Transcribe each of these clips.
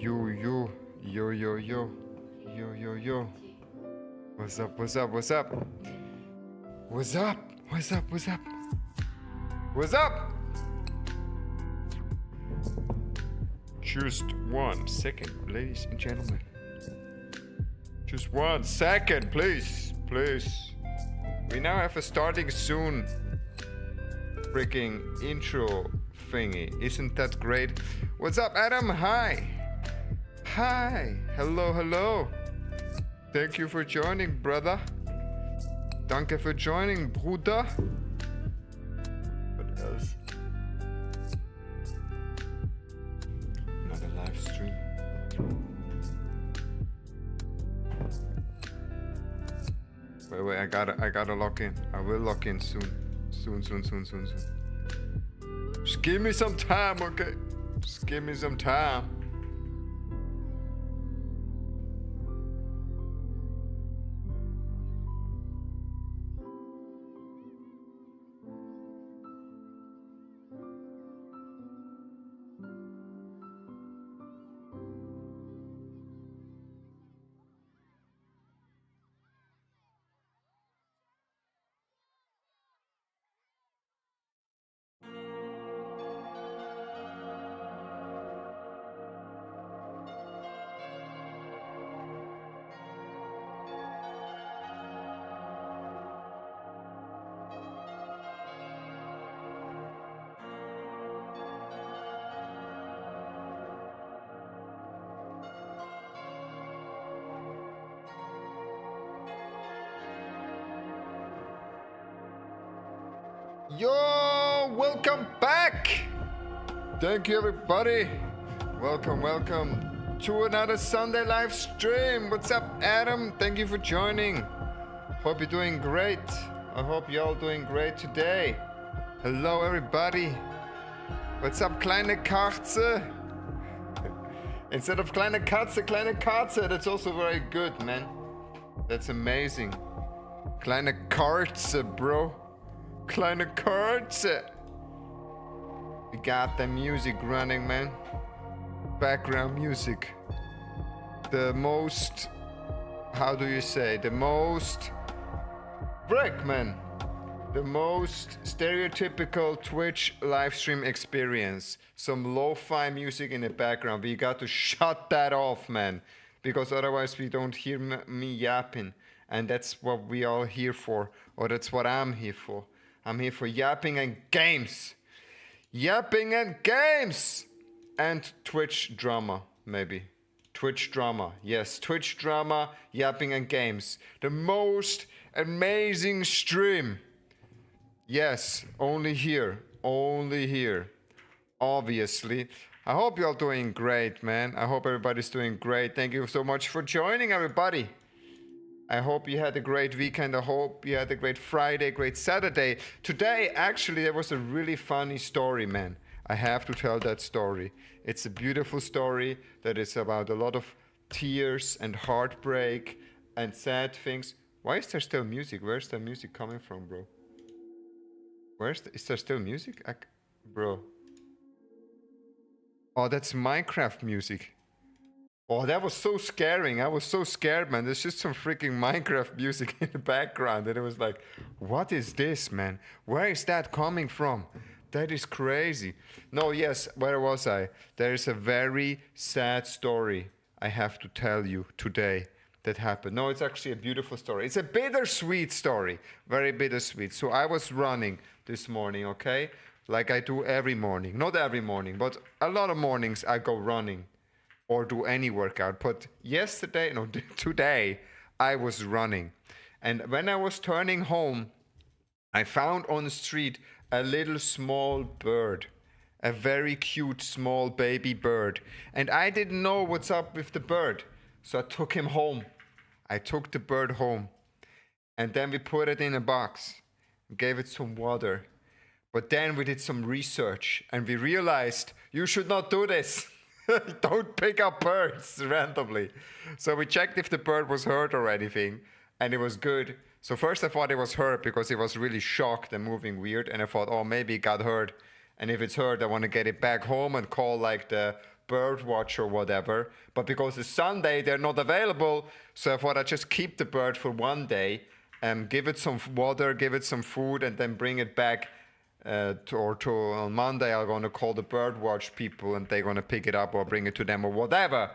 yo, yo, yo, yo, yo, yo, yo, yo. What's up, what's up, what's up? What's up, what's up, what's up? What's up? Just 1 second, ladies and gentlemen. Just 1 second, please, please. We now have a starting soon freaking intro thingy. Isn't that great? What's up, Adam? Hi. Hi. Hello, hello. Thank you for joining, brother. Danke for joining, Bruder. What else? Another live stream. Wait, I gotta log in. I will log in soon. Soon. Just give me some time, okay? Just give me some time. Yo, welcome back. Thank you, everybody. Welcome to another Sunday live stream. What's up, Adam? Thank you for joining. Hope you're doing great. I hope you're all doing great today. Hello, everybody. What's up, kleine Katze? Instead of kleine Katze, that's also very good, man. That's amazing. Kleine Katze, bro. Kleine Katze. We got the music running, man. Background music. The most, how do you say? The most, man. The most stereotypical Twitch live stream experience. Some lo-fi music in the background. We got to shut that off, man. Because otherwise we don't hear me yapping. And that's what we all here for. Or that's what I'm here for. I'm here for yapping and games. Yapping and games! And Twitch drama, maybe. Twitch drama, yes. Twitch drama, yapping and games. The most amazing stream. Yes, only here. Only here. Obviously. I hope you're all doing great, man. I hope everybody's doing great. Thank you so much for joining, everybody. I hope you had a great weekend. I hope you had a great Friday, great Saturday. Today, actually, there was a really funny story, man. I have to tell that story. It's a beautiful story that is about a lot of tears and heartbreak and sad things. Why is there still music? Where's the music coming from, bro? Is there still music? Bro. Oh, that's Minecraft music. Oh, that was so scaring. I was so scared, man. There's just some freaking Minecraft music in the background. And it was like, what is this, man? Where is that coming from? That is crazy. No, yes, where was I? There is a very sad story I have to tell you today that happened. No, it's actually a beautiful story. It's a bittersweet story. Very bittersweet. So I was running this morning, okay? Like I do every morning. Not every morning, but a lot of mornings I go running. Or do any workout. But today I was running. And when I was turning home, I found on the street a little small bird. A very cute small baby bird. And I didn't know what's up with the bird. So I took him home. I took the bird home. And then we put it in a box. Gave it some water. But then we did some research. And we realized you should not do this. Don't pick up birds randomly. So we checked if the bird was hurt or anything, and it was good. So first I thought it was hurt because it was really shocked and moving weird, and I thought, oh, maybe it got hurt. And if it's hurt, I want to get it back home and call like the bird watch or whatever. But because it's Sunday, they're not available. So I thought I'd just keep the bird for one day and give it some water, give it some food, and then bring it back. On Monday, I'm going to call the bird watch people and they're going to pick it up or bring it to them or whatever.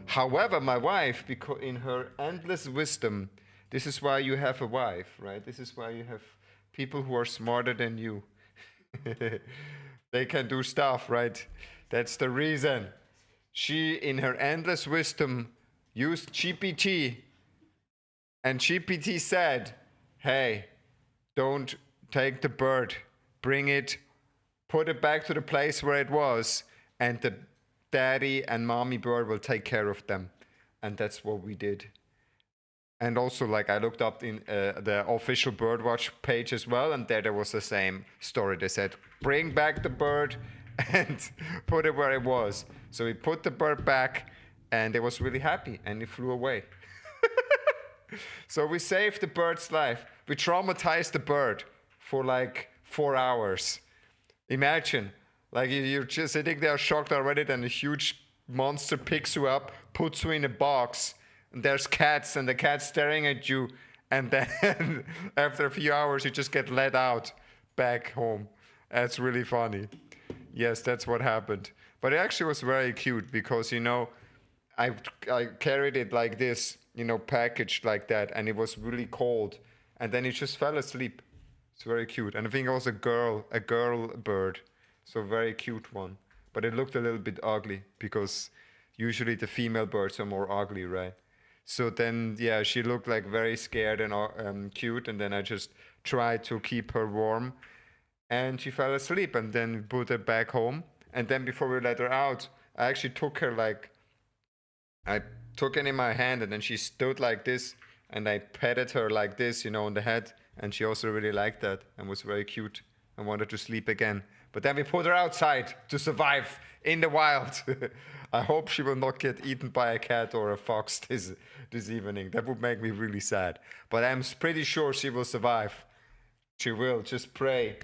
However, my wife, because in her endless wisdom, this is why you have a wife, right? This is why you have people who are smarter than you. They can do stuff, right? That's the reason. She, in her endless wisdom, used GPT. And GPT said, hey, don't take the bird. Bring it, put it back to the place where it was, and the daddy and mommy bird will take care of them. And that's what we did. And also, like, I looked up in the official birdwatch page as well, and there was the same story. They said, bring back the bird and put it where it was. So we put the bird back, and it was really happy, and it flew away. So we saved the bird's life. We traumatized the bird for like 4 hours. Imagine, like you're just sitting there shocked already, then a huge monster picks you up, puts you in a box, and there's cats, and the cat's staring at you, and then after a few hours you just get let out back home. That's really funny. Yes, that's what happened. But it actually was very cute because, you know, I carried it like this, you know, packaged like that, and it was really cold, and then it just fell asleep. It's very cute. And I think it was a girl bird, so a very cute one. But it looked a little bit ugly because usually the female birds are more ugly, right? So then, yeah, she looked like very scared and cute, and then I just tried to keep her warm, and she fell asleep, and then we put her back home. And then before we let her out, I actually took her I took her in my hand, and then she stood like this, and I petted her like this, you know, on the head, and she also really liked that and was very cute and wanted to sleep again. But then we put her outside to survive in the wild. I hope she will not get eaten by a cat or a fox this evening. That would make me really sad. But I'm pretty sure she will survive. She will. Just pray.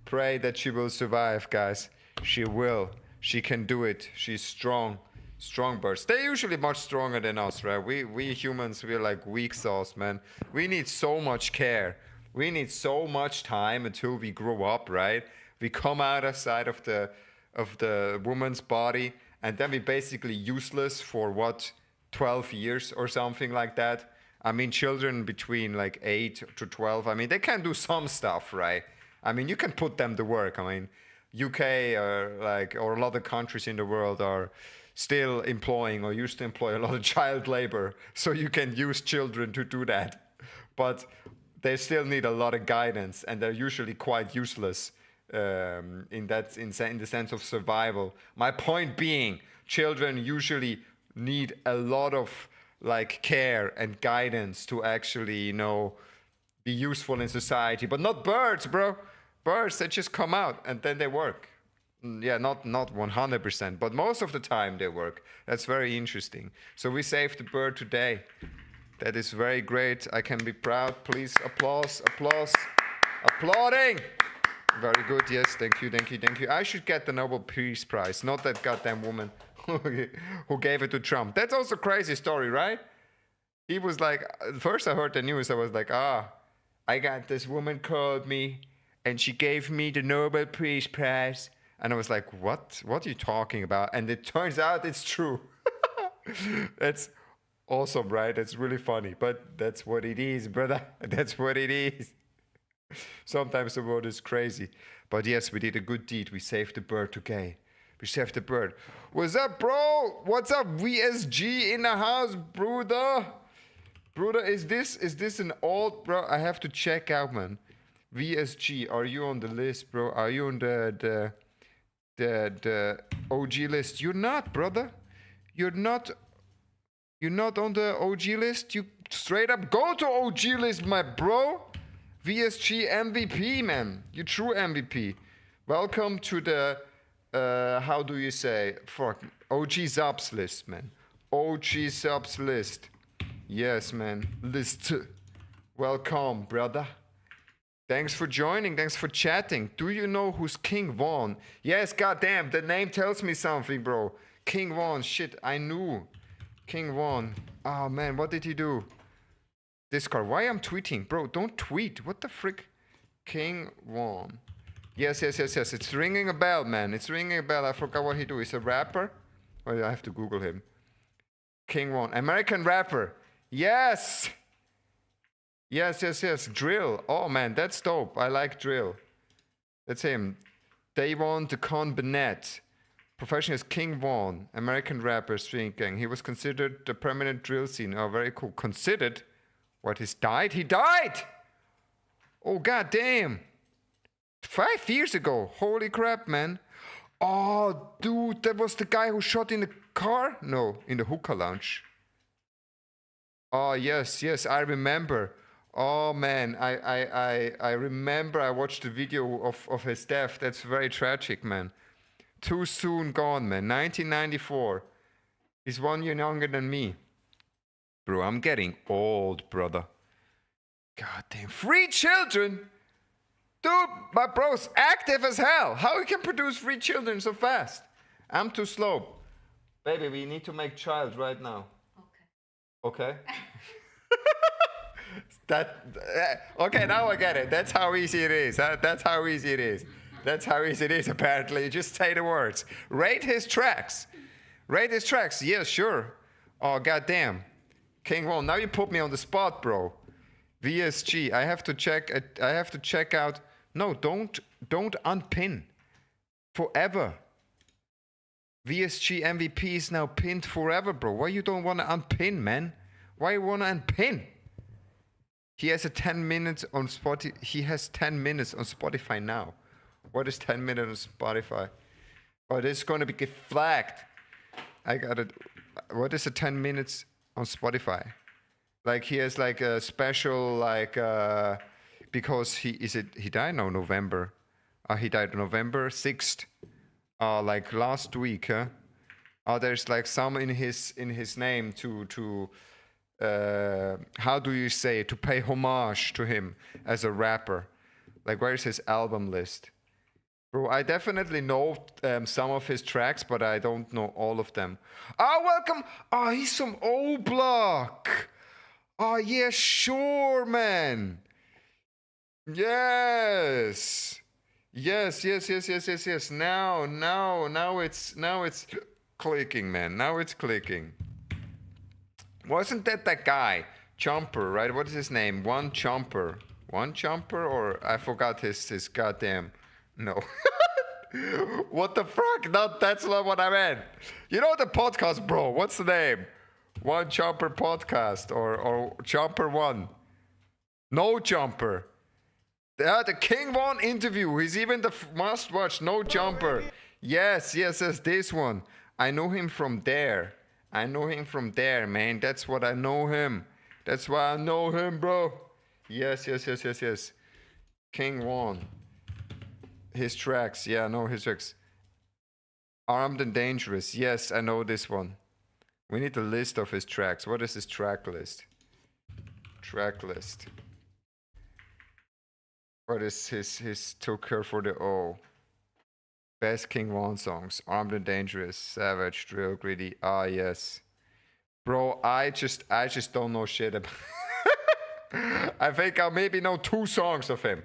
Pray that she will survive, guys. She will. She can do it. She's strong. Strong birds. They're usually much stronger than us, right? We humans, we're like weak sauce, man. We need so much care. We need so much time until we grow up, right? We come outside of the woman's body, and then we're basically useless for what, 12 years or something like that. I mean, children between like 8 to 12, I mean, they can do some stuff, right? I mean, you can put them to work. I mean, UK or a lot of countries in the world are still employing or used to employ a lot of child labor, so you can use children to do that. But they still need a lot of guidance, and they're usually quite useless in the sense of survival. My point being, children usually need a lot of like care and guidance to actually, you know, be useful in society. But not birds, bro. Birds, they just come out and then they work. Yeah, not 100%, but most of the time they work. That's very interesting. So we saved the bird today. That is very great. I can be proud. Please applause, applause, applauding. Very good. Yes, thank you, thank you, thank you. I should get the Nobel Peace Prize, not that goddamn woman who gave it to Trump. That's also a crazy story, right? He was like, first I heard the news, I was like, I got this woman called me and she gave me the Nobel Peace Prize. And I was like, what are you talking about? And it turns out it's true. That's awesome, right? That's really funny. But that's what it is, brother. That's what it is. Sometimes the world is crazy. But yes, we did a good deed. We saved the bird today. We saved the bird. What's up, bro? What's up, VSG in the house, brother? Brother, is this an old, bro? I have to check out, man. VSG, are you on the list, bro? Are you on the OG list? You're not, brother. You're not on the OG list. You straight up go to OG list, my bro. VSG MVP, man. You true MVP. Welcome to the how do you say? Fuck. OG subs list, man. OG subs list. Yes, man. List. Welcome, brother. Thanks for joining. Thanks for chatting. Do you know who's King Von? Yes, goddamn. The name tells me something, bro. King Von. Shit, I knew. King Von. Oh, man, what did he do? Discord. Why I'm tweeting? Bro, don't tweet. What the frick? King Von. Yes. It's ringing a bell, man. It's ringing a bell. I forgot what he do. He's a rapper? Well, I have to Google him. King Von. American rapper. Yes! Yes. Drill. Oh, man, that's dope. I like drill. That's him. Davon DeCon Bennett. Profession is King Von, American rapper, street gang. He was considered the permanent drill scene. Oh, very cool. Considered? What, he's died? He died! Oh, god damn. 5 years ago. Holy crap, man. Oh, dude, that was the guy who shot in the car? No, in the hookah lounge. Oh, yes, I remember. Oh, man, I remember. I watched the video of his death. That's very tragic, man. Too soon gone, man. 1994. He's 1 year younger than me. Bro, I'm getting old, brother. God damn. 3 children? Dude, my bro's active as hell. How he can produce 3 children so fast? I'm too slow. Baby, we need to make child right now. Okay? Okay, now I get it. That's how easy it is. That's how easy it is. That's how easy it is, apparently. You just say the words. Rate his tracks. Yeah, sure. Oh, goddamn. King Von, now you put me on the spot, bro. VSG. I have to check out. No, don't unpin. Forever. VSG MVP is now pinned forever, bro. Why you don't want to unpin, man? Why you want to unpin? He has 10 minutes on Spotify. He has 10 minutes on Spotify now. What is 10 minutes on Spotify? Oh, this is going to be flagged. I got it. What is 10 minutes on Spotify? Like he has like a special because he died no November. He died November 6th. Like last week, huh? There's like some in his name to how do you say, to pay homage to him as a rapper. Like, where's his album list? Bro, I definitely know some of his tracks, but I don't know all of them. Welcome. He's from O Block. Yeah, sure, man. Yes. Now it's clicking, man. Now it's clicking. Wasn't that guy? Jumper, right? What is his name? One Jumper, or I forgot his goddamn. No. What the fuck? No, that's not what I meant. You know the podcast, bro. What's the name? One Jumper podcast or Jumper One. No Jumper. The King Von interview. He's even the must watch. No Jumper. Yes, this one. I know him from there. Man. That's what I know him. That's why I know him, bro. Yes. King Von. His tracks. Yeah, I know his tracks. Armed and Dangerous. Yes, I know this one. We need a list of his tracks. What is his track list? What is his Took Her for the O? Best King Von songs. Armed and Dangerous. Savage. Drill. Greedy. Yes. Bro, I just don't know shit about I think I maybe know 2 songs of him.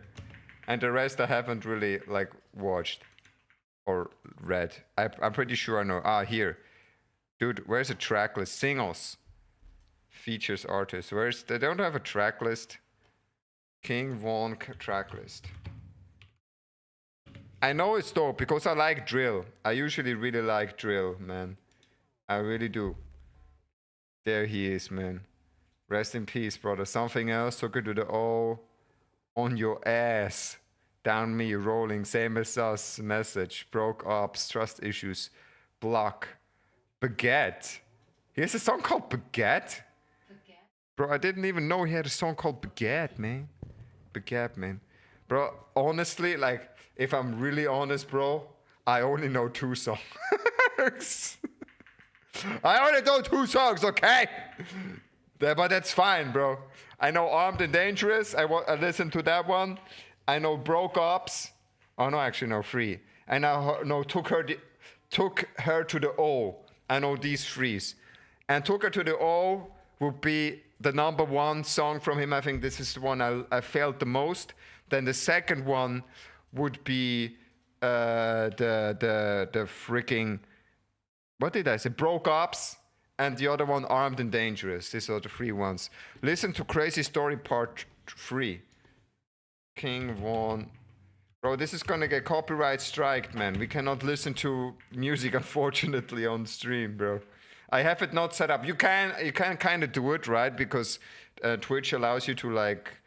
And the rest I haven't really like watched or read. I'm pretty sure I know. Here. Dude, where's a track list? Singles. Features artists. They don't have a track list. King Von track list. I know it's dope because I like drill. I usually really like drill, man. I really do. There he is, man. Rest in peace, brother. Something else. Took it to the O. On your ass. Down me rolling. Same as us. Message. Broke ups. Trust issues. Block. Baguette. He has a song called Baguette? Bro, I didn't even know he had a song called Baguette, man. Bro, honestly, like, if I'm really honest, bro, I only know 2 songs. I only know 2 songs, okay? But that's fine, bro. I know Armed and Dangerous. I listened to that one. I know Broke Ops. Oh, no, actually, no, 3. And I know Took Her to the O. I know these threes. And Took Her to the O would be the number one song from him. I think this is the one I felt the most. Then the second one would be the freaking, what did I say? Broke Ups. And the other one, Armed and Dangerous. These are the three ones. Listen to Crazy Story Part 3. King Von. Bro, this is gonna get copyright striked, man. We cannot listen to music, unfortunately, on stream, bro. I have it not set up. You can kind of do it, right? Because Twitch allows you to, like,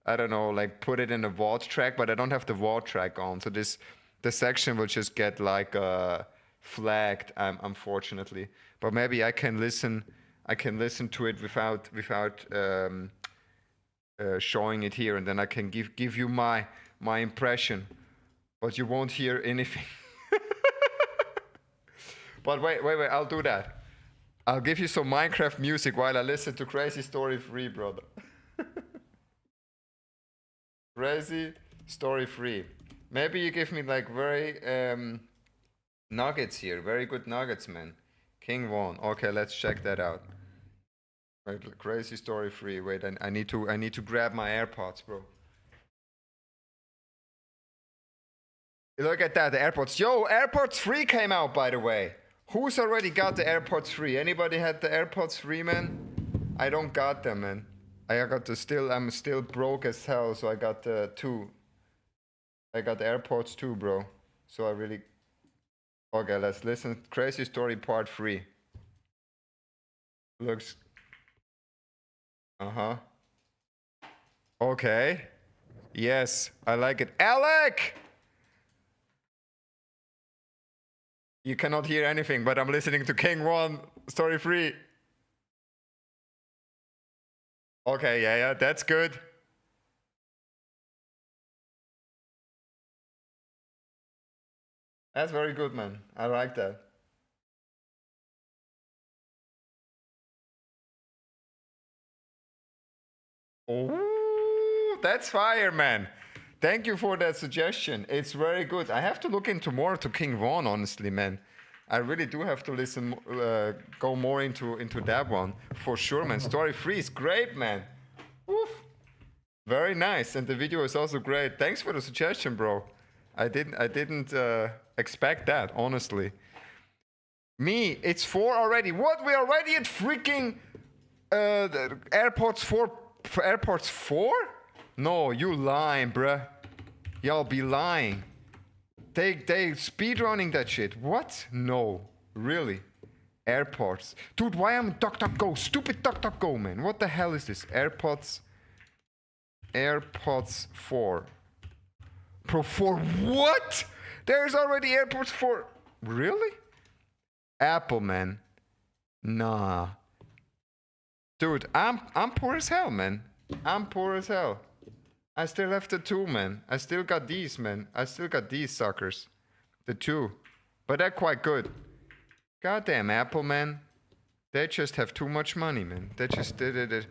I don't know, like put it in a VOD track, but I don't have the VOD track on. So the section will just get like flagged, unfortunately. But maybe I can listen to it without showing it here, and then I can give you my impression, but you won't hear anything. But wait, I'll do that. I'll give you some Minecraft music while I listen to Crazy Story 3, brother. Crazy Story 3. Maybe you give me like very nuggets here, very good nuggets, man. King Von. Okay, let's check that out. Wait, Crazy Story 3. Wait, I need to grab my AirPods, bro. Look at that, the AirPods. Yo, AirPods 3 came out, by the way. Who's already got the AirPods 3? Anybody had the AirPods 3, man? I don't got them, man. I'm still broke as hell, so I got the 2. I got the AirPods 2, bro. So I really... Okay, let's listen. Crazy Story Part 3. Looks... Uh-huh. Okay. Yes, I like it. Alec! You cannot hear anything, but I'm listening to King 1, Story 3. Okay, yeah, that's good. That's very good, man. I like that. Oh, that's fire, man. Thank you for that suggestion. It's very good. I have to look into more to King Von, honestly, man. I really do have to listen, go more into that one for sure, man. Story 3 is great, man. Woof. Very nice, and the video is also great. Thanks for the suggestion, bro. I didn't expect that, honestly. Me, it's 4 already. What? We're already at freaking the AirPods 4. For AirPods 4? No, you lying, bruh. Y'all be lying. They speedrunning that shit. What? No. Really? AirPods. Dude, why am DuckDuckGo? Stupid DuckDuckGo, man. What the hell is this? AirPods 4. Pro 4. What? There's already AirPods 4. Really? Apple, man. Nah. Dude, I'm poor as hell, man. I'm poor as hell. I still have the 2, man. I still got these, man. I still got these suckers. The 2. But they're quite good. Goddamn Apple, man. They just have too much money, man. They just did it.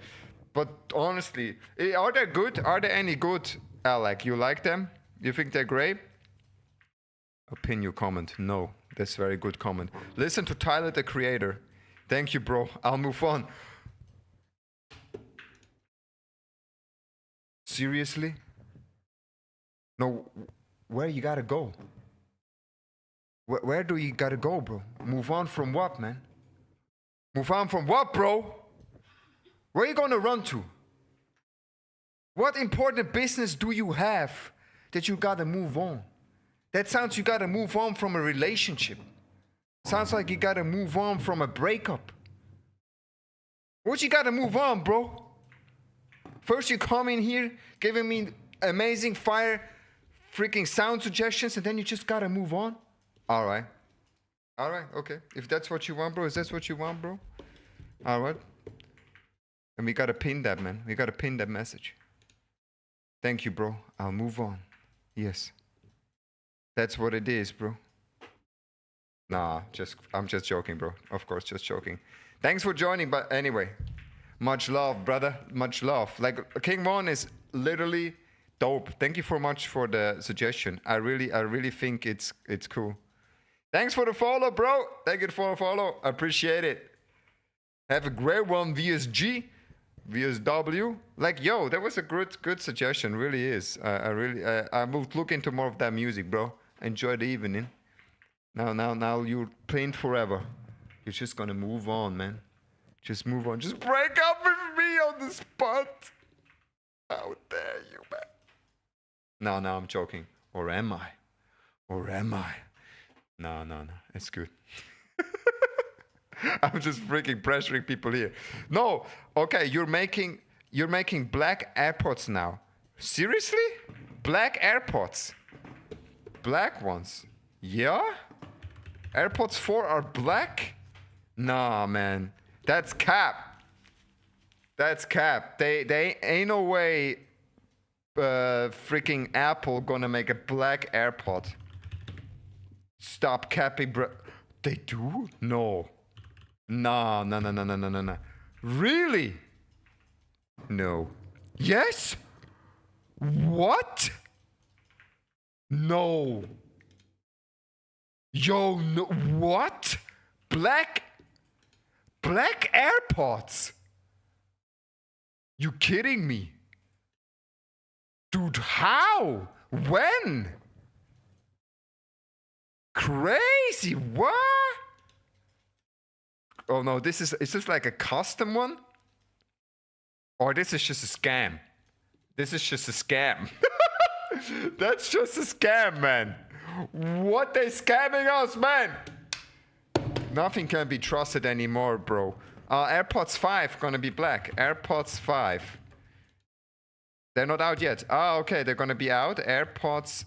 But honestly, are they good? Are they any good, Alec? You like them? You think they're great? Opinion comment. No. That's a very good comment. Listen to Tyler, the Creator. Thank you, bro. I'll move on. Seriously? No, where you gotta go? Where do you gotta go, bro? Move on from what, man? Move on from what, bro? Where you gonna run to? What important business do you have that you gotta move on? That sounds you gotta move on from a relationship. Sounds like you gotta move on from a breakup. What you gotta move on, bro? First you come in here giving me amazing fire freaking sound suggestions, and then you just gotta move on? Alright, okay. If that's what you want, bro, is that what you want, bro? Alright. And we gotta pin that, man. We gotta pin that message. Thank you, bro. I'll move on. Yes. That's what it is, bro. Nah, I'm just joking, bro. Of course, just joking. Thanks for joining, but anyway. Much love, brother. Much love. Like, King Von is literally dope. Thank you so much for the suggestion. I really think it's cool. Thanks for the follow, bro. Thank you for the follow. I appreciate it. Have a great one, VSG, VSW. Like, yo, that was a good suggestion. Really is. I will look into more of that music, bro. Enjoy the evening. Now you're playing forever. You're just gonna move on, man. Just move on. Just break up with me on the spot. How dare you, man? No, I'm joking. Or am I? No. It's good. I'm just freaking pressuring people here. No. Okay, you're making black AirPods now. Seriously? Black AirPods. Black ones. Yeah? AirPods 4 are black? Nah, man. That's cap. They ain't no way freaking Apple gonna make a black AirPod. Stop capping, bro. They do? No. Nah. Really? No. Yes? What? No. Yo, no. What? Black AirPods? You kidding me? Dude, how? When? Crazy, what? Oh no, is this like a custom one? Or this is just a scam? This is just a scam. That's just a scam, man. What, they scamming us, man? Nothing can be trusted anymore, bro. AirPods 5 gonna be black. AirPods 5. They're not out yet. Ah, okay, they're gonna be out. AirPods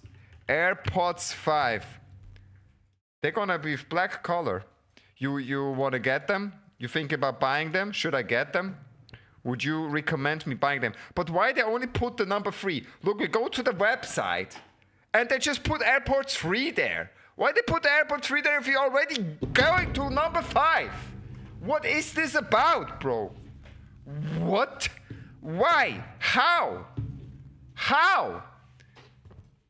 5. They're gonna be black color. You wanna get them? You think about buying them? Should I get them? Would you recommend me buying them? But why they only put the number 3? Look, we go to the website and they just put AirPods 3 there. Why they put the AirPods 3 there if you're already going to number 5? What is this about, bro? What? Why? How?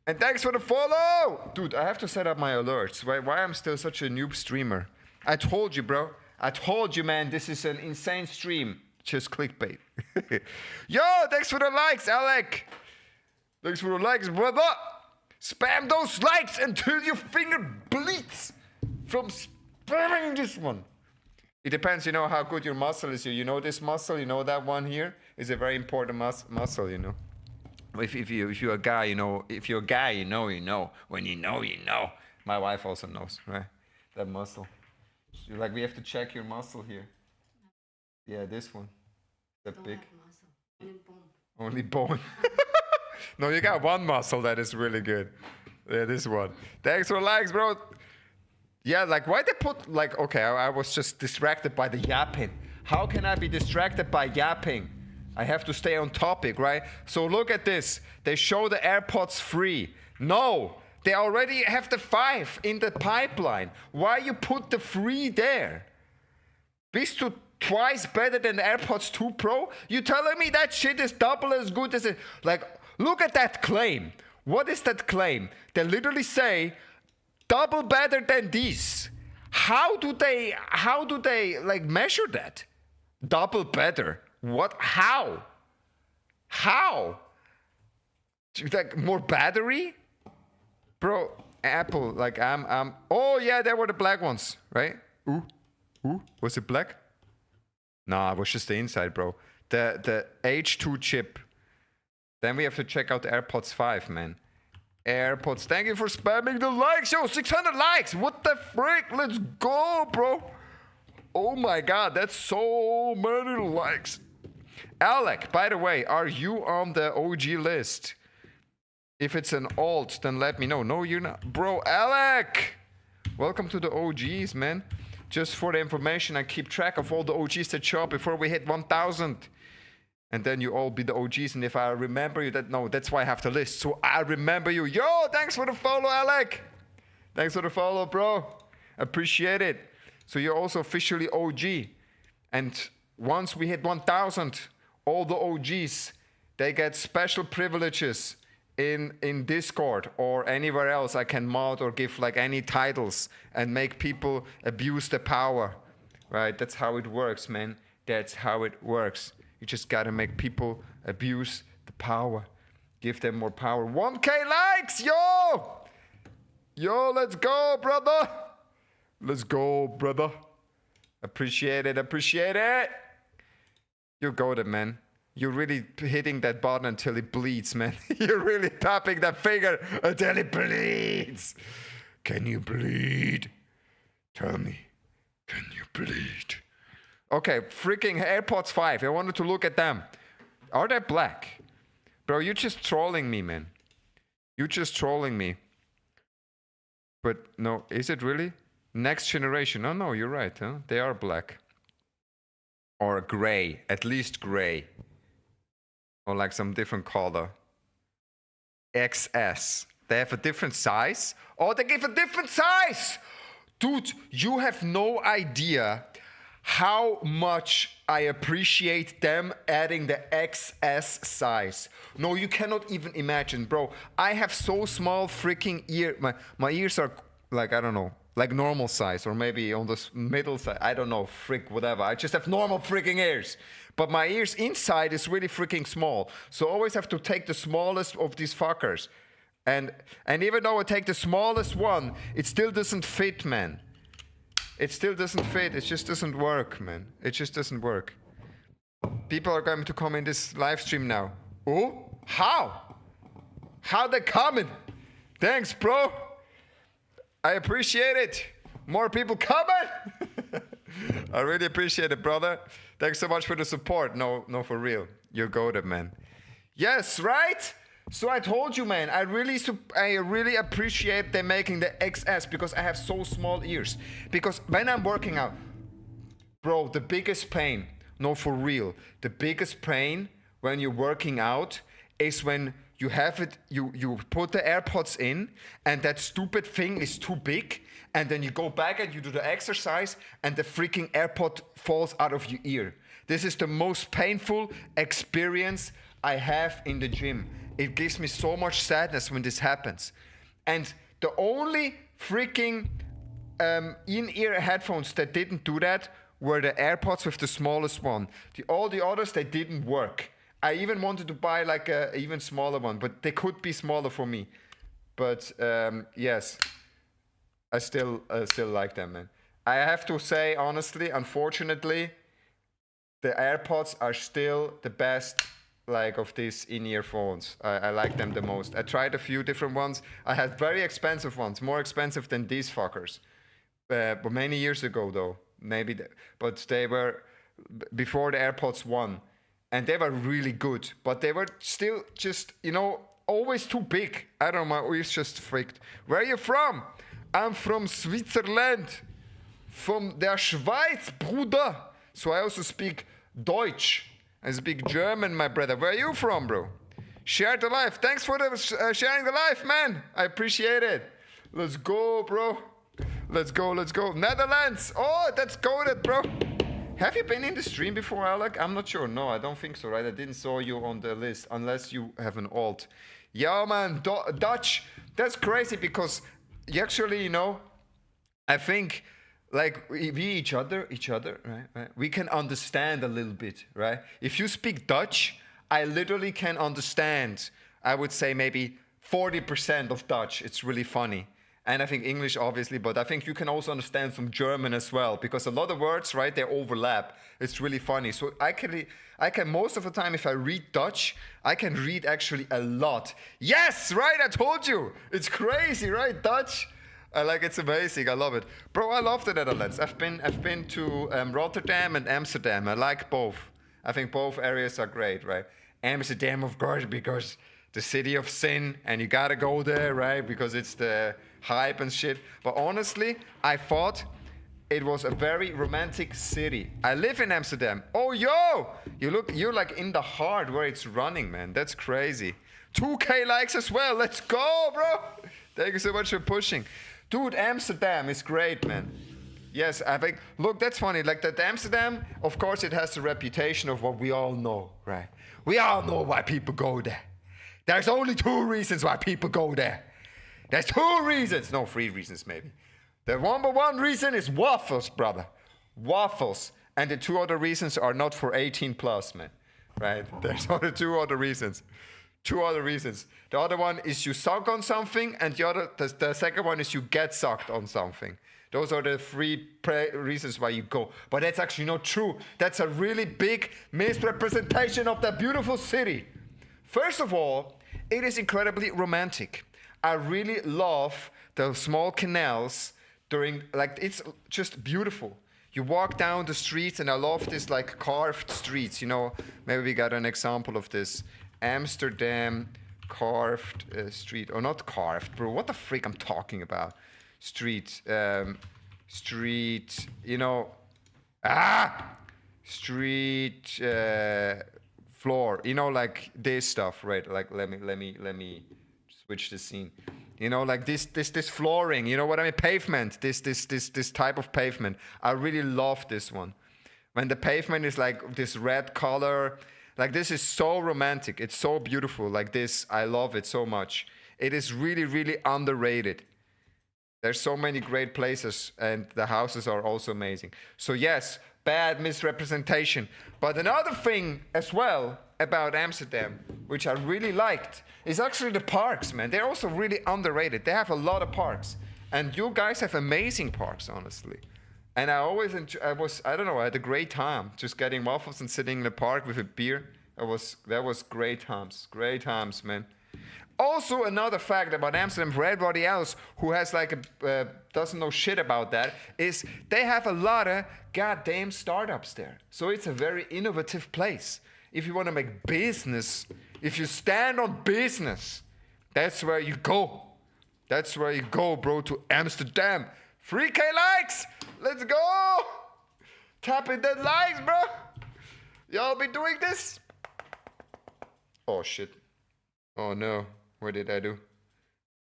And thanks for the follow! Dude, I have to set up my alerts. Why I'm still such a noob streamer? I told you, bro. I told you, man, this is an insane stream. Just clickbait. Yo, thanks for the likes, Alec. Thanks for the likes, brother. Spam those likes until your finger bleeds from spamming this one. It depends, how good your muscle is. You know this muscle, that one here is a very important muscle, If you're a guy, If you're a guy, you know. When you know. My wife also knows, right? That muscle. You're like, we have to check your muscle here. Yeah, this one. That big. Only bone. No, you got one muscle that is really good. Yeah, this one. Thanks for likes, bro. Yeah, like, why they put, like, okay, I was just distracted by the yapping. How can I be distracted by yapping? I have to stay on topic, right? So look at this. They show the AirPods 3. No, they already have the 5 in the pipeline. Why you put the 3 there? Bist du twice better than the AirPods 2 Pro? You telling me that shit is double as good as it? Like, look at that claim. What is that claim? They literally say double better than these. How do they like measure that? Double better. What? How? Like more battery? Bro, Apple, like I'm oh yeah, they were the black ones, right? Ooh, was it black? Nah, it was just the inside, bro. The H2 chip. Then we have to check out the AirPods 5, man. AirPods, thank you for spamming the likes. Yo, 600 likes. What the frick? Let's go, bro. Oh my god, that's so many likes. Alec, by the way, are you on the OG list? If it's an alt, then let me know. No, you're not. Bro, Alec! Welcome to the OGs, man. Just for the information, I keep track of all the OGs that show up before we hit 1,000. And then you all be the OGs. And if I remember you, that's why I have the list. So I remember you. Yo, thanks for the follow, Alec. Thanks for the follow, bro. Appreciate it. So you're also officially OG. And once we hit 1,000, all the OGs, they get special privileges in Discord or anywhere else I can mod or give like any titles and make people abuse the power, right? That's how it works, man. That's how it works. You just gotta make people abuse the power. Give them more power. 1K likes, yo! Yo, let's go, brother. Let's go, brother. Appreciate it, appreciate it. You got it, man. You're really hitting that button until it bleeds, man. You're really tapping that finger until it bleeds. Can you bleed? Tell me, can you bleed? Okay, freaking AirPods 5. I wanted to look at them. Are they black? Bro, you're just trolling me, man. You're just trolling me. But no, is it really? Next generation. Oh, no, you're right, huh? They are black. Or gray. At least gray. Or like some different color. XS. They have a different size? Oh, they give a different size! Dude, you have no idea how much I appreciate them adding the XS size. No, you cannot even imagine, bro. I have so small freaking ear. My ears are like, I don't know, like normal size or maybe on the middle side. I don't know, frick, whatever. I just have normal freaking ears. But my ears inside is really freaking small. So I always have to take the smallest of these fuckers. And even though I take the smallest one, it still doesn't fit, man. It still doesn't fit. It just doesn't work, man. It just doesn't work. People are going to come in this live stream now. Oh, how? How they coming? Thanks, bro. I appreciate it. More people coming. I really appreciate it, brother. Thanks so much for the support. No, for real. You're goated, man. Yes, right? So I told you, man, I really appreciate them making the XS because I have so small ears. Because when I'm working out, bro, the biggest pain, no, for real, the biggest pain when you're working out is when you have it, you put the AirPods in and that stupid thing is too big and then you go back and you do the exercise and the freaking AirPod falls out of your ear. This is the most painful experience I have in the gym. It gives me so much sadness when this happens. And the only freaking in-ear headphones that didn't do that were the AirPods with the smallest one. All the others, they didn't work. I even wanted to buy like a even smaller one, but they could be smaller for me. But yes, I still like them, man. I have to say, honestly, unfortunately, the AirPods are still the best, like, of these in-ear phones. I like them the most. I tried a few different ones. I had very expensive ones, more expensive than these fuckers. But many years ago, though, maybe. But they were before the AirPods 1. And they were really good. But they were still just, you know, always too big. I don't know, my ears just freaked. Where are you from? I'm from Switzerland. From der Schweiz, Bruder. So I also speak Deutsch. I speak German, my brother. Where are you from, bro? Share the life. Thanks for sharing the life, man. I appreciate it. Let's go, bro. Let's go, let's go. Netherlands. Oh, that's goated, bro. Have you been in the stream before, Alec? I'm not sure. No, I don't think so, right? I didn't saw you on the list unless you have an alt. Yeah, man. Dutch. That's crazy because actually, you know, I think like we each other, right? We can understand a little bit, right? If you speak Dutch, I literally can understand, I would say maybe 40% of Dutch. It's really funny. And I think English, obviously, but I think you can also understand some German as well, because a lot of words, right, they overlap. It's really funny. So I can most of the time, if I read Dutch, I can read actually a lot. Yes, right, I told you. It's crazy, right, Dutch? It's amazing. I love it. Bro, I love the Netherlands. I've been to Rotterdam and Amsterdam. I like both. I think both areas are great, right? Amsterdam, of course, because the city of sin, and you gotta go there, right? Because it's the hype and shit. But honestly, I thought it was a very romantic city. I live in Amsterdam. Oh, yo! You're like in the heart where it's running, man. That's crazy. 2K likes as well. Let's go, bro. Thank you so much for pushing. Dude, Amsterdam is great, man. Yes, I think, look, that's funny. Like that Amsterdam, of course, it has the reputation of what we all know, right? We all know why people go there. There's only 2 reasons why people go there. There's 2 reasons. No, 3 reasons maybe. The number 1 reason is waffles, brother. Waffles. And the 2 other reasons are not for 18 plus, man. Right? There's only 2 other reasons. 2 other reasons. The other one is you suck on something, and the second one is you get sucked on something. Those are the 3 reasons why you go. But that's actually not true. That's a really big misrepresentation of that beautiful city. First of all, it is incredibly romantic. I really love the small canals during, like, it's just beautiful. You walk down the streets, and I love this, like, carved streets. You know, maybe we got an example of this. Amsterdam carved street. Or not carved, bro. What the freak I'm talking about? Street, you know, street floor, you know, like this stuff, right? Like, let me switch the scene. You know, like this flooring, you know what I mean? Pavement, this type of pavement. I really love this one. When the pavement is like this red color, like this is so romantic. It's so beautiful. Like this, I love it so much. It is really, really underrated. There's so many great places, and the houses are also amazing. So yes, bad misrepresentation. But another thing as well about Amsterdam, which I really liked, is actually the parks, man. They're also really underrated. They have a lot of parks. And you guys have amazing parks, honestly. And I always I don't know, I had a great time just getting waffles and sitting in the park with a beer. That was great times, man. Also, another fact about Amsterdam for everybody else who has doesn't know shit about that is they have a lot of goddamn startups there. So it's a very innovative place. If you want to make business, if you stand on business, that's where you go. That's where you go, bro, to Amsterdam. 3K likes! Let's go! Tapping that likes, bro! Y'all be doing this? Oh, shit. Oh, no. What did I do?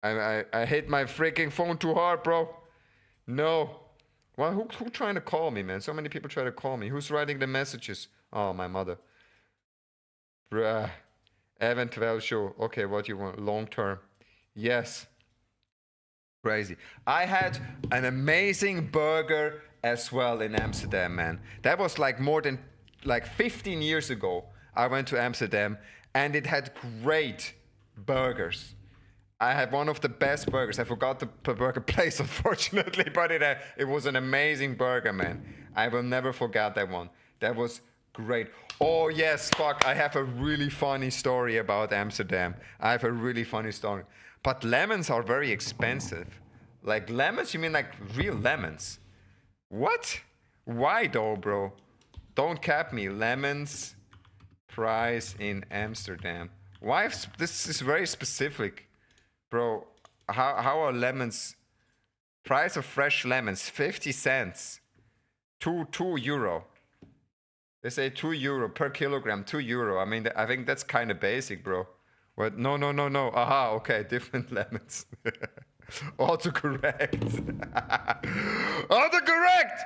I hit my freaking phone too hard, bro. No. Well, who trying to call me, man? So many people try to call me. Who's writing the messages? Oh, my mother. Bruh. Eventual show. Okay, what you want? Long term. Yes. Crazy. I had an amazing burger as well in Amsterdam, man. That was like more than 15 years ago. I went to Amsterdam, and it had great burgers. I had one of the best burgers. I forgot the burger place, unfortunately, but it was an amazing burger, man. I will never forget that one. That was great. Oh, yes, fuck. I have a really funny story about Amsterdam. I have a really funny story. But lemons are very expensive. Like lemons? You mean like real lemons? What? Why though, bro? Don't cap me. Lemons price in Amsterdam. Why? This is very specific, bro. How are lemons? Price of fresh lemons, 50 cents. 2 euro. They say 2 euro per kilogram, 2 euro. I mean, I think that's kind of basic, bro. What? No. Aha, okay, different lemons. Autocorrect. Autocorrect!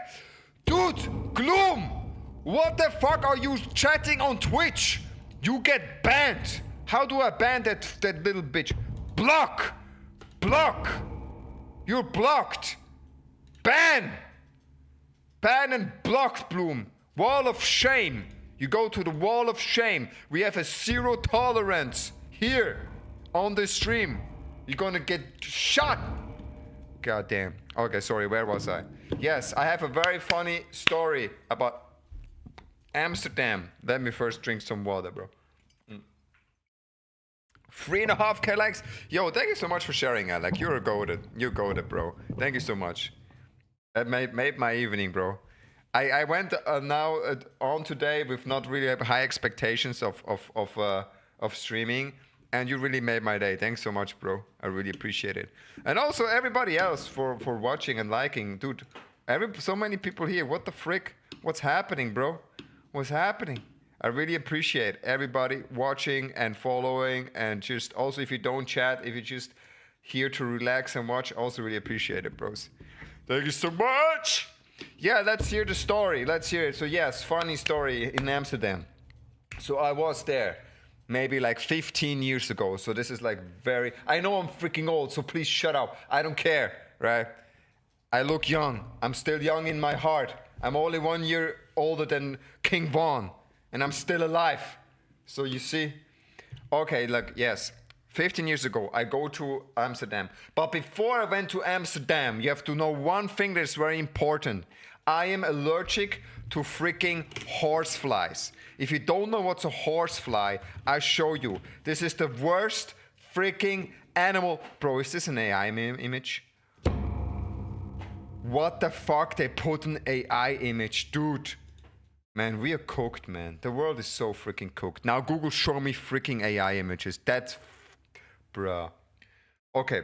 Dude, Gloom! What the fuck are you chatting on Twitch? You get banned. How do I ban that little bitch? Block! Block! You're blocked! Ban! Ban and blocked, Bloom. Wall of shame. You go to the wall of shame. We have a 0 tolerance here on the stream. You're gonna get shot. God damn. Okay, sorry, where was I? Yes, I have a very funny story about Amsterdam. Let me first drink some water, bro. 3.5K likes. Yo, thank you so much for sharing that. Like, you're goated. You're goated, bro. Thank you so much. That made my evening, bro. I went now on today with not really high expectations of streaming, and you really made my day. Thanks so much, bro. I really appreciate it. And also everybody else for watching and liking. Dude, so many people here. What the frick? What's happening, bro? What's happening? I really appreciate everybody watching and following, and just also if you don't chat, if you're just here to relax and watch, also really appreciate it, bros. Thank you so much. Yeah, let's hear the story. Let's hear it. So yes, funny story in Amsterdam. So I was there. maybe like 15 years ago. So this is like very, I know I'm freaking old, so please shut up. I don't care, right? I look young. I'm still young in my heart. I'm only 1 year older than King Von, and I'm still alive. So you see? Okay, like, yes. 15 years ago, I go to Amsterdam. But before I went to Amsterdam, you have to know one thing that is very important. I am allergic to freaking horseflies. If you don't know what's a horsefly, I show you. This is the worst freaking animal. Bro, is this an AI image? What the fuck? They put an AI image, dude. Man, we are cooked, man. The world is so freaking cooked. Now Google show me freaking AI images. That's... Bruh. Okay,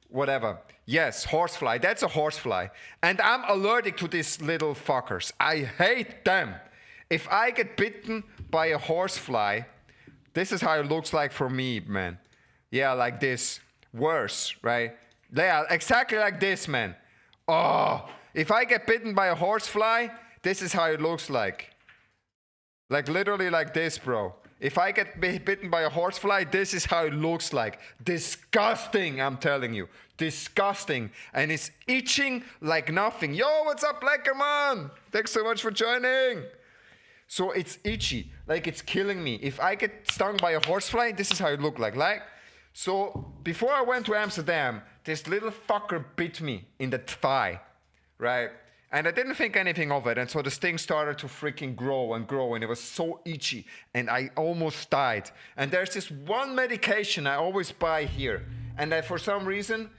whatever. Yes, horsefly. That's a horsefly. And I'm allergic to these little fuckers. I hate them. If I get bitten by a horsefly, this is how it looks like for me, man. Yeah, like this. Worse, right? Yeah, exactly like this, man. Oh, if I get bitten by a horsefly, this is how it looks like. Like literally like this, bro. If I get bitten by a horsefly, this is how it looks like. Disgusting, I'm telling you. Disgusting. And it's itching like nothing. Yo, what's up, Leckerman? Thanks so much for joining. So it's itchy, like it's killing me. If I get stung by a horsefly, this is how it look like. So before I went to Amsterdam, this little fucker bit me in the thigh, right? And I didn't think anything of it. And so this thing started to freaking grow and grow. And it was so itchy. And I almost died. And there's this one medication I always buy here. And for some reason,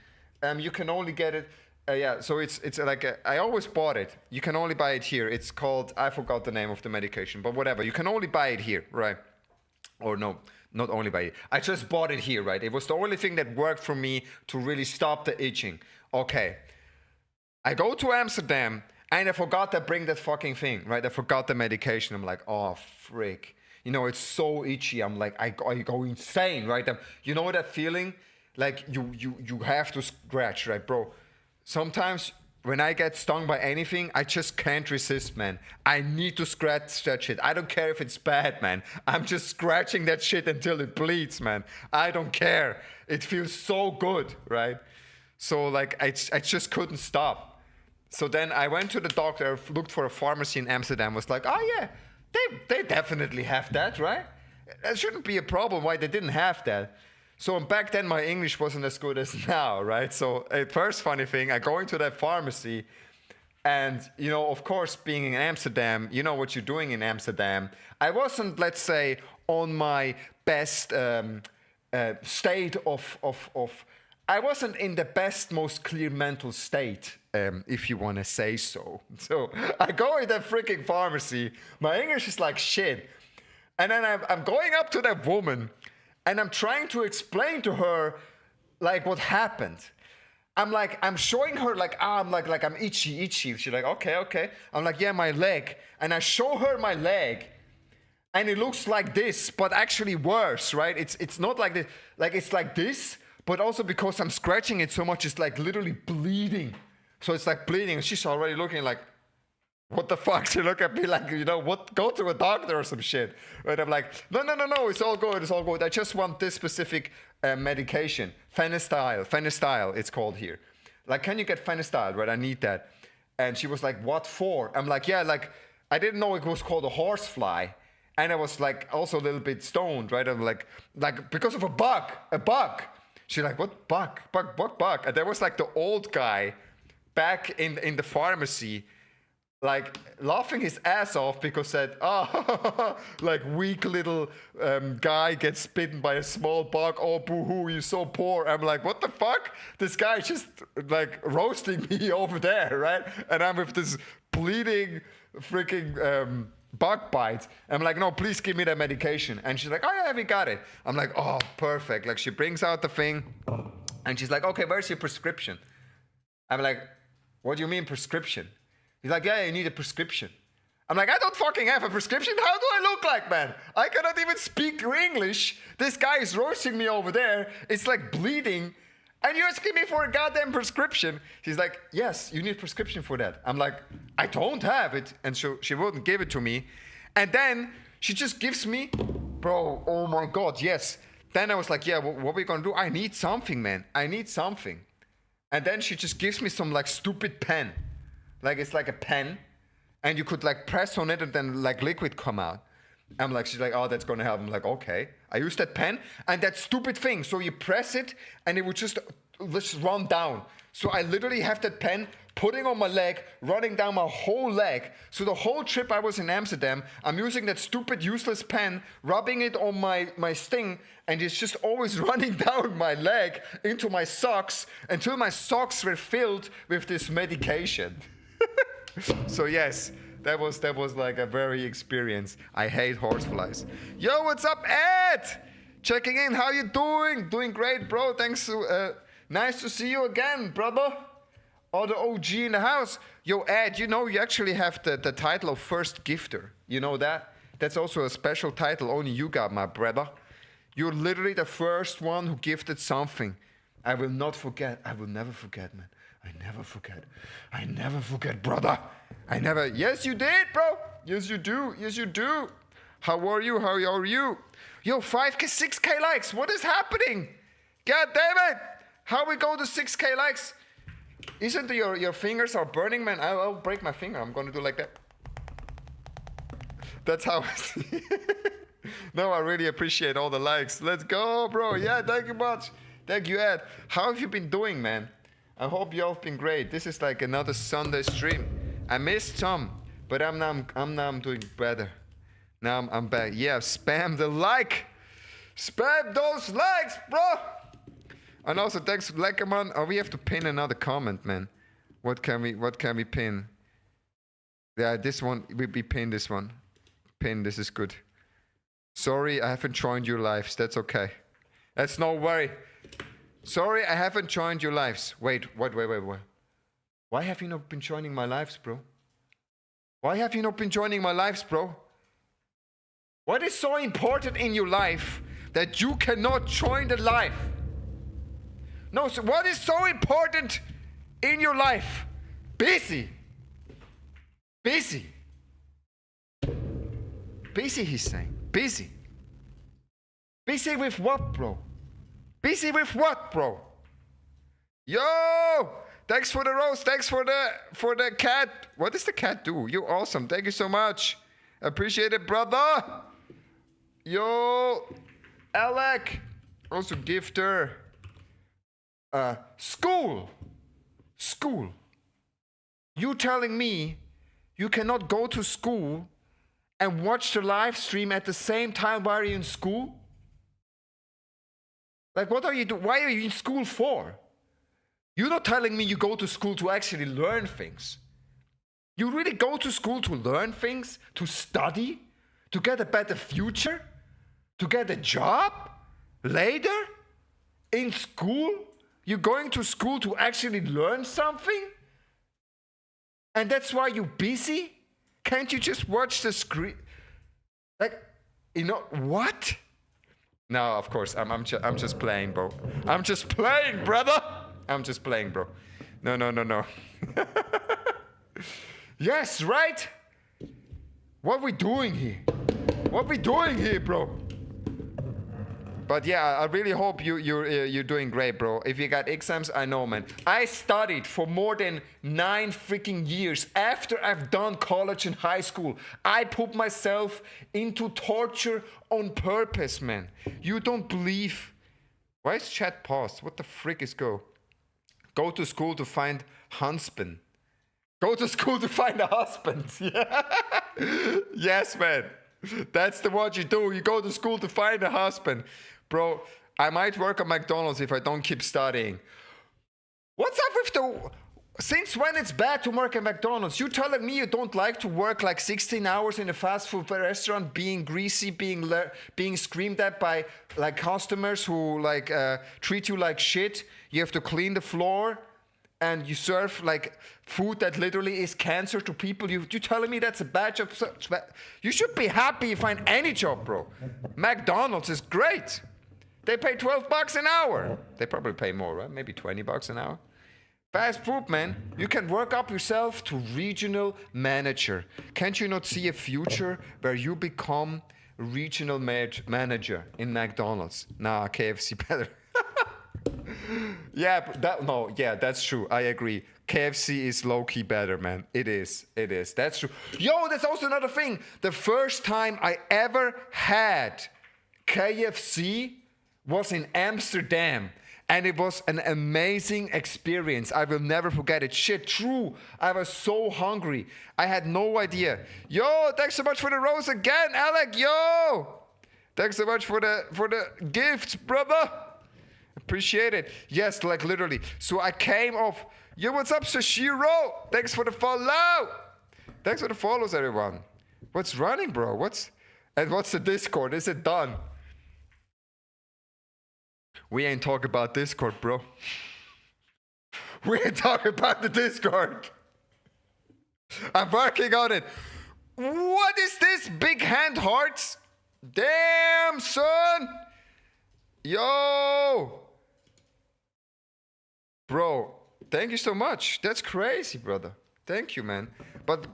you can only get it. Yeah, so it's like, I always bought it. You can only buy it here. It's called, I forgot the name of the medication. But whatever, you can only buy it here, right? Or no, not only buy it. I just bought it here, right? It was the only thing that worked for me to really stop the itching. Okay. I go to Amsterdam, and I forgot to bring that fucking thing, right? I forgot the medication. I'm like, oh, frick. You know, it's so itchy. I'm like, I go insane, right? You know that feeling? Like, you have to scratch, right, bro? Sometimes when I get stung by anything, I just can't resist, man. I need to scratch that shit. I don't care if it's bad, man. I'm just scratching that shit until it bleeds, man. I don't care. It feels so good, right? So, like, I just couldn't stop. So then I went to the doctor, looked for a pharmacy in Amsterdam, was like, oh yeah, they definitely have that, right? That shouldn't be a problem why they didn't have that. So back then my English wasn't as good as now, right? So first funny thing, I go into that pharmacy and, you know, of course, being in Amsterdam, you know what you're doing in Amsterdam. I wasn't, let's say, on my best state of I wasn't in the best, most clear mental state, if you want to say so. So I go in that freaking pharmacy. My English is like shit. And then I'm going up to that woman, and I'm trying to explain to her, like, what happened. I'm showing her, like, I'm itchy. She's like, okay. I'm like, yeah, my leg. And I show her my leg. And it looks like this, but actually worse, right? It's not like this. Like, it's like this. But also because I'm scratching it so much, it's like literally bleeding. So it's like bleeding. And she's already looking like, what the fuck? She look at me like, you know, what? Go to a doctor or some shit. Right? I'm like, no, it's all good. I just want this specific medication. Phenystyl, it's called here. Like, can you get phenystyl, right? I need that. And she was like, what for? I'm like, yeah, like, I didn't know it was called a horsefly. And I was like, also a little bit stoned, right? I'm like because of a bug. She's like, what bug? What bug? And there was like the old guy back in the pharmacy, like laughing his ass off because said, oh, like weak little guy gets bitten by a small bug. Oh, boo-hoo, you're so poor. I'm like, what the fuck? This guy just like roasting me over there, right? And I'm with this bleeding freaking bug bite. I'm like, no, please give me that medication. And she's like, oh yeah, we got it. I'm like, oh, perfect. Like she brings out the thing and she's like, okay, where's your prescription? I'm like, what do you mean prescription? He's like, yeah, you need a prescription. I'm like, I don't fucking have a prescription. How do I look like, man? I cannot even speak English. This guy is roasting me over there. It's like bleeding. And you're asking me for a goddamn prescription. She's like, yes, you need a prescription for that. I'm like, I don't have it. And so she wouldn't give it to me. And then she just gives me Bro, oh my God, yes. Then I was like, yeah, what are we gonna do? I need something, man. I need something. And then she just gives me some like stupid pen. Like it's like a pen. And you could like press on it and then like liquid come out. I'm like, she's like, oh, that's gonna help. I'm like, okay. I used that pen and that stupid thing. So you press it and it would just run down. So I literally have that pen putting on my leg, running down my whole leg. So the whole trip I was in Amsterdam, I'm using that stupid useless pen, rubbing it on my sting, and it's just always running down my leg into my socks until my socks were filled with this medication. So yes, that was like a very experience. I hate horseflies. Yo, what's up, Ed? Checking in. How you doing? Doing great, bro. Thanks. Nice to see you again, brother. Or the OG in the house. Yo, Ed, you know you actually have the title of first gifter. You know that? That's also a special title only you got, my brother. You're literally the first one who gifted something. I will not forget. I will never forget, man. I never forget. I never forget, brother. I never. Yes, you did, bro. Yes, you do. Yes, you do. How are you? How are you? Yo, 5K, 6K likes. What is happening? God damn it. How we go to 6K likes? Isn't your fingers are burning, man? I'll break my finger. I'm going to do like that. That's how I see it. No, I really appreciate all the likes. Let's go, bro. Yeah, thank you much. Thank you, Ed. How have you been doing, man? I hope you all have been great. This is like another Sunday stream. I missed some, but I'm doing better. Now I'm back. Yeah, spam the like. Spam those likes, bro. And also thanks, Leckerman. Oh, we have to pin another comment, man. What can we pin? Yeah, this one. We pin this one. Pin. This is good. Sorry, I haven't joined your lives. That's okay. That's no worry. Sorry, I haven't joined your lives. Wait. Why have you not been joining my lives, bro? Why have you not been joining my lives, bro? What is so important in your life that you cannot join the live? No, so what is so important in your life? Busy. Busy. Busy, he's saying. Busy. Busy with what, bro? Busy with what, bro? Yo! Thanks for the rose. Thanks for the cat. What does the cat do? You're awesome. Thank you so much. Appreciate it, brother. Yo, Alec. Also gifter. School. You telling me you cannot go to school and watch the live stream at the same time while you're in school? Like, what are you doing? Why are you in school for? You're not telling me you go to school to actually learn things. You really go to school to learn things, to study, to get a better future, to get a job later in school? You're going to school to actually learn something? And that's why you're busy? Can't you just watch the screen? Like, you know, what? No, of course, I'm just playing, bro. I'm just playing, brother. I'm just playing, bro. No. Yes, right? What we doing here? What we doing here, bro? But yeah, I really hope you're doing great, bro. If you got exams, I know, man. I studied for more than 9 freaking years after I've done college and high school. I put myself into torture on purpose, man. You don't believe. Why is chat paused? What the frick is go? Go to school to find husband. Go to school to find a husband. Yeah. Yes, man. That's what you do. You go to school to find a husband. Bro, I might work at McDonald's if I don't keep studying. What's up with the... Since when it's bad to work at McDonald's? You telling me you don't like to work like 16 hours in a fast food restaurant, being greasy, being screamed at by like customers who like treat you like shit. You have to clean the floor and you serve like food that literally is cancer to people. You telling me that's a bad job? You should be happy you find any job, bro. McDonald's is great. They pay $12 an hour. They probably pay more, right? Maybe $20 an hour. Fast food, man. You can work up yourself to regional manager. Can't you not see a future where you become regional manager in McDonald's. Nah, KFC better. Yeah, that's true. I agree. KFC is low-key better, man. It is. That's true. Yo, that's also another thing. The first time I ever had KFC was in Amsterdam. And it was an amazing experience. I will never forget it. Shit, true. I was so hungry. I had no idea. Yo, thanks so much for the rose again, Alec. Yo, thanks so much for the gifts, brother. Appreciate it. Yes, like literally. So I came off. Yo, what's up, Sashiro? Thanks for the follow. Thanks for the follows, everyone. What's running, bro? What's the Discord? Is it done? We ain't talking about Discord, bro. We ain't talking about the Discord. I'm working on it. What is this? Big hand hearts? Damn, son. Yo. Bro, thank you so much. That's crazy, brother. Thank you, man. But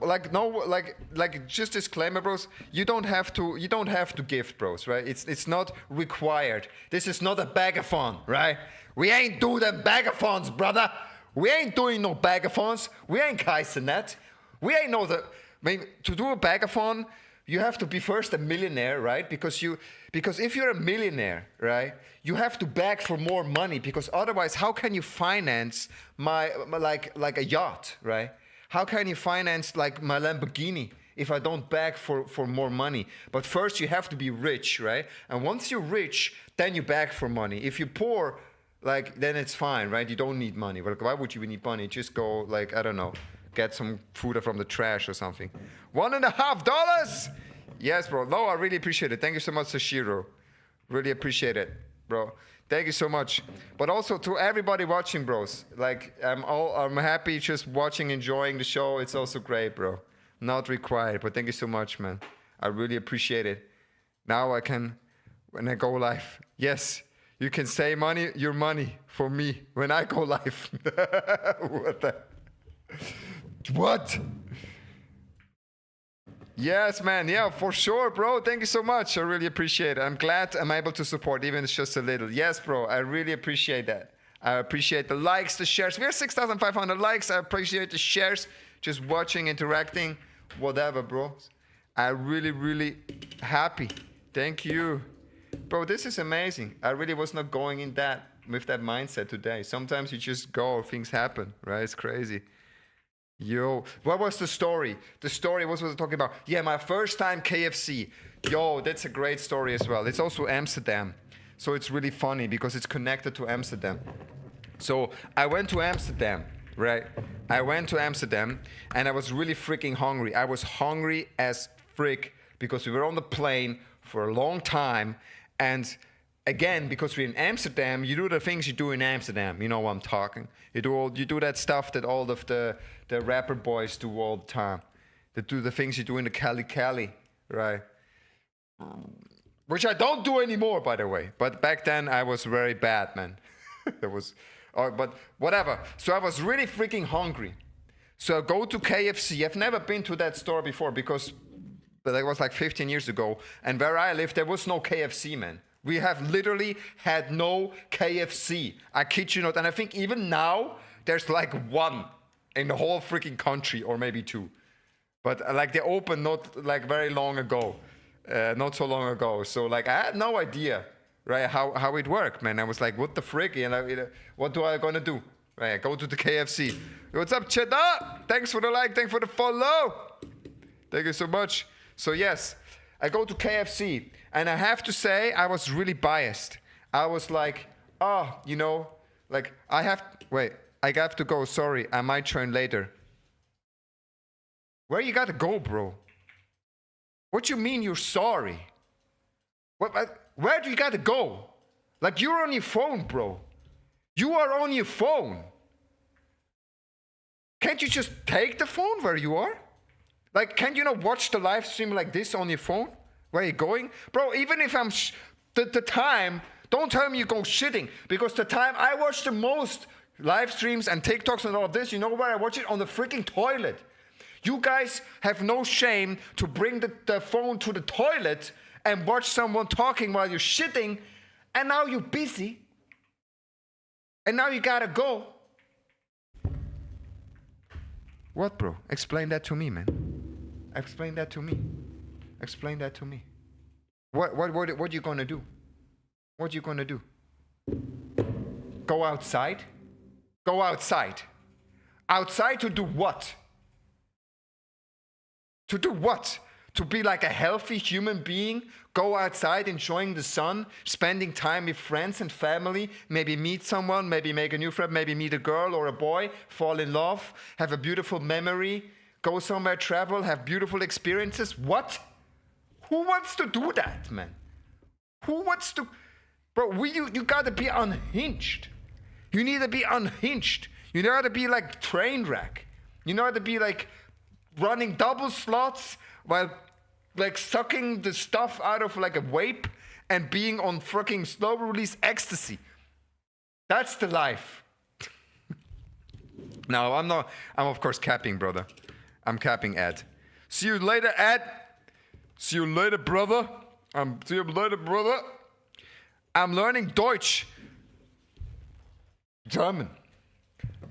just disclaimer, bros. You don't have to gift, bros, right? It's not required. This is not a bagathon, right? We ain't do them bagathons, brother. We ain't doing no bagathons. We ain't Kaisenet. We ain't know the. I mean, to do a bagathon, you have to be first a millionaire, right? Because if you're a millionaire, right, you have to beg for more money, because otherwise, how can you finance my like a yacht, right? How can you finance like my Lamborghini if I don't beg for more money? But first you have to be rich, right? And once you're rich, then you beg for money. If you're poor, like, then it's fine, right? You don't need money. Like, why would you need money? Just go, like, I don't know, get some food from the trash or something. $1.50. Yes, bro. No, I really appreciate it. Thank you so much, Sashiro. Really appreciate it, bro. Thank you so much. But also to everybody watching, bros. Like, I'm happy just watching, enjoying the show. It's also great, bro. Not required, but thank you so much, man. I really appreciate it. Now I can, when I go live, yes, you can say your money for me when I go live. What? Yes, man. Yeah, for sure, bro. Thank you so much. I really appreciate it. I'm glad I'm able to support, even if it's just a little. Yes, bro. I really appreciate that. I appreciate the likes, the shares. We have 6,500 likes. I appreciate the shares. Just watching, interacting, whatever, bro. I'm really, really happy. Thank you. Bro, this is amazing. I really was not going in with that mindset today. Sometimes you just go, things happen, right? It's crazy. Yo, what was the story? The story, what was I talking about? Yeah, my first time KFC. Yo, that's a great story as well. It's also Amsterdam. So it's really funny because it's connected to Amsterdam. So I went to Amsterdam, right? I went to Amsterdam and I was really freaking hungry. I was hungry as frick because we were on the plane for a long time. And again, because we're in Amsterdam, you do the things you do in Amsterdam. You know what I'm talking. You do that stuff that all of the rapper boys do all the time. They do the things you do in the Cali, right? Which I don't do anymore, by the way. But back then, I was very bad, man. But whatever. So I was really freaking hungry. So I go to KFC. I've never been to that store before because that was like 15 years ago. And where I live, there was no KFC, man. We have literally had no KFC. I kid you not. And I think even now, there's like one in the whole freaking country, or maybe two. But like they opened not like very long ago. Not so long ago. So like I had no idea, right, how it worked, man. I was like, what the frick? What do I gonna do? Right, I go to the KFC. What's up, Cheddar? Thanks for the like. Thanks for the follow. Thank you so much. So yes, I go to KFC. And I have to say, I was really biased. I was like, like I have to go. Sorry, I might join later. Where you gotta go, bro? What you mean you're sorry? Where do you gotta go? Like you're on your phone, bro. You are on your phone. Can't you just take the phone where you are? Like, can't you not watch the live stream like this on your phone? Where are you going? Bro, even if I'm the time, don't tell me you go shitting. Because the time I watch the most live streams and TikToks and all of this, you know where I watch it? On the freaking toilet. You guys have no shame to bring the phone to the toilet and watch someone talking while you're shitting, and now you're busy, and now you gotta go. What, bro? Explain that to me, man. Explain that to me. Explain that to me. What you gonna do? What you gonna do? Go outside? Go outside. Outside to do what? To do what? To be like a healthy human being? Go outside enjoying the sun, spending time with friends and family, maybe meet someone, maybe make a new friend, maybe meet a girl or a boy, fall in love, have a beautiful memory, go somewhere, travel, have beautiful experiences. What? Who wants to do that, man? Who wants to? Bro, you gotta be unhinged. You need to be unhinged. You know how to be like train wreck. You know how to be like running double slots while like sucking the stuff out of like a vape and being on fucking slow release ecstasy. That's the life. No, I'm of course capping, brother. I'm capping, Ed. See you later, Ed. See you later, brother. See you later, brother. I'm learning Deutsch. German.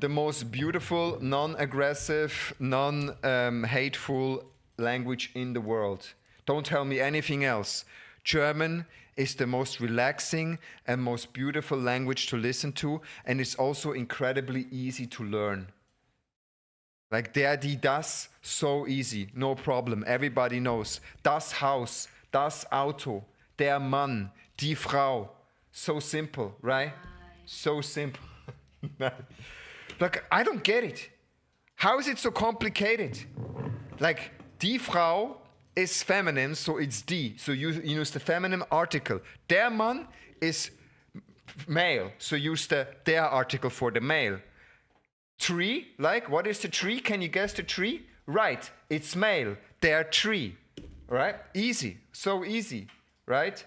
The most beautiful, non-aggressive, non-hateful language in the world. Don't tell me anything else. German is the most relaxing and most beautiful language to listen to, and it's also incredibly easy to learn. Like der, die, das, so easy, no problem. Everybody knows. Das Haus, das Auto, der Mann, die Frau. So simple, right? So simple. Like, I don't get it. How is it so complicated? Like, die Frau is feminine, so it's die. So you use the feminine article. Der Mann is male, so use the der article for the male. Tree, like, what is the tree? Can you guess the tree? Right, it's male. Der tree, right? Easy, so easy, right?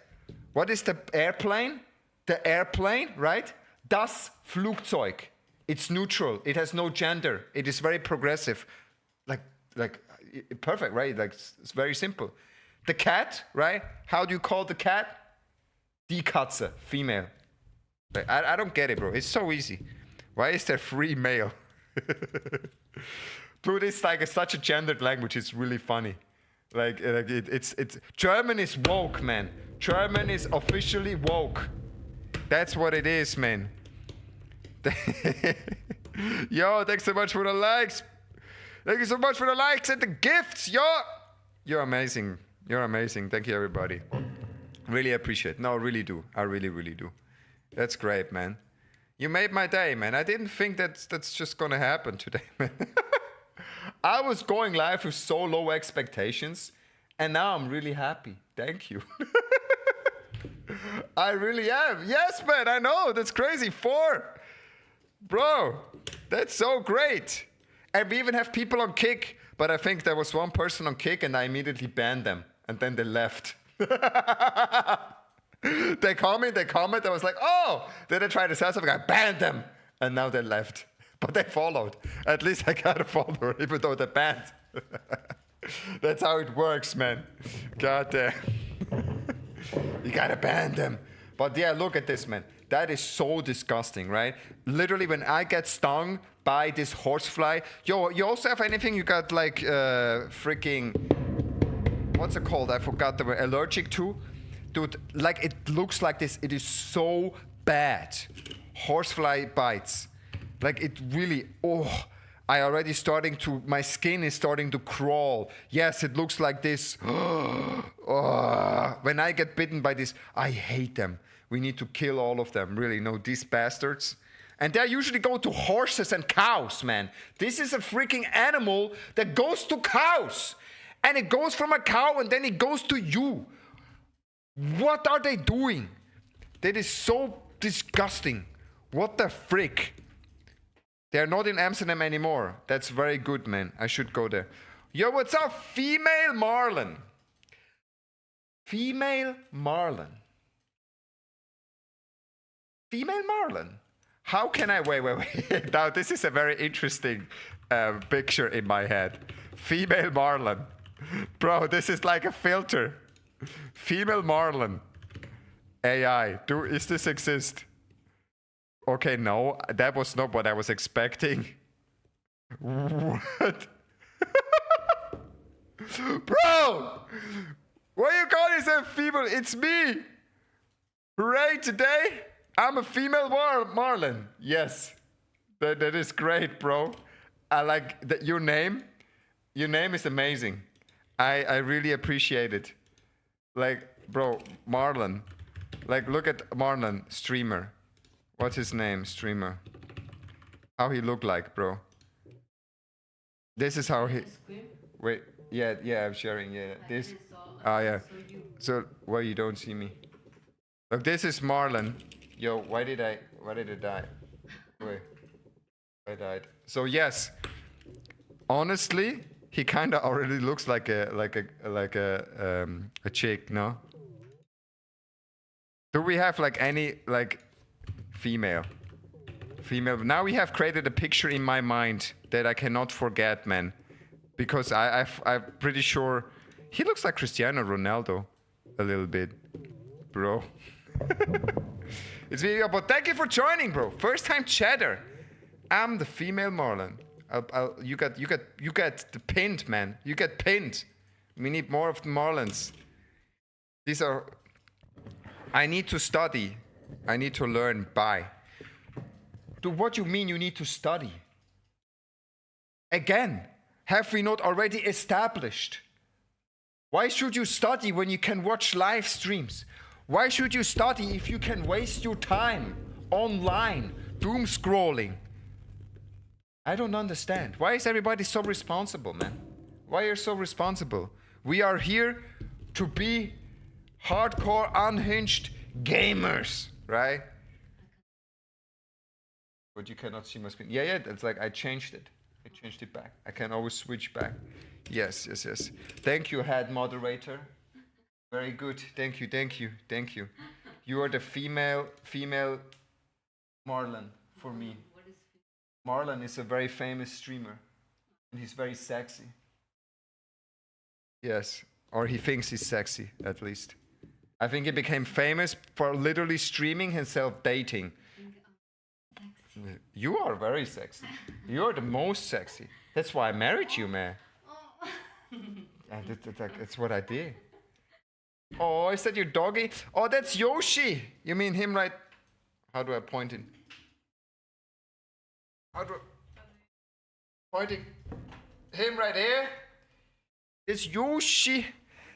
What is the airplane? The airplane, right? Das Flugzeug. It's neutral. It has no gender. It is very progressive. Like perfect, right? Like it's very simple. The cat, right? How do you call the cat? Die Katze, female. Like, I don't get it, bro. It's so easy. Why is there free male? Dude, it's like such a gendered language. It's really funny. It's German is woke, man. German is officially woke. That's what it is, man. Yo, thanks so much for the likes. Thank you so much for the likes and the gifts. Yo, you're amazing. You're amazing. Thank you, everybody. Really appreciate it. No, I really do. I really, really do. That's great, man. You made my day, man. I didn't think that's just gonna happen today, man. I was going live with so low expectations, and now I'm really happy. Thank you. I really am. Yes, man, I know. That's crazy. 4. Bro, that's so great. And we even have people on Kick, but I think there was one person on Kick and I immediately banned them. And then they left. They comment. I was like, oh, then I tried to sell something. I banned them. And now they left. But they followed. At least I got a follower, even though they banned. That's how it works, man. God damn. You gotta ban them. But yeah, look at this, man. That is so disgusting, right? Literally, when I get stung by this horsefly. Yo, you also have anything you got like freaking, what's it called? I forgot the word. Allergic to? Dude, like it looks like this. It is so bad. Horsefly bites. Like it really, I already my skin is starting to crawl. Yes, it looks like this. When I get bitten by this, I hate them. We need to kill all of them, really. No, these bastards. And they usually go to horses and cows, man. This is a freaking animal that goes to cows. And it goes from a cow and then it goes to you. What are they doing? That is so disgusting. What the frick? They're not in Amsterdam anymore. That's very good, man. I should go there. Yo, what's up, female marlin? Female marlin. Female marlin. How can I... Wait. Now, this is a very interesting picture in my head. Female marlin. Bro, this is like a filter. Female Marlin. AI. Is this exist? Okay, no. That was not what I was expecting. What? Bro! Why you call yourself female? It's me! Hooray, today I'm a female Marlin. Yes. That is great, bro. I like that your name. Your name is amazing. I really appreciate it. Like, bro, Marlon. Like, look at Marlon, streamer. What's his name, streamer? How he look like, bro? This is how he... Wait, yeah, I'm sharing, yeah. This... Oh, yeah. So, why you don't see me? Look, this is Marlon. Yo, why did I die? Wait. I died. So, yes. Honestly... He kind of already looks like a chick, no? Do we have like any like female? Now we have created a picture in my mind that I cannot forget, man, because I'm pretty sure he looks like Cristiano Ronaldo a little bit, bro. It's me, but thank you for joining, bro. First time chatter. I'm the female Marlon. You get the pinned, man. You get pinned. We need more of the Marlins. These are... I need to study. I need to learn by. Dude, what do you mean you need to study? Again, have we not already established? Why should you study when you can watch live streams? Why should you study if you can waste your time online, doom scrolling? I don't understand. Why is everybody so responsible, man? Why are you so responsible? We are here to be hardcore, unhinged gamers, right? But you cannot see my screen. Yeah, it's like I changed it. I changed it back. I can always switch back. Yes. Thank you, head moderator. Very good. Thank you. You are the female Marlon for me. Marlon is a very famous streamer, and he's very sexy. Yes, or he thinks he's sexy, at least. I think he became famous for literally streaming himself dating. You are very sexy. You're the most sexy. That's why I married you, man. That's what I did. Oh, is that your doggy? Oh, that's Yoshi. You mean him, right? How do I point him? Pointing him right here. It's Yoshi.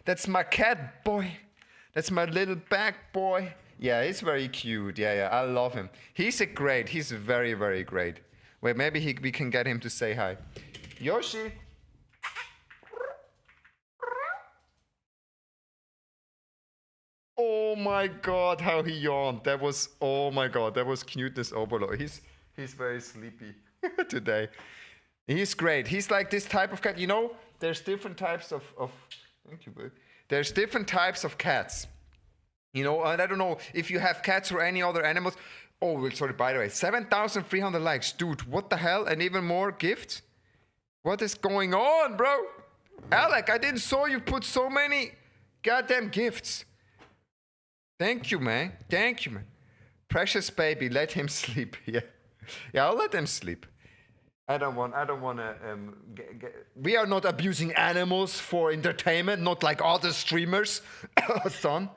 That's my cat boy. That's my little bag boy. Yeah, he's very cute. Yeah, I love him. He's very, very great. Wait, maybe we can get him to say hi. Yoshi. Oh my God, how he yawned. Oh my God, that was cuteness overload. He's very sleepy today. He's great. He's like this type of cat. You know, there's different types of thank you, babe. There's different types of cats. You know, and I don't know if you have cats or any other animals. Oh, sorry, by the way, 7,300 likes. Dude, what the hell? And even more gifts? What is going on, bro? Alec, I didn't saw you put so many goddamn gifts. Thank you, man. Precious baby, let him sleep. Yeah, I'll let him sleep. I don't want to. We are not abusing animals for entertainment, not like other streamers, son.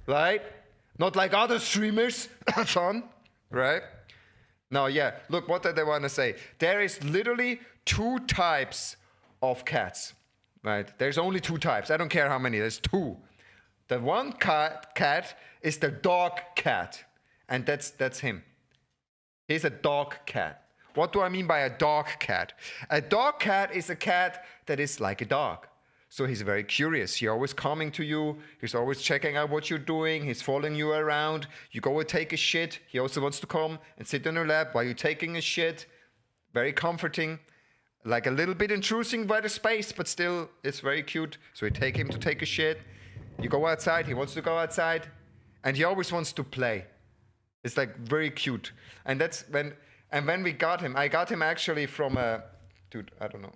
Right? Not like other streamers, son. Right? No, yeah. Look, what did I want to say? There is literally 2 types of cats. Right? There's only 2 types. I don't care how many. There's 2. The one cat is the dog cat, and that's him. He's a dog cat. What do I mean by a dog cat? A dog cat is a cat that is like a dog. So he's very curious. He's always coming to you. He's always checking out what you're doing. He's following you around. You go and take a shit. He also wants to come and sit on your lap while you're taking a shit. Very comforting. Like a little bit intruding by the space, but still it's very cute. So you take him to take a shit. You go outside. He wants to go outside. And he always wants to play. It's like very cute. And that's when we got him, I got him actually from a, dude, I don't know.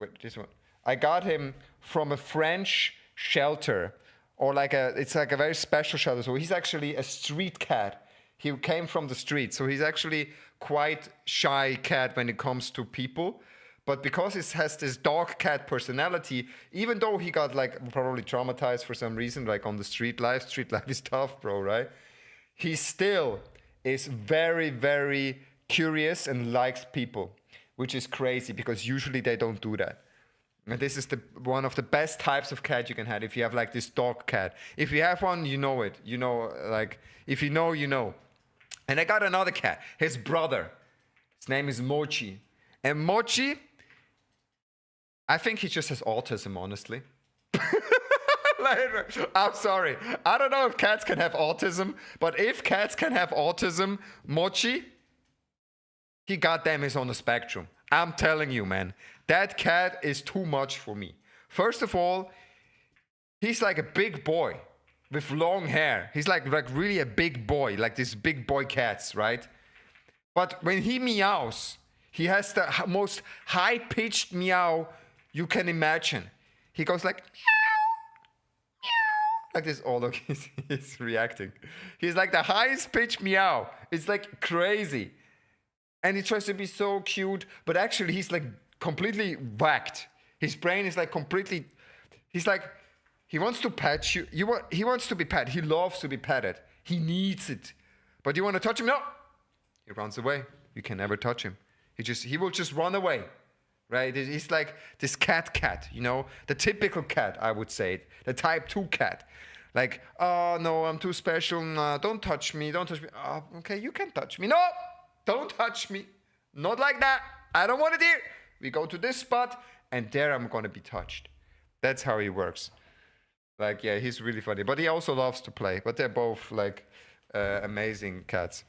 Wait, this one. I got him from a French shelter or it's like a very special shelter. So he's actually a street cat. He came from the street, so he's actually quite shy cat when it comes to people. But because he has this dog cat personality, even though he got like probably traumatized for some reason, like on the street life is tough, bro, right? He still is very, very curious and likes people, which is crazy because usually they don't do that. And this is one of the best types of cat you can have if you have like this dog cat. If you have one, you know it. You know, like, if you know, you know. And I got another cat, his brother. His name is Mochi. And Mochi, I think he just has autism, honestly. I'm sorry. I don't know if cats can have autism, but if cats can have autism, Mochi, he goddamn is on the spectrum. I'm telling you, man. That cat is too much for me. First of all, he's like a big boy with long hair. He's like really a big boy, like these big boy cats, right? But when he meows, he has the most high-pitched meow you can imagine. He goes like, meow, meow, like this. Oh, look, he's reacting. He's like the highest pitched meow. It's like crazy. And he tries to be so cute, but actually he's like completely whacked. His brain is like completely, he's like, he wants to pet you. He wants to be pet. He loves to be petted. He needs it. But you want to touch him? No. He runs away. You can never touch him. He will just run away. Right? He's like this cat, you know, the typical cat, I would say, the type 2 cat. Like, oh no, I'm too special. No, don't touch me. Don't touch me. Oh, okay, you can touch me. No, don't touch me. Not like that. I don't want it here. We go to this spot, and there I'm gonna be touched. That's how he works. Like, yeah, he's really funny. But he also loves to play. But they're both like amazing cats.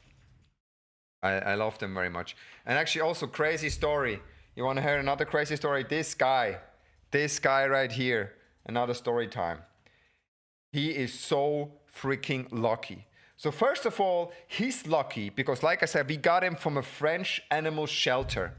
I love them very much. And actually, also crazy story. You want to hear another crazy story? This guy right here, another story time. He is so freaking lucky. So first of all, he's lucky because, like I said, we got him from a French animal shelter.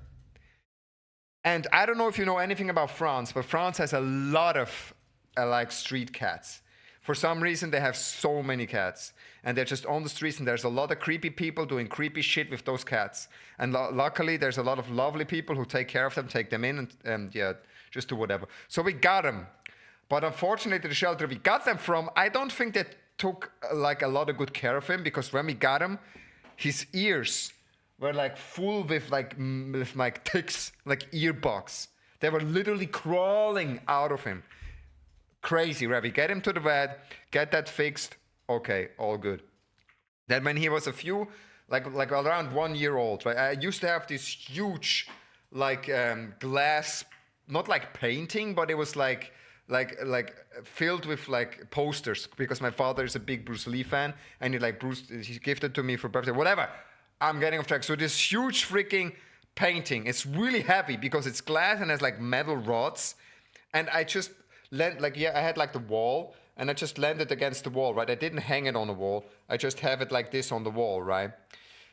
And I don't know if you know anything about France, but France has a lot of like street cats. For some reason, they have so many cats. And they're just on the streets, and there's a lot of creepy people doing creepy shit with those cats. And luckily, there's a lot of lovely people who take care of them, take them in, and yeah, just do whatever. So we got them. But unfortunately, the shelter we got them from, I don't think they took like a lot of good care of him, because when we got him, his ears were like full with like ticks, like ear bugs. They were literally crawling out of him. Crazy, right? We get him to the vet, get that fixed. Okay, all good. Then when he was a few, like around 1 year old, right? I used to have this huge, like glass, not like painting, but it was like filled with like posters, because my father is a big Bruce Lee fan, and he gifted to me for birthday, whatever. I'm getting off track. So this huge freaking painting, it's really heavy because it's glass and has like metal rods, and I just I had like the wall, and I just landed against the wall, right? I didn't hang it on the wall. I just have it like this on the wall, right?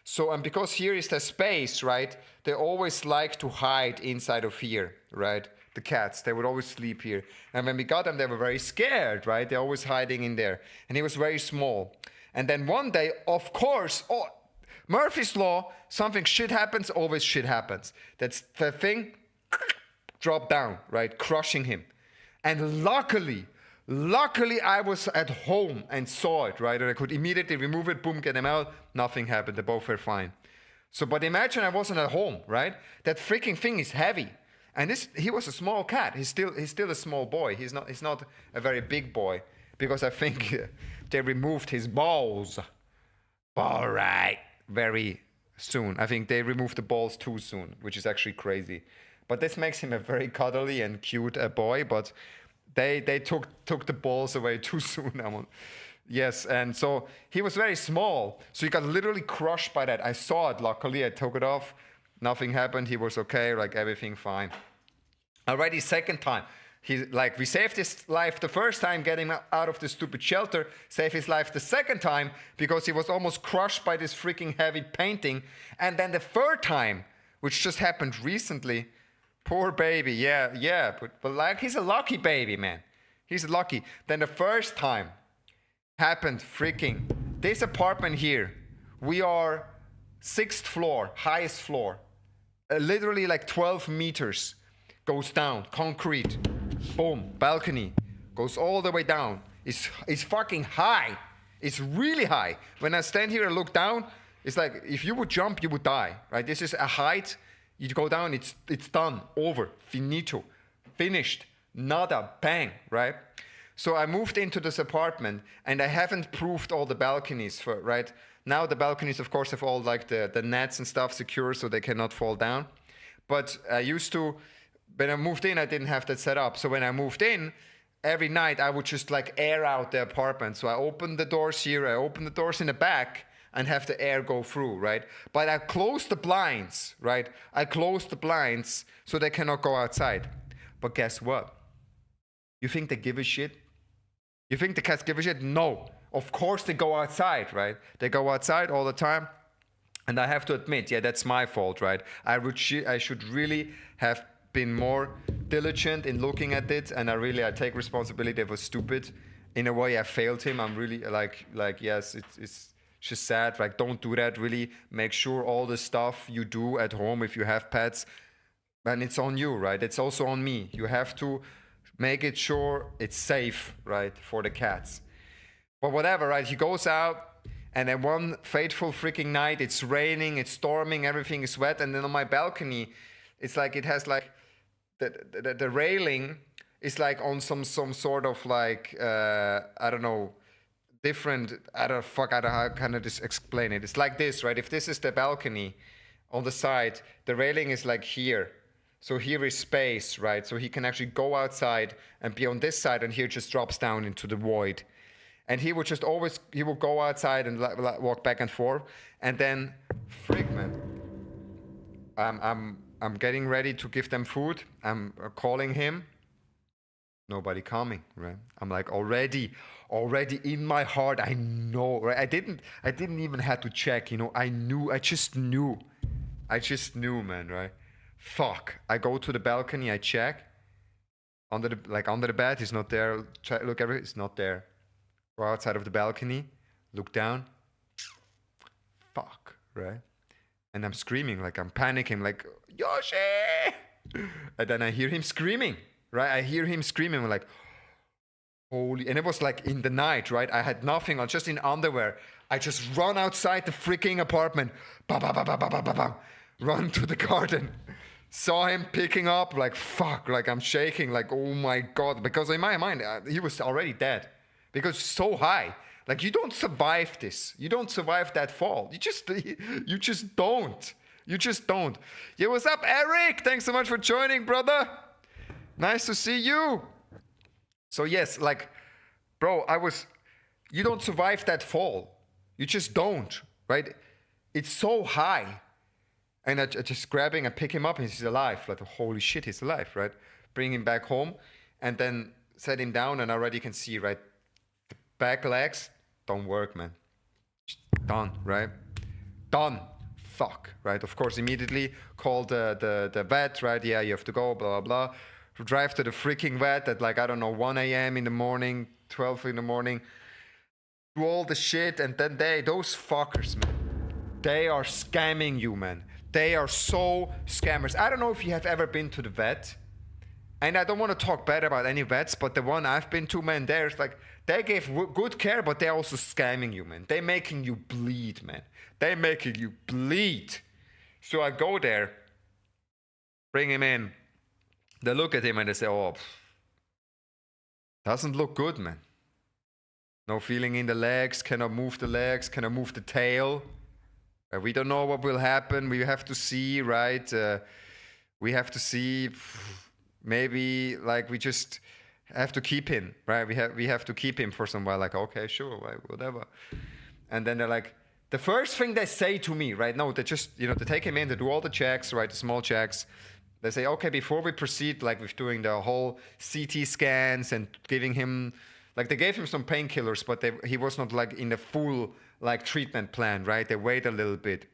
So, and because here is the space, right? They always like to hide inside of here, right? The cats, they would always sleep here. And when we got them, they were very scared, right? They're always hiding in there. And he was very small. And then one day, of course, Murphy's Law, something shit happens, always shit happens. That's the thing, drop down, right? Crushing him. And luckily, I was at home and saw it, right? And I could immediately remove it, boom, get him out. Nothing happened. They both were fine. So, but imagine I wasn't at home, right? That freaking thing is heavy. And he was a small cat. He's still a small boy. He's not a very big boy, because I think they removed his balls. All right, very soon. I think they removed the balls too soon, which is actually crazy. But this makes him a very cuddly and cute boy. But they took the balls away too soon. Yes, and so he was very small. So he got literally crushed by that. I saw it. Luckily, I took it off. Nothing happened. He was okay. Like everything fine. Already second time. We saved his life the first time getting him out of the stupid shelter. Saved his life the second time because he was almost crushed by this freaking heavy painting. And then the third time, which just happened recently. Poor baby, yeah, but like he's a lucky baby, man. He's lucky. Then the first time happened freaking this apartment here. We are 6th floor, highest floor. Literally like 12 meters goes down, concrete. Boom, balcony goes all the way down. It's fucking high. It's really high. When I stand here and look down, it's like if you would jump, you would die, right? This is a height. You go down, it's done, over, finito, finished, nada, bang, right? So I moved into this apartment, and I haven't proofed all the balconies for, right? Now the balconies, of course, have all like the nets and stuff secure so they cannot fall down. But I used to, when I moved in, I didn't have that set up. So when I moved in, every night I would just like air out the apartment. So I open the doors here, I open the doors in the back, and have the air go through, right? But I close the blinds, right? I close the blinds so they cannot go outside. But guess what? You think they give a shit? You think the cats give a shit? No. Of course they go outside, right? They go outside all the time. And I have to admit, yeah, that's my fault, right? I should really have been more diligent in looking at it. And I take responsibility. It was stupid. In a way, I failed him. I'm really like yes, it's just sad. Like, don't do that. Really make sure all the stuff you do at home, if you have pets, and it's on you, right? It's also on me. You have to make it sure it's safe, right, for the cats. But whatever, right? He goes out, and then one fateful freaking night, it's raining, it's storming, everything is wet, and then on my balcony, it's like it has like the railing is like on some sort of like I don't know. Different, I don't know how can I just explain it. It's like this, right? If this is the balcony on the side, the railing is like here. So here is space, right? So he can actually go outside and be on this side, and here just drops down into the void. And he would just always, he would go outside and walk back and forth. And then, frig, man, I'm getting ready to give them food. I'm calling him. Nobody coming, right? I'm like already in my heart, I know, right? I didn't even have to check, you know. I just knew, man, right? Fuck. I go to the balcony, I check. Under the bed, he's not there. Look, it's not there. Go outside of the balcony, look down. Fuck, right? And I'm screaming, like I'm panicking, like, Yoshi! And then I hear him screaming. Right, I hear him screaming, I'm like, holy, and it was like in the night, right? I had nothing on, just in underwear. I just run outside the freaking apartment, run to the garden. Saw him picking up, like, fuck, like I'm shaking, like, oh my God. Because in my mind, he was already dead. Because it's so high. Like, you don't survive this. You don't survive that fall. You just don't. You just don't. Yeah, what's up, Eric? Thanks so much for joining, brother. Nice to see you. So yes, like, bro, you don't survive that fall. You just don't, right? It's so high. And I just grabbing and pick him up, and he's alive. Like, holy shit, he's alive, right? Bring him back home, and then set him down, and already can see, right? The back legs don't work, man. Done, right? Done. Fuck, right? Of course, immediately call the vet, right? Yeah, you have to go, blah, blah, blah. Drive to the freaking vet at like, I don't know, 1 a.m. in the morning, 12 in the morning. Do all the shit, and then those fuckers, man, they are scamming you, man. They are so scammers. I don't know if you have ever been to the vet, and I don't want to talk bad about any vets, but the one I've been to, man, there's like, they gave good care, but they're also scamming you, man. They're making you bleed, man. They're making you bleed. So I go there, bring him in. They look at him and they say, oh, doesn't look good, man. No feeling in the legs, cannot move the legs, cannot move the tail. We don't know what will happen. We have to see, right? We have to see. Maybe, like, we just have to keep him, right? We have to keep him for some while. Like, okay, sure, right, whatever. And then they're like, the first thing they say to me, right? No, they just, they take him in, they do all the checks, right? The small checks. They say, okay, before we proceed, like with doing the whole CT scans and giving him, like they gave him some painkillers, but he was not like in the full like treatment plan, right? They wait a little bit.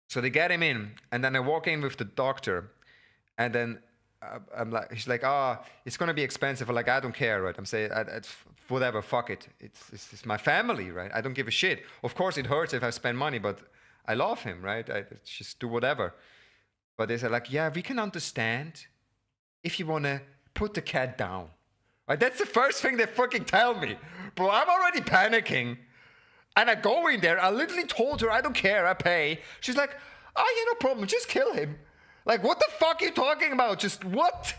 So they get him in, and then I walk in with the doctor, and then I'm like, he's like, oh, it's gonna be expensive. I'm like, I don't care, right? I'm saying, whatever, fuck it. It's my family, right? I don't give a shit. Of course, it hurts if I spend money, but I love him, right? I just do whatever. But they said like, yeah, we can understand if you wanna put the cat down. Right? That's the first thing they fucking tell me, bro. I'm already panicking, and I go in there. I literally told her, I don't care, I pay. She's like, oh yeah, no problem, just kill him. Like, what the fuck are you talking about? Just what?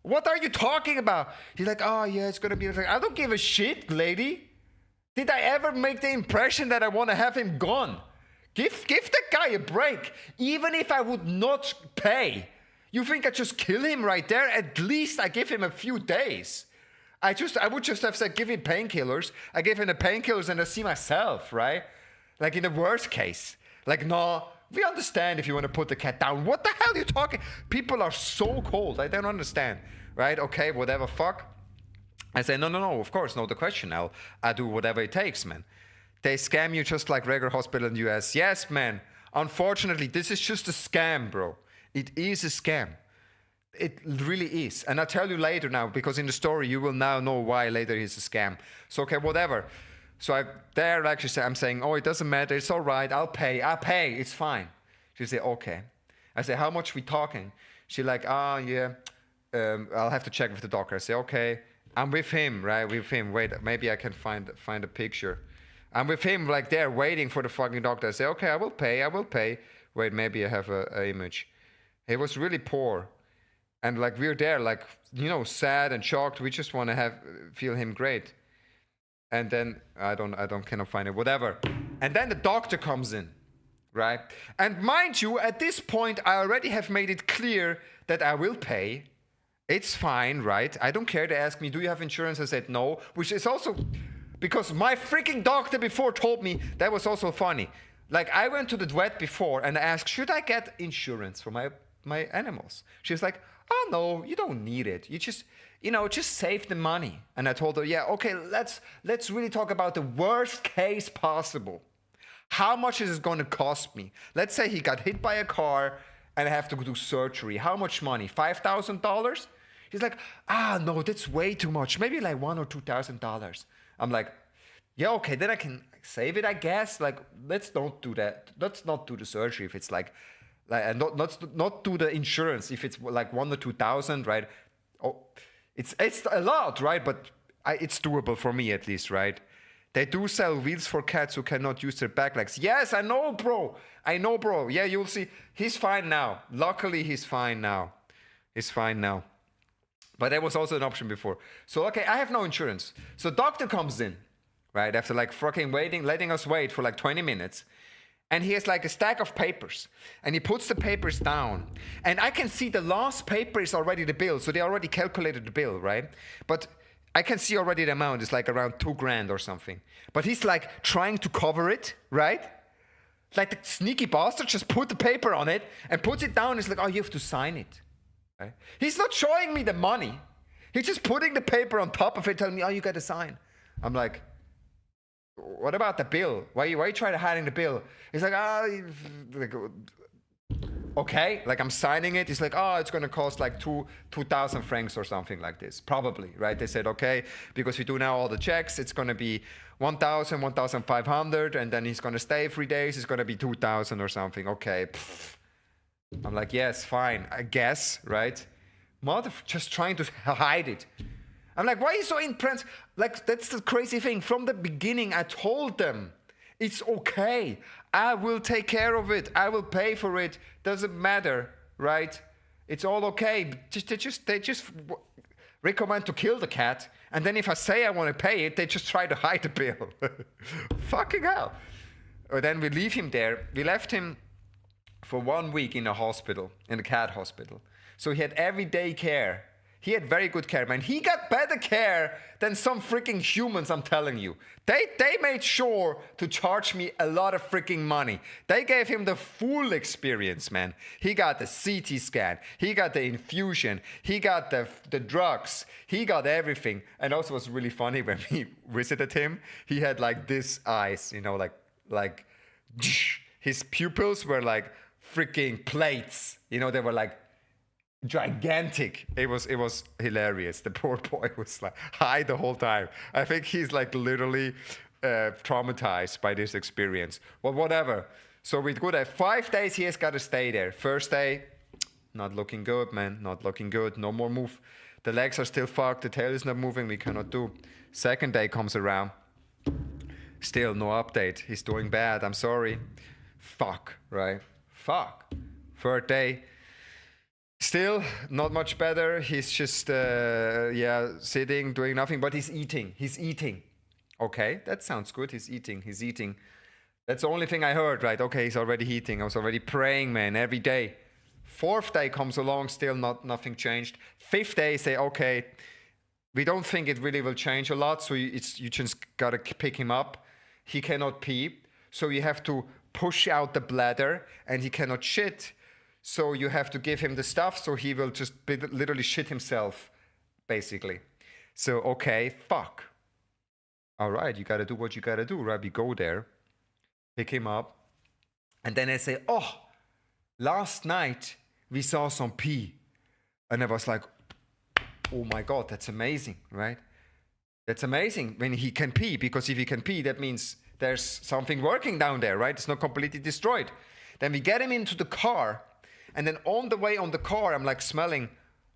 What are you talking about? He's like, oh yeah, it's gonna be like, I don't give a shit, lady. Did I ever make the impression that I want to have him gone? Give that guy a break. Even if I would not pay, you think I just kill him right there? At least I give him a few days. I would just have said, give him painkillers. I give him the painkillers and I see myself, right? Like in the worst case. Like, no, we understand if you want to put the cat down. What the hell are you talking? People are so cold. I don't understand, right? Okay, whatever, fuck. I say, no, of course, no the question. I'll do whatever it takes, man. They scam you just like regular hospital in the US. Yes, man. Unfortunately, this is just a scam, bro. It is a scam. It really is. And I'll tell you later now, because in the story, you will now know why later it's a scam. So, okay, whatever. So I'm saying, oh, it doesn't matter. It's all right. I'll pay. It's fine. She say, okay. I say, how much we talking? She like, yeah. I'll have to check with the doctor. I say, okay. I'm with him, right? With him. Wait, maybe I can find a picture. I'm with him, like there, waiting for the fucking doctor. I say, okay, I will pay. Wait, maybe I have a image. He was really poor. And like we're there, like, you know, sad and shocked. We just want to feel him great. And then I cannot find it, whatever. And then the doctor comes in, right? And mind you, at this point, I already have made it clear that I will pay. It's fine, right? I don't care. They ask me, do you have insurance? I said no, which is also because my freaking doctor before told me. That was also funny. Like, I went to the vet before and I asked, should I get insurance for my animals? She was like, oh no, you don't need it. You just save the money. And I told her, yeah, okay, let's really talk about the worst case possible. How much is it going to cost me? Let's say he got hit by a car and I have to go do surgery. How much money? $5,000? He's like, no, that's way too much. Maybe like $1,000 or $2,000. I'm like, yeah, okay, then I can save it, I guess. Like, let's not do that. Let's not do the surgery if it's like and not do the insurance if it's like 1,000 or 2,000, right? Oh, it's a lot, right? But it's doable for me at least, right? They do sell wheels for cats who cannot use their back legs. Yes, I know, bro. Yeah, you'll see. He's fine now. Luckily, he's fine now. But that was also an option before. So, okay, I have no insurance. So doctor comes in, right? After like fucking letting us wait for like 20 minutes. And he has like a stack of papers. And he puts the papers down. And I can see the last paper is already the bill. So they already calculated the bill, right? But I can see already the amount. It's like around $2,000 or something. But he's like trying to cover it, right? Like the sneaky bastard just put the paper on it and puts it down. It's like, oh, you have to sign it. Right? He's not showing me the money. He's just putting the paper on top of it, telling me, oh, you got to sign. I'm like, what about the bill? Why you trying to hide the bill? He's like, okay, like I'm signing it. He's like, oh, it's going to cost like 2,000 francs or something like this. Probably, right? They said, okay, because we do now all the checks, it's going to be 1,000, 1,500, and then he's going to stay 3 days. It's going to be 2,000 or something. Okay. I'm like, yes, fine, I guess, right? Just trying to hide it. I'm like, why are you so intense? Like, that's the crazy thing. From the beginning, I told them, it's okay. I will take care of it. I will pay for it. Doesn't matter, right? It's all okay. They just recommend to kill the cat. And then if I say I want to pay it, they just try to hide the bill. Fucking hell. Or then we leave him there. We left him for 1 week in a hospital, in a cat hospital. So he had everyday care. He had very good care, man. He got better care than some freaking humans, I'm telling you. They made sure to charge me a lot of freaking money. They gave him the full experience, man. He got the CT scan. He got the infusion. He got the drugs. He got everything. And also it was really funny when we visited him. He had like this eyes, you know, like his pupils were like freaking plates. You know, they were like gigantic. It was hilarious. The poor boy was like high the whole time. I think he's like literally traumatized by this experience. Well, whatever. So we go there. 5 days he has got to stay there. First day, not looking good, man. Not looking good. No more move. The legs are still fucked. The tail is not moving. We cannot do. Second day comes around. Still no update. He's doing bad. I'm sorry. Fuck, right? Fuck. Third day. Still not much better. He's just, sitting, doing nothing, but he's eating. He's eating. Okay, that sounds good. He's eating. He's eating. That's the only thing I heard, right? Okay, he's already eating. I was already praying, man, every day. Fourth day comes along, still nothing changed. Fifth day, say, okay, we don't think it really will change a lot, so you just gotta pick him up. He cannot pee, so you have to push out the bladder, and he cannot shit. So you have to give him the stuff, so he will just literally shit himself, basically. So, okay, fuck. All right, you gotta do what you gotta do, right? We go there, pick him up, and then I say, oh, last night we saw some pee. And I was like, oh my God, that's amazing, right? That's amazing when he can pee, because if he can pee, that means there's something working down there, right? It's not completely destroyed. Then we get him into the car, and then on the way on the car, I'm like smelling,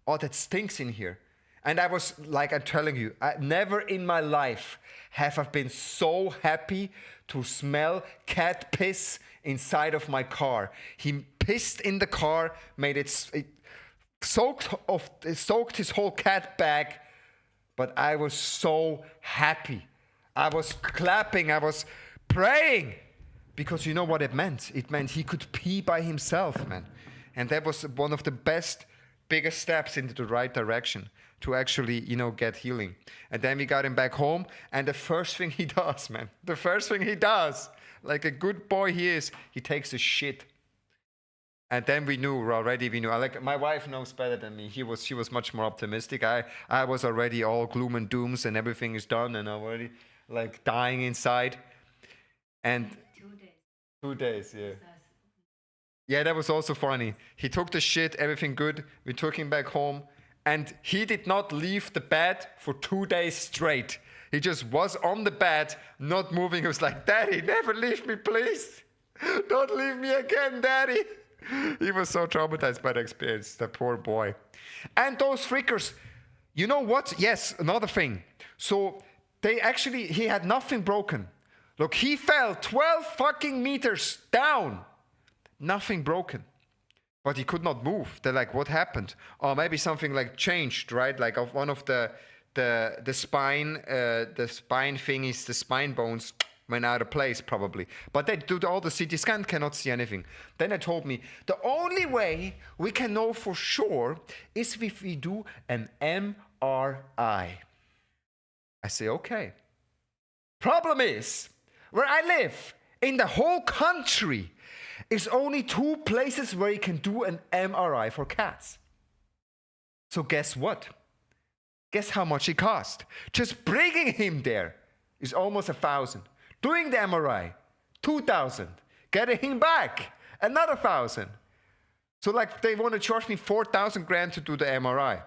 oh, that stinks in here. And I was like, I'm telling you, never in my life have I been so happy to smell cat piss inside of my car. He pissed in the car, made it soaked his whole cat bag, but I was so happy. I was clapping, I was praying, because you know what it meant? It meant he could pee by himself, man. And that was one of the biggest steps into the right direction to actually, get healing. And then we got him back home, and the first thing he does, man, like a good boy he is, he takes a shit. And then we knew, like my wife knows better than me. She was much more optimistic. I was already all gloom and dooms and everything is done and already like dying inside. And 2 days. 2 days, yeah. Yeah, that was also funny. He took the shit, everything good. We took him back home, and he did not leave the bed for 2 days straight. He just was on the bed, not moving. He was like, Daddy, never leave me, please. Don't leave me again, Daddy. He was so traumatized by the experience, the poor boy. And those freakers, you know what? Yes, another thing. So he had nothing broken. Look, he fell 12 fucking meters down. Nothing broken. But he could not move. They're like, what happened? Or maybe something like changed, right? Like of one of the spine thingies, the spine bones went out of place probably. But they do all the CT scan, cannot see anything. Then they told me, the only way we can know for sure is if we do an MRI. I say, okay. Problem is, where I live, in the whole country, is only 2 places where you can do an MRI for cats. So guess what? Guess how much it cost? Just bringing him there is almost 1,000. Doing the MRI, 2,000. Getting him back, another 1,000. So like they want to charge me 4,000 grand to do the MRI.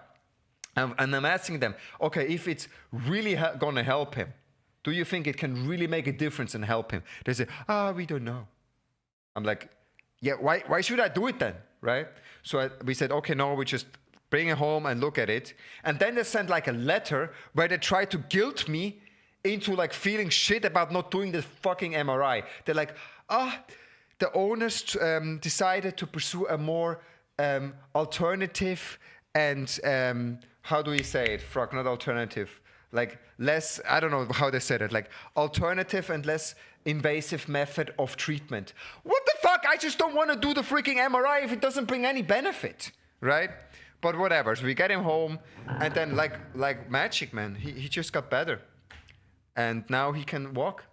And I'm asking them, okay, if it's really gonna help him, do you think it can really make a difference and help him? They say, we don't know. I'm like, yeah, why should I do it then, right? So we said, okay, no, we just bring it home and look at it. And then they sent like a letter where they try to guilt me into like feeling shit about not doing the fucking MRI. They're like, the owners decided to pursue a more alternative and, how do we say it? Fuck, not alternative. Like less, I don't know how they said it, like alternative and less invasive method of treatment. What the fuck? I just don't want to do the freaking MRI if it doesn't bring any benefit, right? But whatever. So we get him home, and then like magic, man, he just got better. And now he can walk.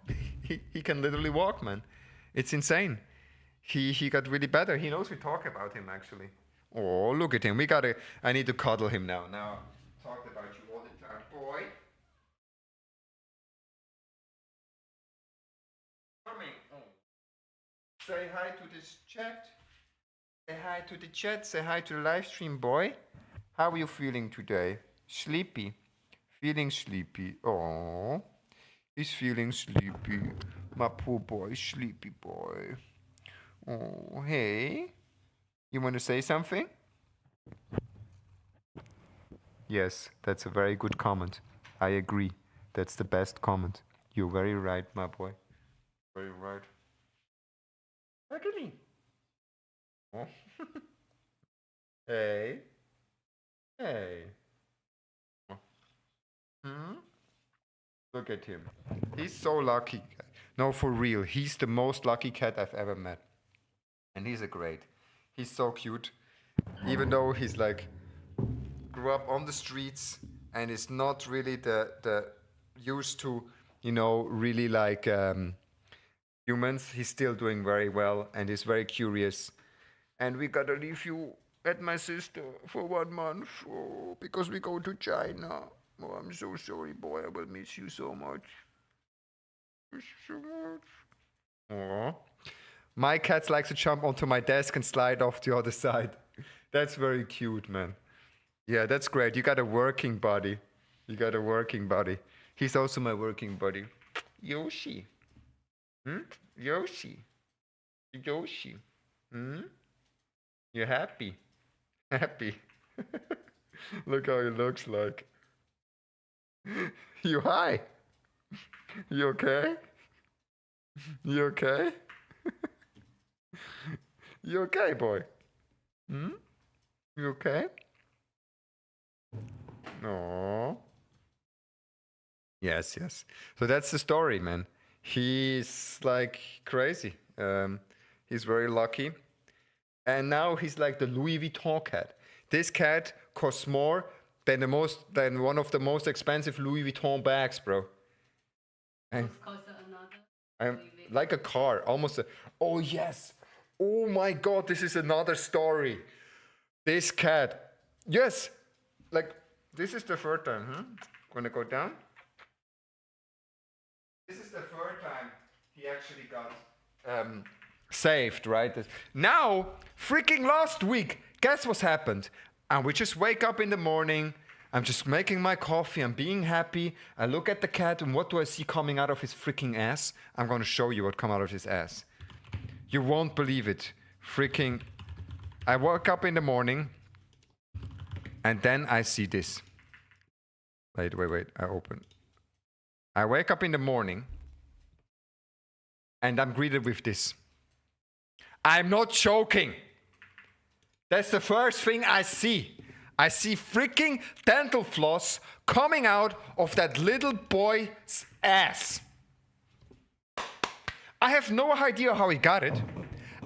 he can literally walk, man. It's insane. He got really better. He knows we talk about him, actually. Oh, look at him. I need to cuddle him now. Now, talked about you all the time, boy. Say hi to this chat. Say hi to the chat. Say hi to the live stream, boy. How are you feeling today? Sleepy. Feeling sleepy. Oh, he's feeling sleepy. My poor boy, sleepy boy. Oh, hey. You want to say something? Yes, that's a very good comment. I agree. That's the best comment. You're very right, my boy. Very right. Look at me. Oh. Hey. Hey. Oh. Hmm? Look at him. He's so lucky. No, for real. He's the most lucky cat I've ever met. And he's a great. He's so cute. Even though he's like grew up on the streets and is not really the used to, you know, really like humans, he's still doing very well and is very curious. And we gotta leave you at my sister for 1 month because we go to China. Oh, I'm so sorry, boy. I will miss you so much. Miss you so much. Aww. My cat likes to jump onto my desk and slide off the other side. That's very cute, man. Yeah, that's great. You got a working buddy. You got a working buddy. He's also my working buddy. Yoshi. Hmm? Yoshi. Yoshi. Hmm? You're happy. Happy. Look how he looks like. You high? You okay? You okay? You okay, boy? Hmm? You okay? No. Yes, yes. So that's the story, man. He's like crazy. He's very lucky. And now he's like the Louis Vuitton cat. This cat costs more than one of the most expensive Louis Vuitton bags, bro. And I'm like a car, almost. Oh yes. Oh my God, this is another story. This cat. Yes. Like this is the third time. Gonna go down. This is the third time he actually got saved, right? Now, freaking last week, guess what's happened? And we just wake up in the morning. I'm just making my coffee. I'm being happy. I look at the cat, and what do I see coming out of his freaking ass? I'm going to show you what come out of his ass. You won't believe it. Freaking. I woke up in the morning, and then I see this. Wait. I open. I wake up in the morning, and I'm greeted with this. I'm not joking. That's the first thing I see. I see freaking dental floss coming out of that little boy's ass. I have no idea how he got it.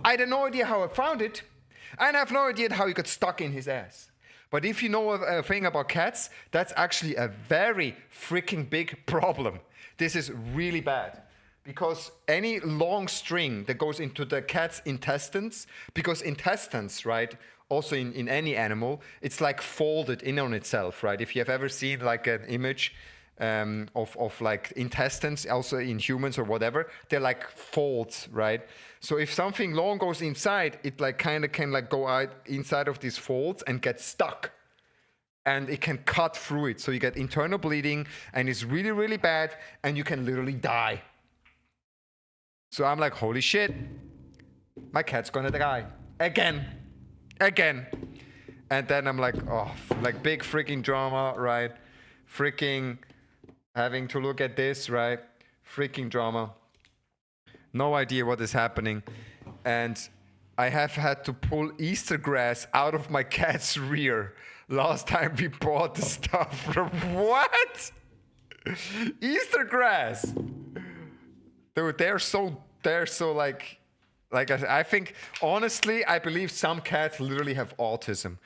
I have no idea how I found it. And I have no idea how he got stuck in his ass. But if you know a thing about cats, that's actually a very freaking big problem. This is really bad. Because any long string that goes into the cat's intestines, because intestines, right, also in any animal, it's like folded in on itself, right? If you have ever seen like an image of like intestines, also in humans or whatever, they're like folds, right? So if something long goes inside, it like kind of can like go out inside of these folds and get stuck. And it can cut through it. So you get internal bleeding and it's really, really bad and you can literally die. So I'm like, holy shit, my cat's gonna die. Again. And then I'm like, oh, like big freaking drama, right? Freaking having to look at this, right? Freaking drama. No idea what is happening. And I have had to pull Easter grass out of my cat's rear. Last time we bought the stuff from what? Easter grass. Dude, they're so like I think honestly I believe some cats literally have autism.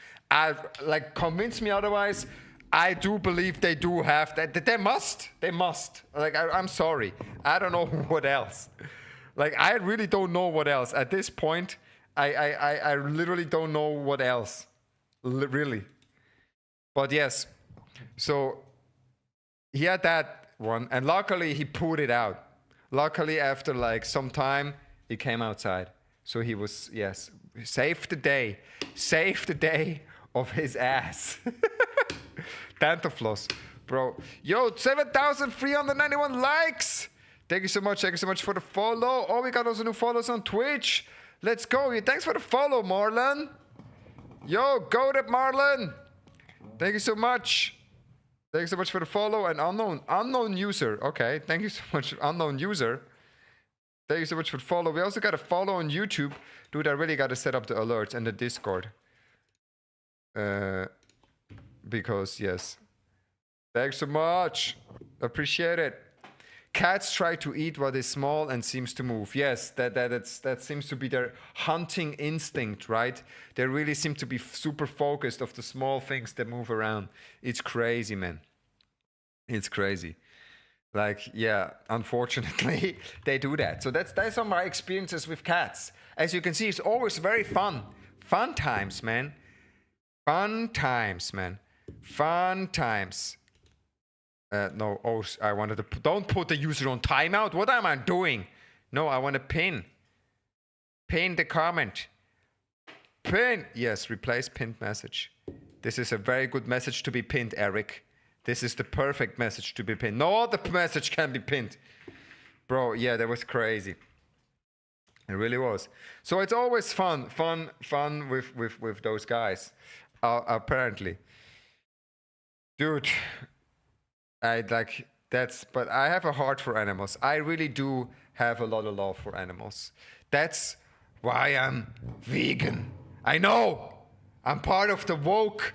Like convince me otherwise. I do believe they do have that. They must. Like I'm sorry. I don't know what else. Like I really don't know what else. At this point, I literally don't know what else. Really. But yes. So he had that one and luckily he put it out. Luckily, after like some time, it came outside. So he was, yes, Save the day. Save the day of his ass. Dantafloss. Bro. Yo, 7,391 likes. Thank you so much. Thank you so much for the follow. Oh, we got also new follows on Twitch. Let's go. Thanks for the follow, Marlon. Yo, go to Marlon. Thank you so much. Thank you so much for the follow. And unknown user. Okay. Thank you so much, unknown user. Thank you so much for the follow. We also got a follow on YouTube. Dude, I really got to set up the alerts and the Discord. Because, yes. Thanks so much. Appreciate it. Cats try to eat what is small and seems to move. Yes, that seems to be their hunting instinct, right? They really seem to be super focused of the small things that move around. It's crazy, man. It's crazy. Like, yeah, unfortunately, they do that. So that's some of my experiences with cats. As you can see, it's always very fun. Fun times, man. Fun times, man. Fun times. No, oh, I wanted to... Don't put the user on timeout. What am I doing? No, I want to pin. Pin the comment. Pin. Yes, replace pinned message. This is a very good message to be pinned, Eric. This is the perfect message to be pinned. No other message can be pinned. Bro, yeah, that was crazy. It really was. So it's always fun with those guys. Apparently. Dude... but I have a heart for animals. I really do have a lot of love for animals. That's why I'm vegan. I know. I'm part of the woke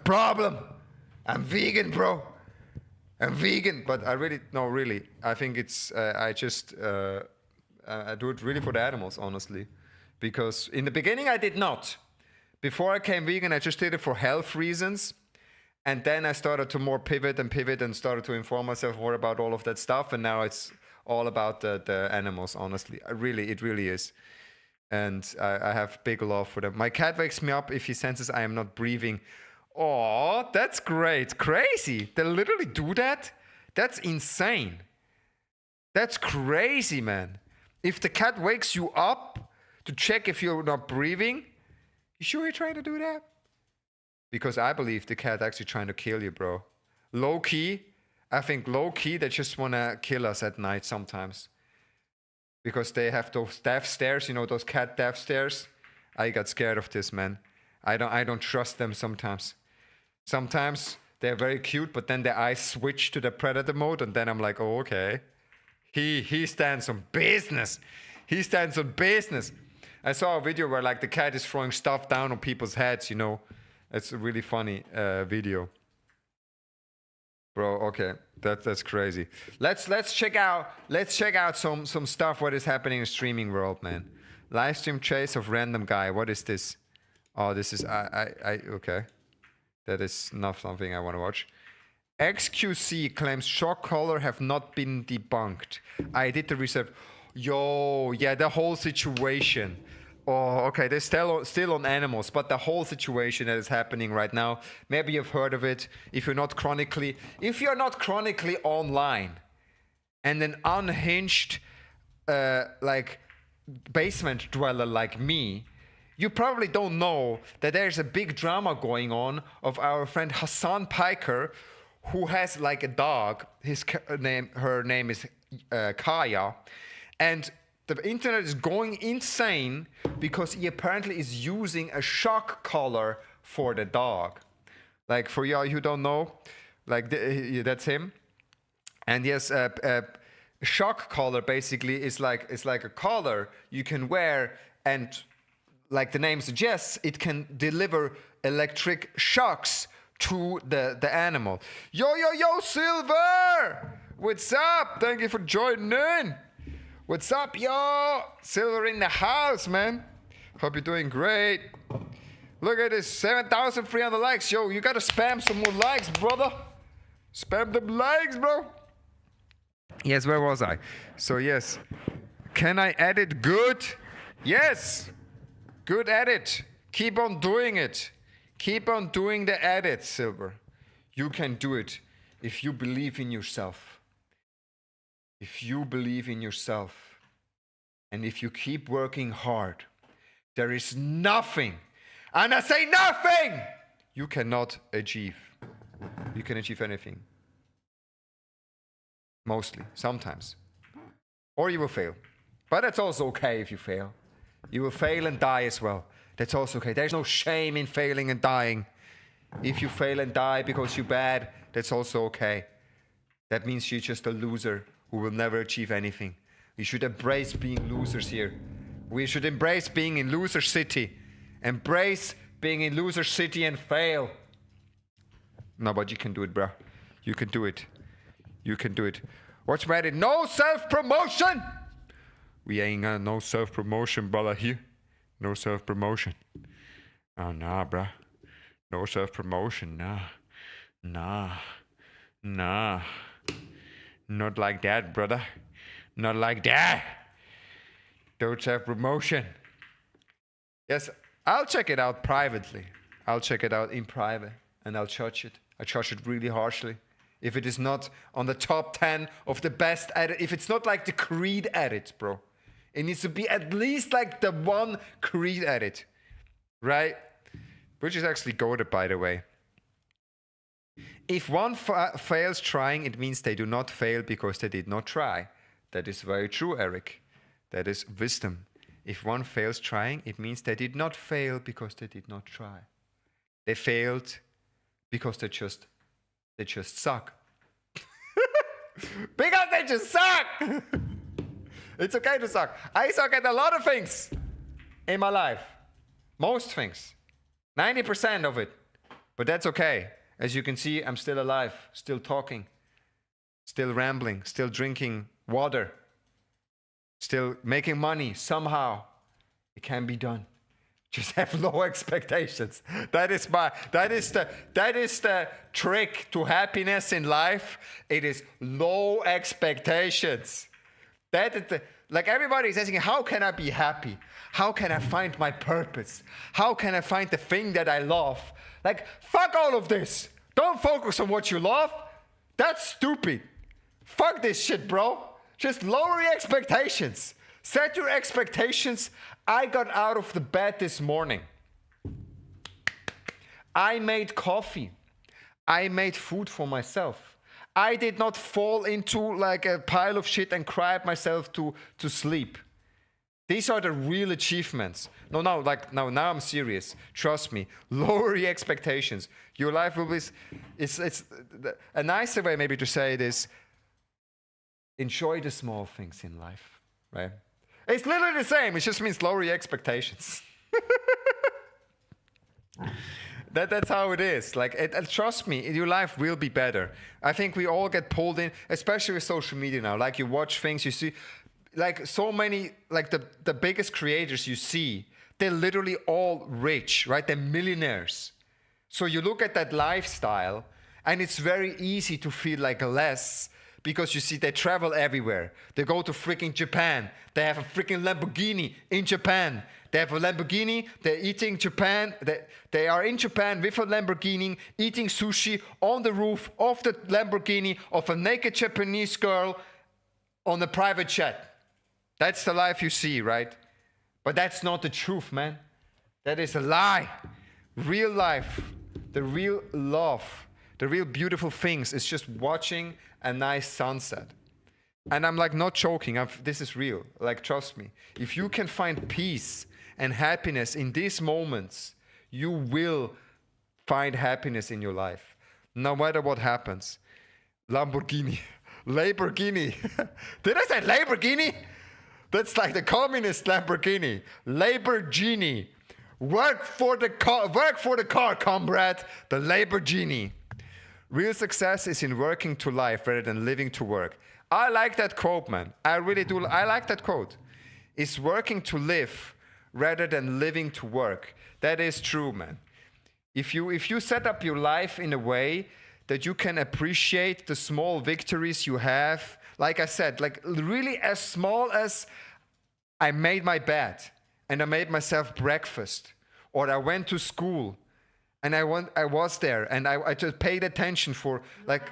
problem. I'm vegan, bro. I'm vegan, but I really, no, really. I think it's, I do it really for the animals, honestly. Because in the beginning, I did not. Before I came vegan, I just did it for health reasons. And then I started to more pivot and started to inform myself more about all of that stuff. And now it's all about the animals, honestly. It really is. And I have big love for them. My cat wakes me up if he senses I am not breathing. Oh, that's great. Crazy. They literally do that? That's insane. That's crazy, man. If the cat wakes you up to check if you're not breathing, you sure you're trying to do that? Because I believe the cat actually trying to kill you, bro. Low-key, I think low-key they just want to kill us at night sometimes. Because they have those death stares, you know, those cat death stares. I got scared of this, man. I don't trust them sometimes. Sometimes they're very cute, but then their eyes switch to the predator mode, and then I'm like, oh, okay. He stands on business. He stands on business. I saw a video where like the cat is throwing stuff down on people's heads, you know. It's a really funny video. Bro, okay. That's crazy. Let's check out some stuff what is happening in the streaming world, man. Live stream chase of random guy. What is this? Oh, this is okay. That is not something I want to watch. XQC claims shock collar have not been debunked. I did the research. Yo, yeah, the whole situation. Oh, okay, they're still on animals, but the whole situation that is happening right now, maybe you've heard of it. If you're not chronically online and an unhinged, like, basement dweller like me, you probably don't know that there's a big drama going on of our friend Hassan Piker, who has like a dog. Her name is Kaya, and the internet is going insane because he apparently is using a shock collar for the dog. Like, for y'all who don't know, like that's him. And yes, a shock collar basically is like a collar you can wear, and like the name suggests, it can deliver electric shocks to the animal. Yo, Silver! What's up? Thank you for joining in. What's up, yo? Silver in the house, man. Hope you're doing great. Look at this, 7,300 likes. Yo, you gotta spam some more likes, brother. Spam them likes, bro. Yes, where was I? So, yes. Can I edit good? Yes. Good edit. Keep on doing it. Keep on doing the edit, Silver. You can do it if you believe in yourself. If you believe in yourself. And if you keep working hard, there is nothing, and I say nothing, you cannot achieve. You can achieve anything. Mostly, sometimes. Or you will fail. But that's also okay if you fail. You will fail and die as well. That's also okay. There's no shame in failing and dying. If you fail and die because you're bad, that's also okay. That means you're just a loser who will never achieve anything. We should embrace being losers here. We should embrace being in loser city. Embrace being in loser city and fail. No, but you can do it, bro. You can do it. You can do it. What's better? No self-promotion. We ain't got no self-promotion, brother, here. No self-promotion. Oh, nah, bruh. No self-promotion, nah. Nah. Not like that, brother. Not like that. Don't self-promotion. Yes, I'll check it out privately. I'll check it out in private, and I'll judge it. I judge it really harshly. If it is not on the top 10 of the best edit, if it's not like the Creed edit, bro. It needs to be at least like the one Creed edit, right? Which is actually goated, by the way. If one fails trying, it means they do not fail because they did not try. That is very true, Eric. That is wisdom. If one fails trying, it means they did not fail because they did not try. They failed because they just suck. Because they just suck! It's okay to suck. I suck at a lot of things in my life. Most things. 90% of it. But that's okay. As you can see, I'm still alive, still talking, still rambling, still drinking water, still making money somehow. It can be done. Just have low expectations. That is the trick to happiness in life. It is low expectations. That is like everybody is asking, how can I be happy? How can I find my purpose? How can I find the thing that I love? Like, fuck all of this. Don't focus on what you love. That's stupid. Fuck this shit, bro. Just lower your expectations. Set your expectations. I got out of the bed this morning. I made coffee. I made food for myself. I did not fall into like a pile of shit and cry at myself to sleep. These are the real achievements. No, now I'm serious. Trust me. Lower your expectations. Your life will be. It's a nicer way maybe to say it is. Enjoy the small things in life, right? It's literally the same. It just means lower your expectations. That's how it is. Like, trust me, your life will be better. I think we all get pulled in, especially with social media now. Like, you watch things, you see, like so many, like the biggest creators you see, they're literally all rich, right? They're millionaires. So you look at that lifestyle, and it's very easy to feel like less. Because you see, they travel everywhere. They go to freaking Japan. They have a freaking Lamborghini in Japan. They have a Lamborghini. They're eating Japan. They are in Japan with a Lamborghini, eating sushi on the roof of the Lamborghini of a naked Japanese girl on a private jet. That's the life you see, right? But that's not the truth, man. That is a lie. Real life, the real love, the real beautiful things is just watching a nice sunset. And I'm like not joking, this is real, like trust me. If you can find peace and happiness in these moments, you will find happiness in your life, no matter what happens. Lamborghini. Did I say Lamborghini? That's like the communist Lamborghini. Lamborghini. Work for the car, comrade. The Lamborghini. Real success is in working to life rather than living to work. I like that quote, man. I really do. I like that quote. It's working to live rather than living to work. That is true, man. If you set up your life in a way that you can appreciate the small victories you have, like I said, like really as small as I made my bed and I made myself breakfast, or I went to school and I was there and I just paid attention for like.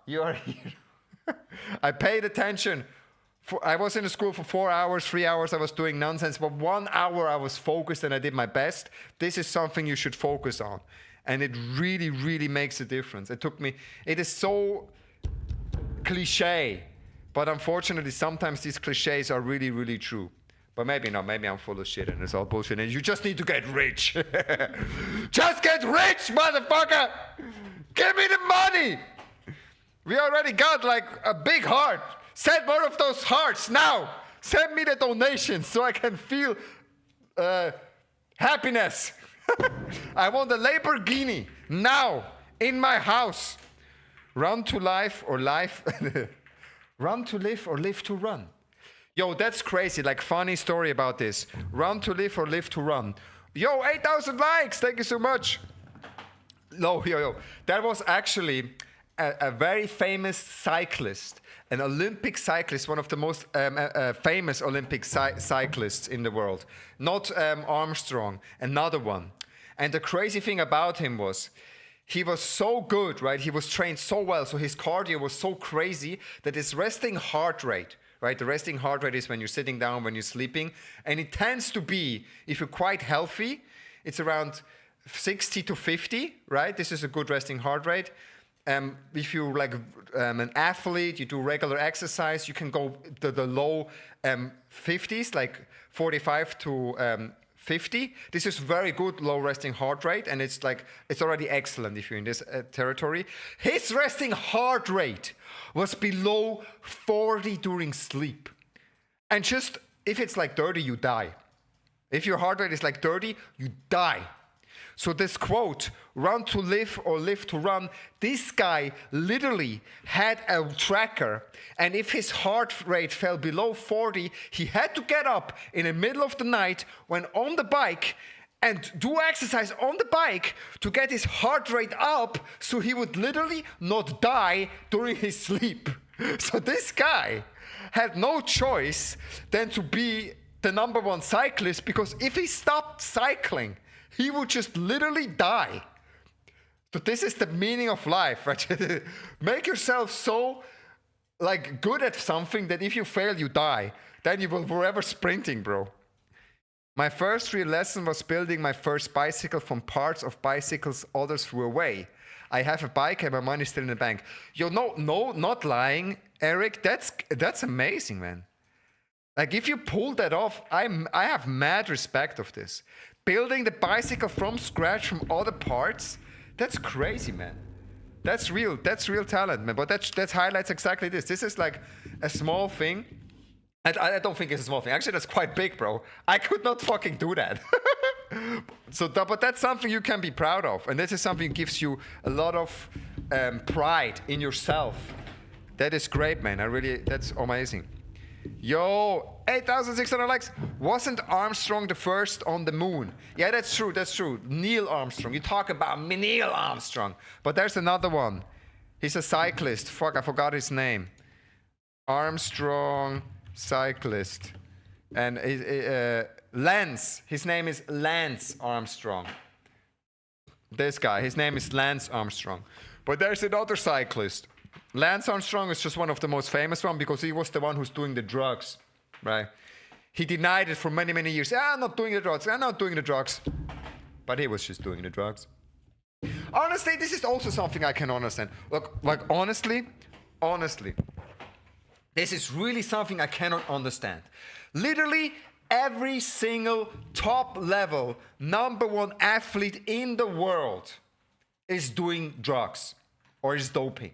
You are a hero. I paid attention I was in the school for 4 hours, 3 hours I was doing nonsense, but 1 hour I was focused and I did my best. This is something you should focus on. And it really, really makes a difference. It is so cliche, but unfortunately sometimes these cliches are really, really true. But maybe not, maybe I'm full of shit and it's all bullshit and you just need to get rich. Just get rich, motherfucker! Give me the money! We already got like a big heart. Send more of those hearts now. Send me the donations so I can feel happiness. I want a Lamborghini now in my house. Run to life or life. Run to live or live to run. Yo, that's crazy. Like funny story about this. Run to live or live to run. Yo, 8,000 likes. Thank you so much. Yo. That was actually a very famous cyclist, an Olympic cyclist, one of the most famous Olympic cyclists in the world. Not Armstrong, another one. And the crazy thing about him was, he was so good, right? He was trained so well, so his cardio was so crazy that his resting heart rate, right? The resting heart rate is when you're sitting down, when you're sleeping, and it tends to be, if you're quite healthy, it's around 60 to 50, right? This is a good resting heart rate. If you're like an athlete, you do regular exercise, you can go to the low 50s, like 45 to 50. This is very good low resting heart rate, and it's already excellent if you're in this territory. His resting heart rate was below 40 during sleep. And just, if it's like 30, you die. If your heart rate is like 30, you die. So this quote, run to live or live to run, this guy literally had a tracker, and if his heart rate fell below 40, he had to get up in the middle of the night when on the bike and do exercise on the bike to get his heart rate up so he would literally not die during his sleep. So this guy had no choice than to be the #1 cyclist, because if he stopped cycling, he would just literally die. But this is the meaning of life, right? Make yourself so good at something that if you fail, you die. Then you will forever sprinting, bro. My first real lesson was building my first bicycle from parts of bicycles others threw away. I have a bike and my money is still in the bank. Yo, no, not lying, Eric. That's amazing, man. Like if you pull that off, I have mad respect of this. Building the bicycle from scratch from other parts, that's crazy, man. That's real talent, man. But that highlights exactly this. This is like a small thing. And I don't think it's a small thing. Actually, that's quite big, bro. I could not fucking do that. But that's something you can be proud of. And this is something that gives you a lot of pride in yourself. That is great, man. That's amazing. Yo, 8,600 likes. Wasn't Armstrong the first on the moon? Yeah, that's true. Neil Armstrong. You talk about Neil Armstrong. But there's another one. He's a cyclist. Fuck, I forgot his name. Armstrong cyclist. And Lance. His name is Lance Armstrong. This guy. His name is Lance Armstrong. But there's another cyclist. Lance Armstrong is just one of the most famous ones because he was the one who's doing the drugs, right? He denied it for many, many years. I'm not doing the drugs. But he was just doing the drugs. Honestly, this is also something I can understand. Look, honestly, this is really something I cannot understand. Literally, every single top level #1 athlete in the world is doing drugs or is doping.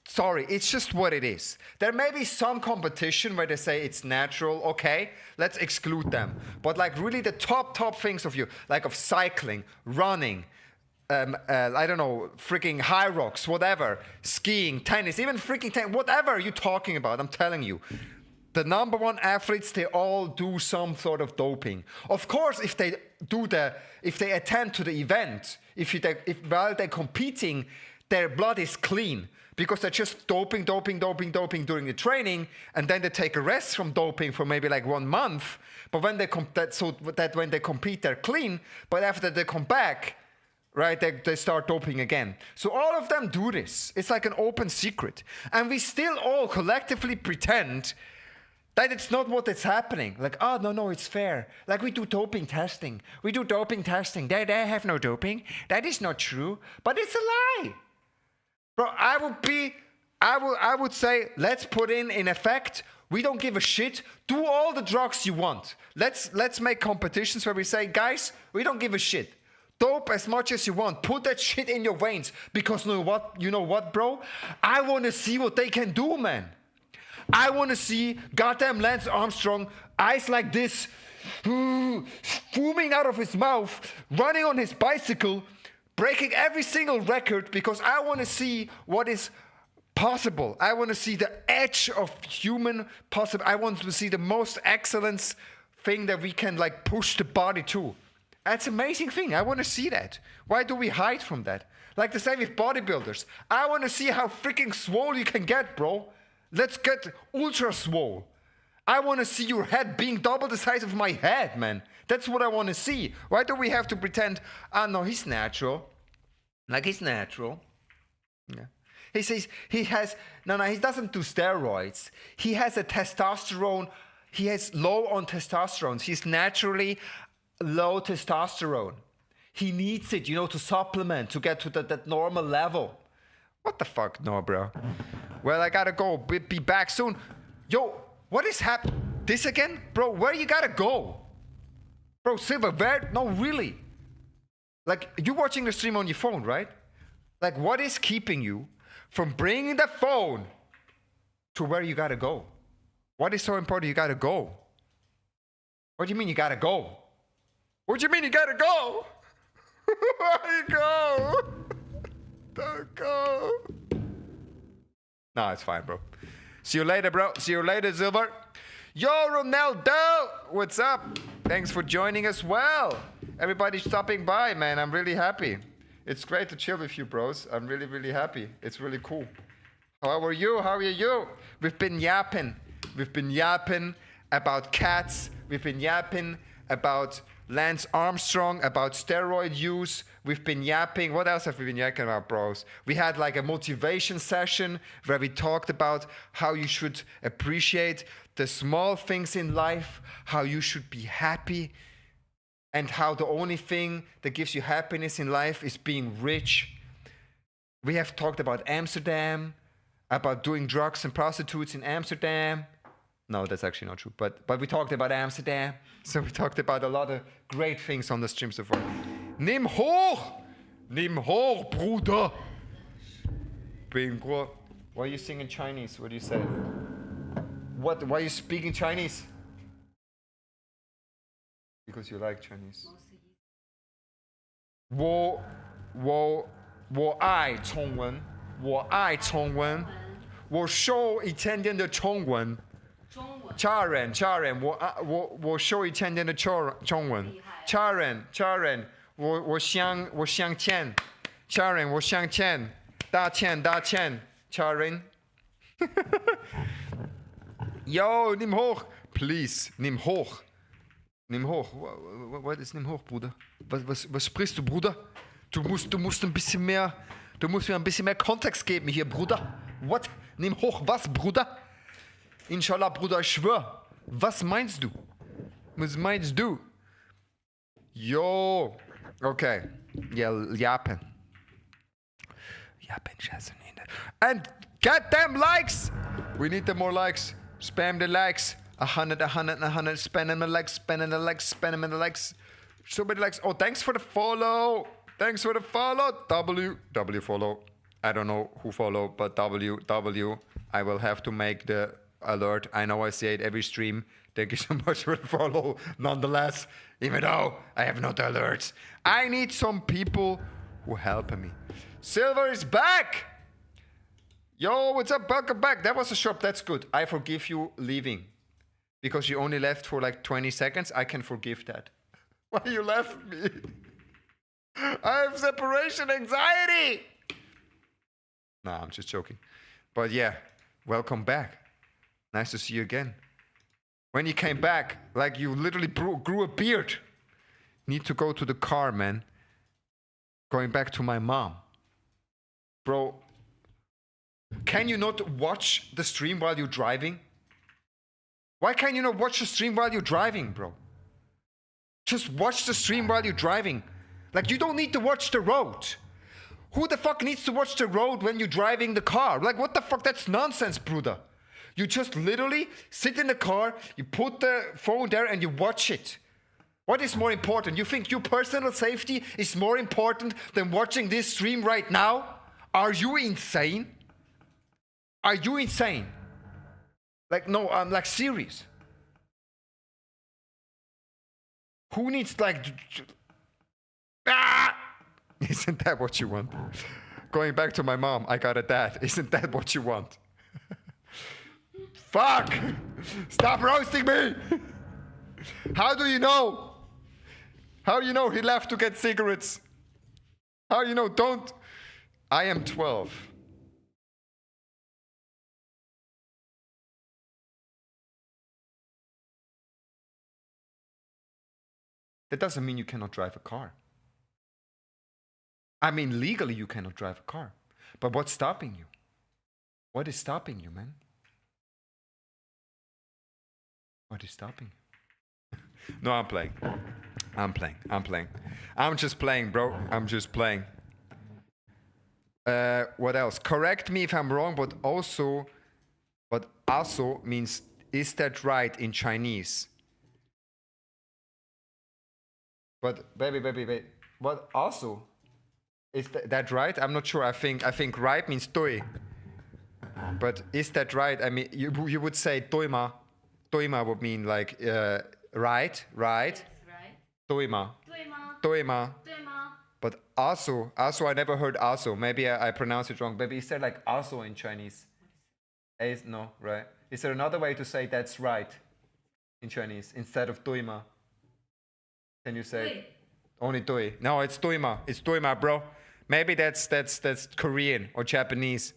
Sorry, it's just what it is. There may be some competition where they say it's natural, okay, let's exclude them. But really the top things of cycling, running, I don't know, freaking high rocks, whatever, skiing, tennis, even freaking tennis, whatever you're talking about, I'm telling you. The #1 athletes, they all do some sort of doping. Of course, if they attend to the event, while they're competing, their blood is clean. Because they're just doping during the training, and then they take a rest from doping for maybe 1 month. But when they when they compete, they're clean. But after they come back, right, they start doping again. So all of them do this. It's like an open secret, and we still all collectively pretend That it's not what is happening. Like, oh, no, it's fair. Like, we do doping testing. They have no doping. That is not true. But it's a lie. Bro, I would say, let's put in effect, we don't give a shit. Do all the drugs you want. Let's make competitions where we say, guys, we don't give a shit. Dope as much as you want. Put that shit in your veins. Because you know what, bro? I want to see what they can do, man. I want to see goddamn Lance Armstrong, eyes like this, foaming out of his mouth, running on his bicycle, breaking every single record, because I want to see what is possible. I want to see the edge of human possible. I want to see the most excellence thing that we can like push the body to. That's an amazing thing. I want to see that. Why do we hide from that? Like the same with bodybuilders. I want to see how freaking swole you can get, bro. Let's get ultra swole. I want to see your head being double the size of my head, man. That's what I want to see. Why do we have to pretend, no, he's natural. Like, he's natural. Yeah. He says he doesn't do steroids. He has a testosterone. He has low on testosterone. He's naturally low testosterone. He needs it, to supplement, to get to that normal level. What the fuck? No, bro. Well, I gotta go. Be back soon. Yo, what is happening? This again? Bro, where you gotta go? Bro, Silver, where? No, really. Like, you're watching the stream on your phone, right? Like, what is keeping you from bringing the phone to where you gotta go? What is so important you gotta go? What do you mean you gotta go? What do you mean you gotta go? Where you go? Don't go. No, it's fine, bro. See you later, bro. See you later, Silver. Yo, Ronaldo. What's up? Thanks for joining as well. Everybody stopping by, man. I'm really happy. It's great to chill with you, bros. I'm really, really happy. It's really cool. How are you? How are you? We've been yapping. We've been yapping about cats. We've been yapping about Lance Armstrong, about steroid use. We've been yapping. What else have we been yapping about, bros? We had like a motivation session where we talked about how you should appreciate the small things in life, how you should be happy, and how the only thing that gives you happiness in life is being rich. We have talked about Amsterdam, about doing drugs and prostitutes in Amsterdam. No, that's actually not true. But we talked about Amsterdam. So we talked about a lot of great things on the stream so far. Nimm hoch! Nimm hoch, Bruder! Bingo. Why are you singing Chinese? What do you say? What? Why are you speaking Chinese? Because you like Chinese. 我爱中文，我爱中文，我说一点点的中文。家人，我说一点点的中文。家人，我想钱，家人，我想钱，大钱，家人。Yo, nimm hoch, please, nimm hoch. Nimm hoch. Was ist nimm hoch, Bruder? Was sprichst du, Bruder? Du musst ein bisschen mehr, du musst mir ein bisschen mehr Kontext geben hier, Bruder. What? Nimm hoch, was, Bruder? Inshallah, Bruder, ich schwör. Was meinst du? Was meinst du? Yo. Okay. Yeah, Japan. And goddamn likes! We need the more likes. Spam the likes. 100. Spam them the likes. So many likes. Oh, thanks for the follow. W follow. I don't know who follow, but W. I will have to make the alert. I know I say it every stream. Thank you so much for the follow. Nonetheless, even though I have not alerts, I need some people who help me. Silver is back. Yo, what's up? Welcome back. That was a shop. That's good. I forgive you leaving. Because you only left for like 20 seconds. I can forgive that. Why you left me? I have separation anxiety. No, I'm just joking. But yeah, welcome back. Nice to see you again. When you came back, like you literally grew a beard. Need to go to the car, man. Going back to my mom. Bro, can you not watch the stream while you're driving? Why can't you not watch the stream while you're driving, bro? Just watch the stream while you're driving. Like, you don't need to watch the road. Who the fuck needs to watch the road when you're driving the car? Like, what the fuck? That's nonsense, Bruder. You just literally sit in the car, you put the phone there and you watch it. What is more important? You think your personal safety is more important than watching this stream right now? Are you insane? Are you insane? Like, no, I'm like serious. Who needs like... Isn't that what you want? Going back to my mom, I got a dad. Isn't that what you want? Fuck! Stop roasting me! How do you know? How do you know he left to get cigarettes? How do you know? Don't... I am 12. That doesn't mean you cannot drive a car. I mean, legally you cannot drive a car. But what's stopping you? What is stopping you, man? What is stopping you? No, I'm playing. I'm just playing, bro. I'm just playing. What else? Correct me if I'm wrong, but also means, is that right in Chinese? But baby, what also? Is that right? I'm not sure. I think right means doi. But is that right? I mean, you would say doima. Doima would mean like right. Yes, right. Doima. But also I never heard also. Maybe I pronounced it wrong. Maybe is there like also in Chinese? No, right? Is there another way to say that's right in Chinese instead of doima? Can you say only doi? No, it's doima. It's doima, bro. Maybe that's Korean or Japanese.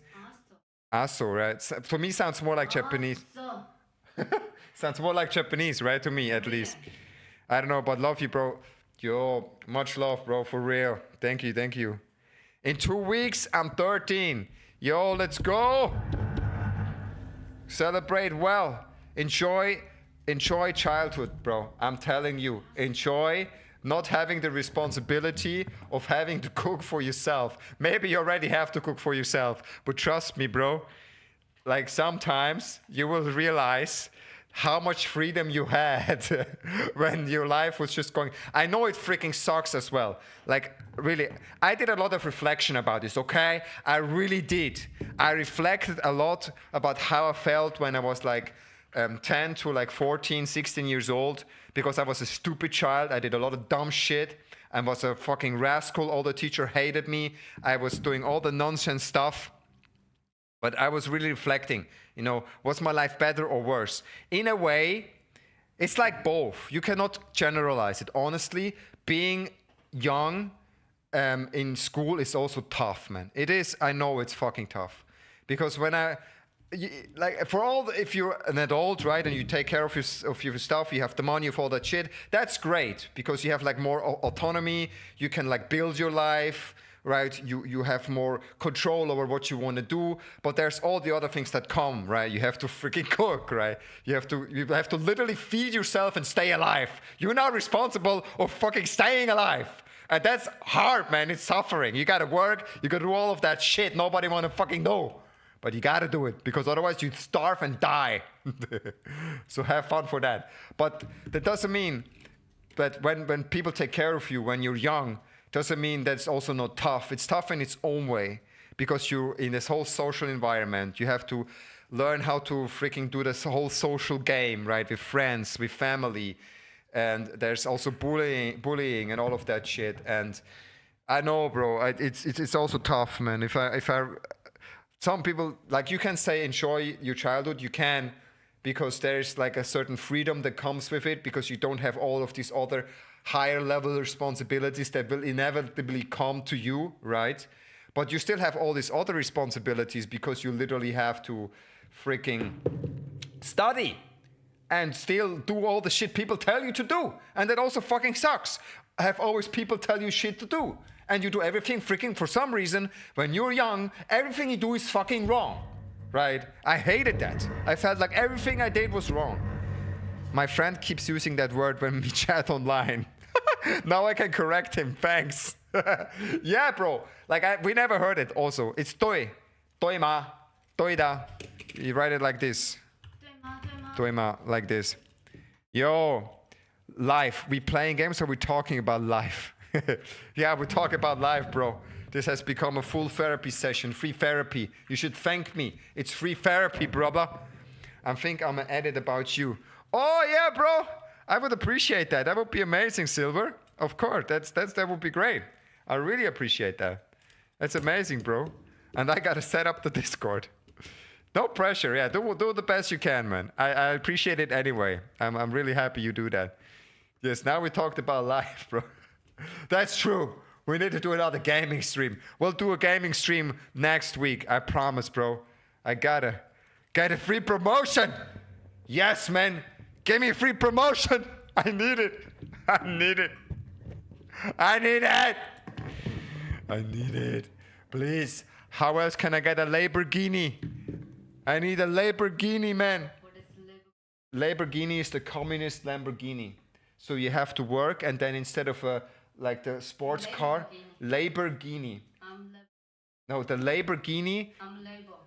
Aso, right? For me, sounds more like Japanese. Sounds more like Japanese, right? To me, at least. I don't know, but love you, bro. Yo, much love, bro, for real. Thank you. In 2 weeks, I'm 13. Yo, let's go. Celebrate well. Enjoy childhood, bro. I'm telling you, enjoy not having the responsibility of having to cook for yourself. Maybe you already have to cook for yourself, but trust me, bro, like sometimes you will realize how much freedom you had when your life was just going. I know it freaking sucks as well. Like, really, I did a lot of reflection about this, okay? I really did. I reflected a lot about how I felt when I was like 10 to like 14, 16 years old, because I was a stupid child. I did a lot of dumb shit. I was a fucking rascal. All the teacher hated me. I was doing all the nonsense stuff. But I was really reflecting, was my life better or worse? In a way, it's like both. You cannot generalize it. Honestly, being young in school is also tough, man. It is. I know it's fucking tough. Because when if you're an adult, right, and you take care of your stuff, you have the money of all that shit, that's great because you have like more autonomy. You can like build your life, right? You have more control over what you want to do. But there's all the other things that come, right? You have to freaking cook, right? You have to literally feed yourself and stay alive. You're not responsible of fucking staying alive. And that's hard, man. It's suffering. You gotta work. You gotta do all of that shit. Nobody wanna fucking know. But you gotta do it, because otherwise you'd starve and die. So have fun for that. But that doesn't mean that when people take care of you when you're young, doesn't mean that's also not tough. It's tough in its own way, because you're in this whole social environment. You have to learn how to freaking do this whole social game, right? With friends, with family. And there's also bullying and all of that shit. And I know, bro, it's also tough, man. Some people, like, you can say enjoy your childhood. You can, because there's like a certain freedom that comes with it, because you don't have all of these other higher level responsibilities that will inevitably come to you, right? But you still have all these other responsibilities, because you literally have to freaking study and still do all the shit people tell you to do. And that also fucking sucks. I have always people tell you shit to do. And you do everything freaking, for some reason, when you're young, everything you do is fucking wrong, right? I hated that. I felt like everything I did was wrong. My friend keeps using that word when we chat online. Now I can correct him. Thanks. Yeah, bro. Like we never heard it. Also, it's toi, toi ma, toi da. You write it like this. Toi ma, like this. Yo, life. We playing games or we talking about life? Yeah, we talk about life, bro. This has become a full therapy session. Free therapy. You should thank me. It's free therapy, brother. I think I'm gonna edit about you. Oh yeah, bro. I would appreciate that. That would be amazing, Silver. Of course, that would be great. I really appreciate that. That's amazing, bro. And I gotta set up the Discord. No pressure. Yeah, do the best you can, man. I appreciate it anyway. I'm really happy you do that. Yes. Now we talked about life, bro. That's true. We need to do another gaming stream. We'll do a gaming stream next week. I promise, bro. I gotta get a free promotion. Yes, man. Give me a free promotion. I need it. I need it. I need it. I need it. Please. How else can I get a Lamborghini? I need a Lamborghini, man. What is Lamborghini is the communist Lamborghini. So you have to work and then instead of like the sports car, Lamborghini. No, the Lamborghini.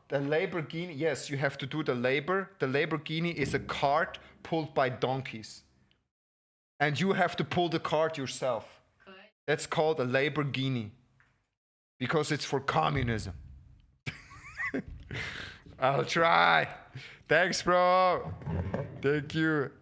The Lamborghini, yes, you have to do the labor. The Lamborghini is a cart pulled by donkeys. And you have to pull the cart yourself. Correct. That's called a Lamborghini. Because it's for communism. I'll try. Thanks, bro. Thank you.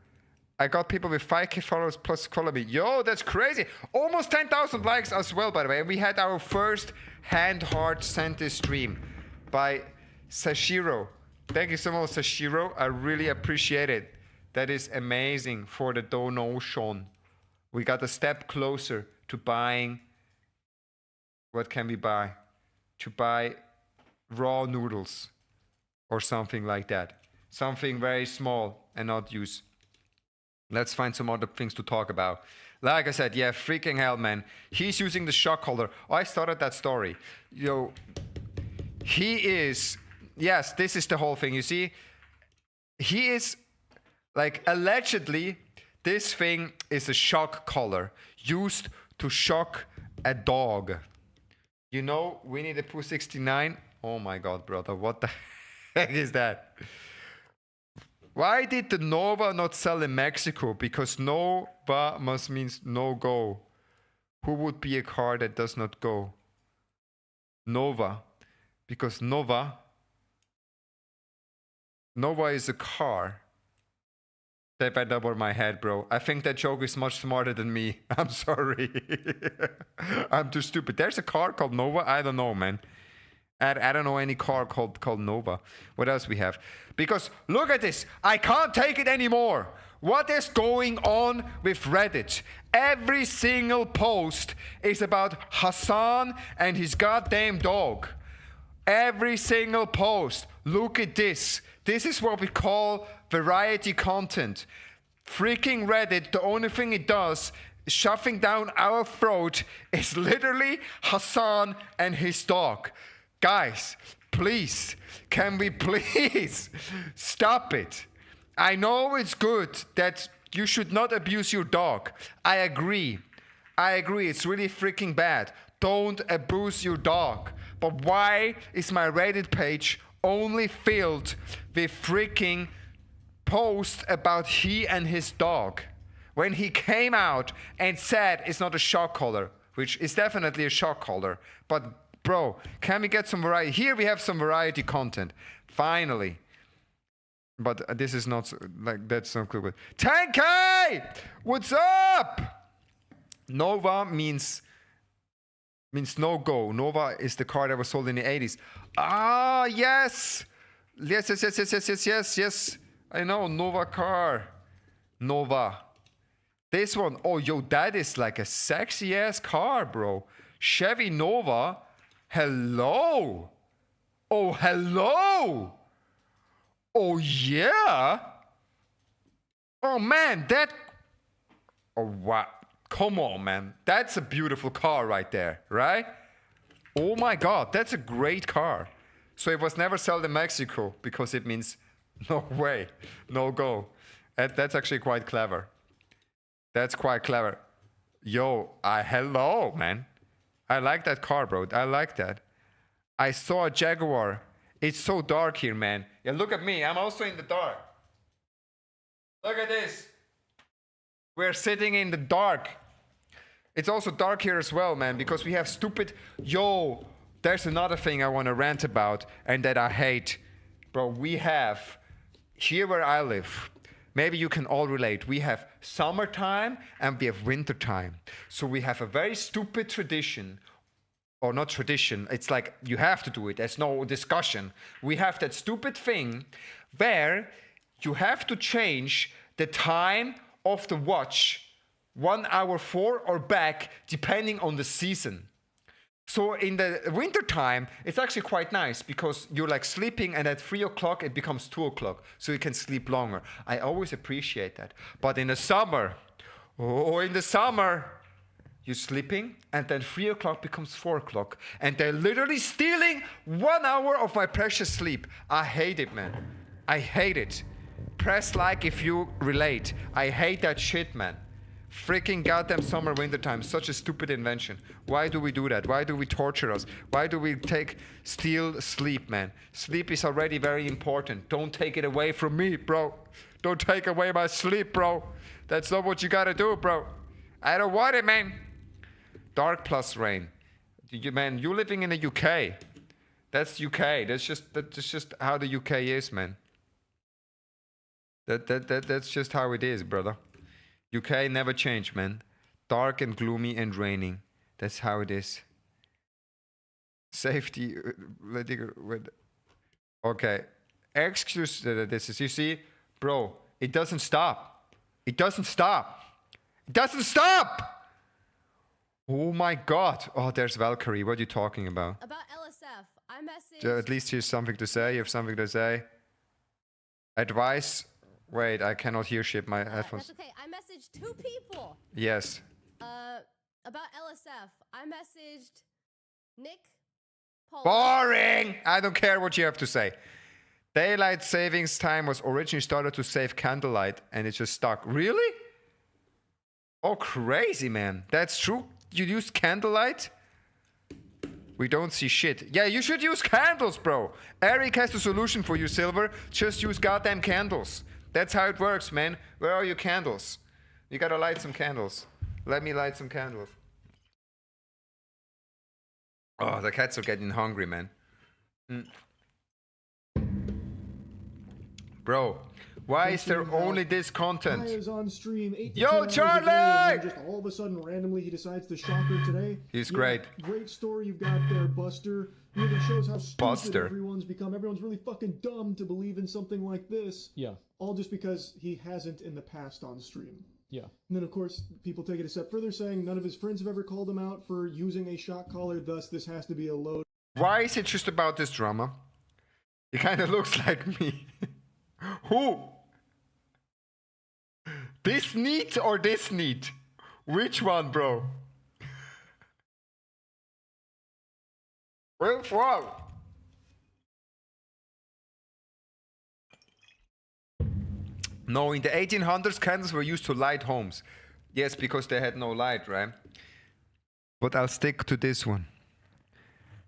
I got people with 5K followers plus follow me. Yo, that's crazy. Almost 10,000 likes as well, by the way. We had our first hand heart sent this stream by Sashiro. Thank you so much, Sashiro. I really appreciate it. That is amazing for the donation. We got a step closer to buying. What can we buy? To buy raw noodles or something like that. Something very small and not use. Let's find some other things to talk about. Like I said, yeah, freaking hell, man. He's using the shock collar. Oh, I started that story. Yo, he is, yes, this is the whole thing. You see, he is, like, allegedly, this thing is a shock collar used to shock a dog. You know, Winnie the Pooh 69? Oh my God, brother, what the heck is that? Why did the Nova not sell in Mexico? Because Nova must means no go. Who would be a car that does not go? Nova. Because Nova is a car. That went over my head, bro. I think that joke is much smarter than me. I'm sorry. I'm too stupid. There's a car called Nova? I don't know, man. I don't know any car called Nova. What else we have? Because look at this. I can't take it anymore. What is going on with Reddit? Every single post is about Hassan and his goddamn dog. Every single post. Look at this. This is what we call variety content. Freaking Reddit, the only thing it does shoving down our throat is literally Hassan and his dog. Guys, please, can we please stop it? I know it's good that you should not abuse your dog. I agree. It's really freaking bad. Don't abuse your dog. But why is my Reddit page only filled with freaking posts about he and his dog? When he came out and said it's not a shock collar, which is definitely a shock collar, but bro, can we get some variety? Here we have some variety content. Finally. But this is not, like, that's not good. 10K! What's up? Nova means no go. Nova is the car that was sold in the 80s. Ah, yes. Yes. I know, Nova car. Nova. This one, oh, yo, that is like a sexy ass car, bro. Chevy Nova. Hello. Oh, hello. Oh, yeah. Oh, man, that. Oh, wow. Come on, man. That's a beautiful car right there, right? Oh, my God. That's a great car. So it was never sold in Mexico because it means no way, no go. That's actually quite clever. That's quite clever. Yo, hello, man. I like that car, bro. I like that. I saw a Jaguar. It's so dark here, man. Yeah, look at me. I'm also in the dark. Look at this. We're sitting in the dark. It's also dark here as well, man, because we have stupid... Yo, there's another thing I want to rant about and that I hate. Bro, we have... Here where I live, maybe you can all relate. We have summertime and we have wintertime. So we have a very stupid tradition. Or not tradition. It's like you have to do it. There's no discussion. We have that stupid thing where you have to change the time of the watch 1 hour forward or back depending on the season. So in the winter time, it's actually quite nice because you're like sleeping and at 3 o'clock it becomes 2 o'clock. So you can sleep longer. I always appreciate that. But in the summer, you're sleeping and then 3 o'clock becomes 4 o'clock. And they're literally stealing 1 hour of my precious sleep. I hate it, man. I hate it. Press like if you relate. I hate that shit, man. Freaking goddamn summer, winter time. Such a stupid invention. Why do we do that? Why do we torture us? Why do we steal sleep, man? Sleep is already very important. Don't take it away from me, bro. Don't take away my sleep, bro. That's not what you gotta do, bro. I don't want it, man. Dark plus rain. Man, you living in the UK. That's UK. That's just how the UK is, man. That's just how it is, brother. UK never changed, man. Dark and gloomy and raining. That's how it is. Safety. Okay. Excuse. This is, you see, bro. It doesn't stop. It doesn't stop. It doesn't stop. Oh my God. Oh, there's Valkyrie. What are you talking about? About LSF. I messaged. At least here's something to say. You have something to say. Advice. Wait, I cannot hear shit. My headphones. That's okay. I messaged 2 people. Yes. About LSF. I messaged Nick. Paul. Boring! I don't care what you have to say. Daylight savings time was originally started to save candlelight and it's just stuck. Really? Oh, crazy, man. That's true? You use candlelight? We don't see shit. Yeah, you should use candles, bro. Eric has the solution for you, Silver. Just use goddamn candles. That's how it works, man. Where are your candles? You gotta light some candles. Let me light some candles. Oh, the cats are getting hungry, man. Bro, why is there only this content? Is on stream 8 to Yo, 10 hours a day, Charlie! and then just all of a sudden, randomly, he decides to shock her today. He's Yeah, great. Great story you've got there, Buster. Really shows how stupid Buster. everyone's become. Everyone's really fucking dumb to believe in something like this. Yeah. All just because he hasn't in the past on stream. Yeah. And then, of course, people take it a step further, saying none of his friends have ever called him out for using a shock collar, thus this has to be a load. Why is it just about this drama? He kind of looks like me. Who? This neat or this neat? Which one, bro? Which one? No, in the 1800s, candles were used to light homes. Yes, because they had no light, right? But I'll stick to this one.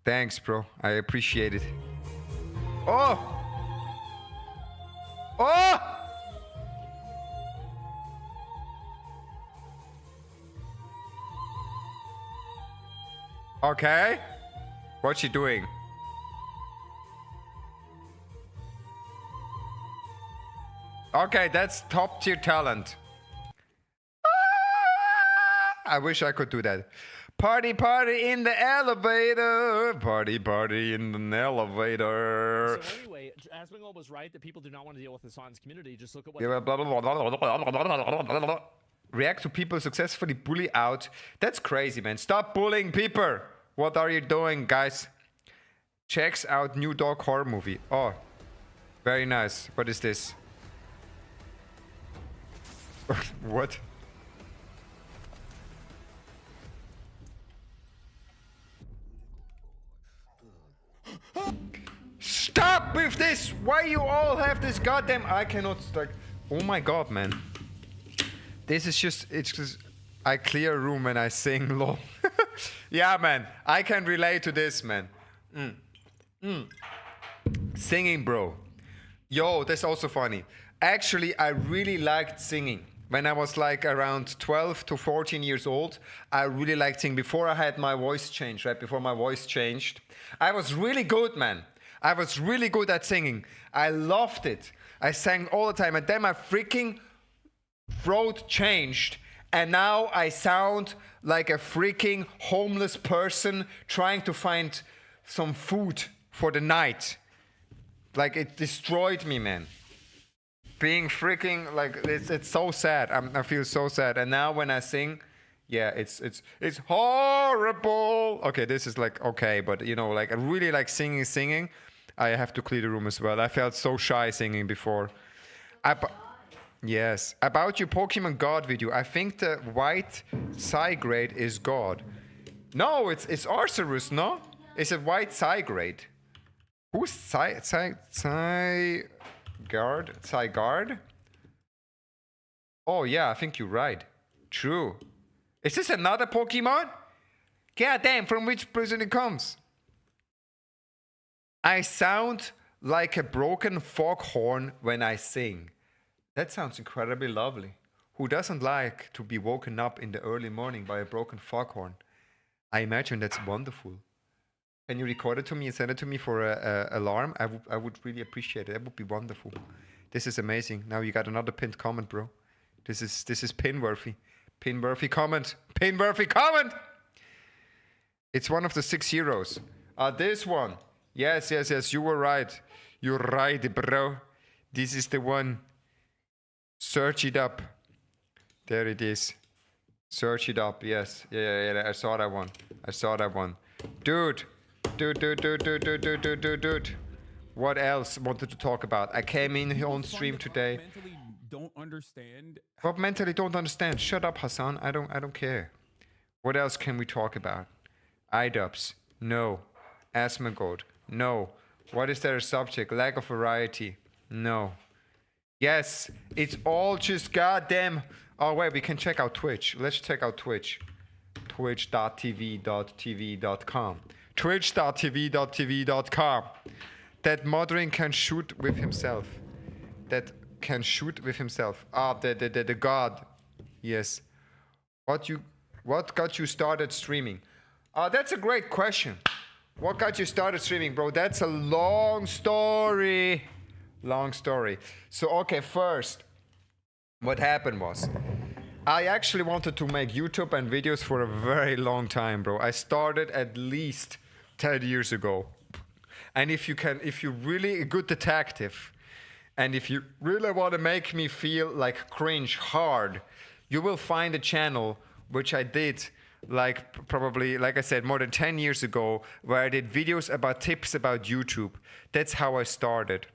Thanks, bro. I appreciate it. Oh! Oh! Okay. What's she doing? Okay, that's top tier talent. I wish I could do that. Party, party in the elevator. Party, party in the elevator. So anyway, Asmingold was right that people do not want to deal with the science community. Just look at what... Yeah, blah, blah, blah, blah, blah, blah, blah, blah. React to people successfully bully out. That's crazy, man. Stop bullying people. What are you doing, guys? Checks out new dog horror movie. Oh, very nice. What is this? What? Stop with this! Why you all have this goddamn... I cannot like... Oh my god, man. This is just, it's just, I clear a room when I sing, lol. Yeah, man, I can relate to this, man. Singing, bro. Yo, that's also funny. Actually, I really liked singing. When I was like around 12 to 14 years old, I really liked singing. Before I had my voice changed, right? Before my voice changed, I was really good, man. I was really good at singing. I loved it. I sang all the time. And then my freaking throat changed. And now I sound like a freaking homeless person trying to find some food for the night. Like, it destroyed me, man. Being freaking, like, it's so sad. I feel so sad. And now when I sing, yeah, it's horrible. Okay, this is like, okay, but you know, like, I really like singing. I have to clear the room as well. I felt so shy singing before. Yes. About your Pokemon God video, I think the white Psygrade is God. No, it's Arceus, no? It's a white Psygrade. Who's Psyguard? Oh yeah, I think you're right. True. Is this another Pokemon? God damn, from which person it comes? I sound like a broken foghorn when I sing. That sounds incredibly lovely. Who doesn't like to be woken up in the early morning by a broken foghorn? I imagine that's wonderful. Can you record it to me and send it to me for an alarm? I would really appreciate it. That would be wonderful. This is amazing. Now you got another pinned comment, bro. This is pin-worthy. Pin-worthy comment. Pin-worthy comment! It's one of the 6 heroes. This one. Yes. You were right. You're right, bro. This is the one. Search it up. There it is. Search it up. Yes. Yeah. I saw that one. Dude. What else wanted to talk about? I came in on stream today. Mentally don't understand. What mentally don't understand? Shut up, Hassan. I don't care. What else can we talk about? IDUBS. No. Asmongold. No. What is there a subject? Lack of variety. No. Yes. It's all just goddamn. Oh wait, we can check out Twitch. Let's check out Twitch. Twitch.tv.tv.com. Twitch.tv.tv.com. That Modern can shoot with himself. The god. Yes. What got you started streaming? That's a great question. What got you started streaming, bro? That's a long story. So, okay, first, what happened was, I actually wanted to make YouTube and videos for a very long time, bro. I started at least 10 years ago. And if you're really a good detective, and if you really want to make me feel like cringe hard, you will find a channel which I did probably, like I said, more than 10 years ago, where I did videos about tips about YouTube. That's how I started.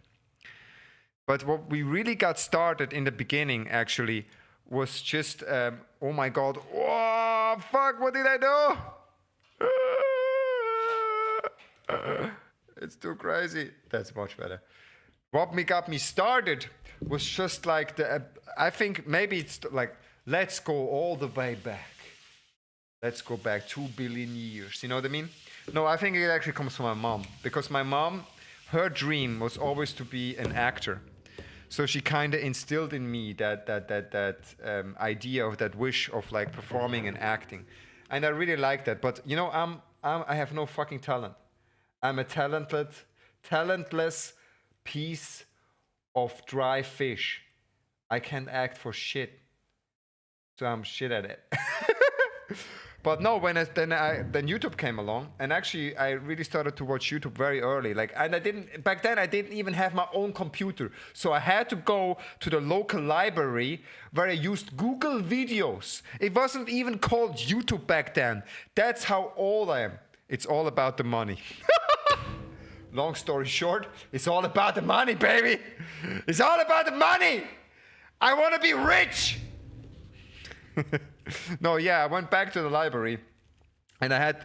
But what we really got started in the beginning, actually, was just, oh my god, oh, fuck, what did I do? It's too crazy. That's much better. What got me started was just like I think maybe it's like, let's go all the way back. Let's go back 2 billion years. You know what I mean? No, I think it actually comes from my mom. Because my mom, her dream was always to be an actor. So she kind of instilled in me that idea of that wish of like performing and acting. And I really like that. But you know, I have no fucking talent. I'm a talentless piece of dry fish. I can't act for shit. So I'm shit at it. But no, when then YouTube came along, and actually I really started to watch YouTube very early. Back then I didn't even have my own computer, so I had to go to the local library where I used Google Videos. It wasn't even called YouTube back then. That's how old I am. It's all about the money. Long story short, it's all about the money, baby. It's all about the money. I want to be rich. No, yeah, I went back to the library, and I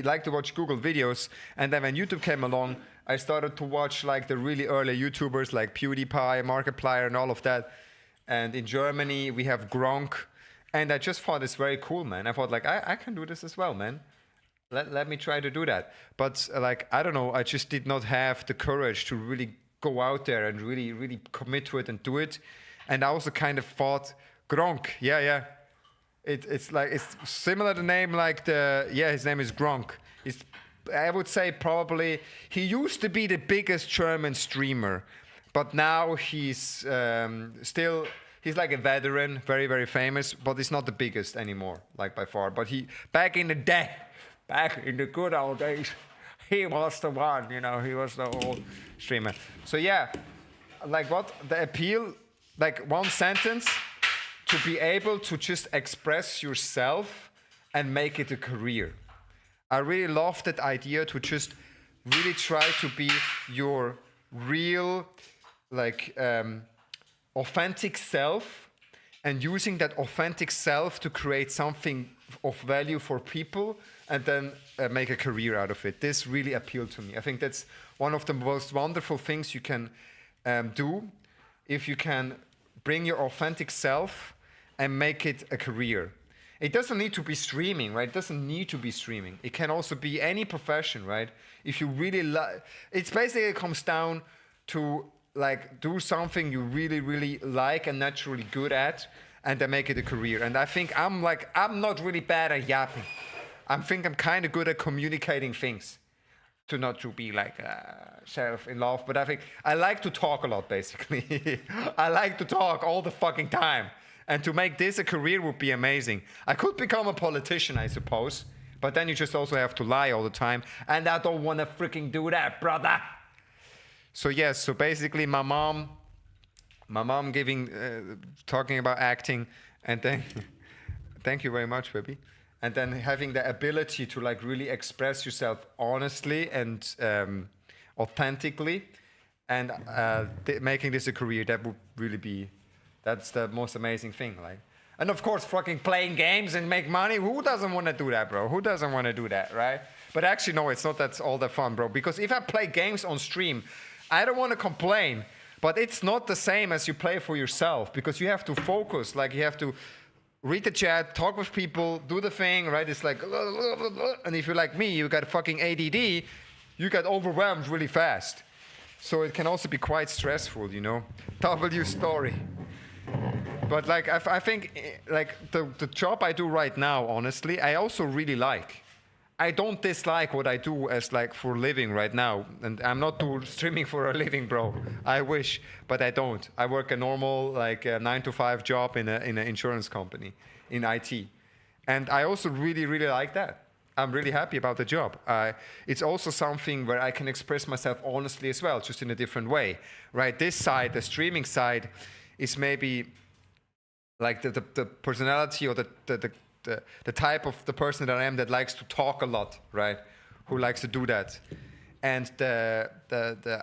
liked to watch Google videos, and then when YouTube came along, I started to watch like the really early YouTubers like PewDiePie, Markiplier, and all of that, And in Germany, we have Gronk. And I just thought it's very cool, man. I thought, like, I can do this as well, man. Let me try to do that. But, like, I don't know. I just did not have the courage to really go out there and really commit to it and do it. And I also kind of thought, Gronk. Yeah. It's like, it's similar to name like his name is Gronk. I would say probably, he used to be the biggest German streamer. But now he's still... He's like a veteran, very, very famous, but he's not the biggest anymore, like by far. But back in the day, back in the good old days, he was the one, you know, he was the old streamer. So yeah, like what? The appeal, like one sentence, to be able to just express yourself and make it a career. I really love that idea to just really try to be your real, like, authentic self, and using that authentic self to create something of value for people and then make a career out of it. This really appealed to me. I think that's one of the most wonderful things you can do if you can bring your authentic self and make it a career. It doesn't need to be streaming, right? It doesn't need to be streaming. It can also be any profession, right? If you really it's basically comes down to like do something you really like and naturally good at, and then make it a career. And I think I'm not really bad at yapping. I think I'm kind of good at communicating things, to not to be like self-in-love, but I think I like to talk a lot, basically. I like to talk all the fucking time. And to make this a career would be amazing. I could become a politician, I suppose, but then you just also have to lie all the time, and I don't want to freaking do that, brother. So yes, so basically my mom talking about acting, and then, thank you very much, baby. And then having the ability to like really express yourself honestly and authentically, and making this a career, that would really be, that's the most amazing thing. Like, and of course, fucking playing games and make money. Who doesn't want to do that, bro? Who doesn't want to do that, right? But actually, no, it's not that's all that fun, bro. Because if I play games on stream, I don't want to complain, but it's not the same as you play for yourself, because you have to focus. Like, you have to read the chat, talk with people, do the thing, right? It's like, and if you're like me, you got fucking ADD, you get overwhelmed really fast. So it can also be quite stressful, you know? W story. But like, I think like the job I do right now, honestly, I also really like. I don't dislike what I do as like for a living right now. And I'm not doing streaming for a living, bro. I wish, but I don't. I work a normal like 9-to-5 job in an insurance company in IT. And I also really like that. I'm really happy about the job. It's also something where I can express myself honestly as well, just in a different way, right? This side, the streaming side, is maybe like the personality or the type of the person that I am that likes to talk a lot, right? Who likes to do that. And the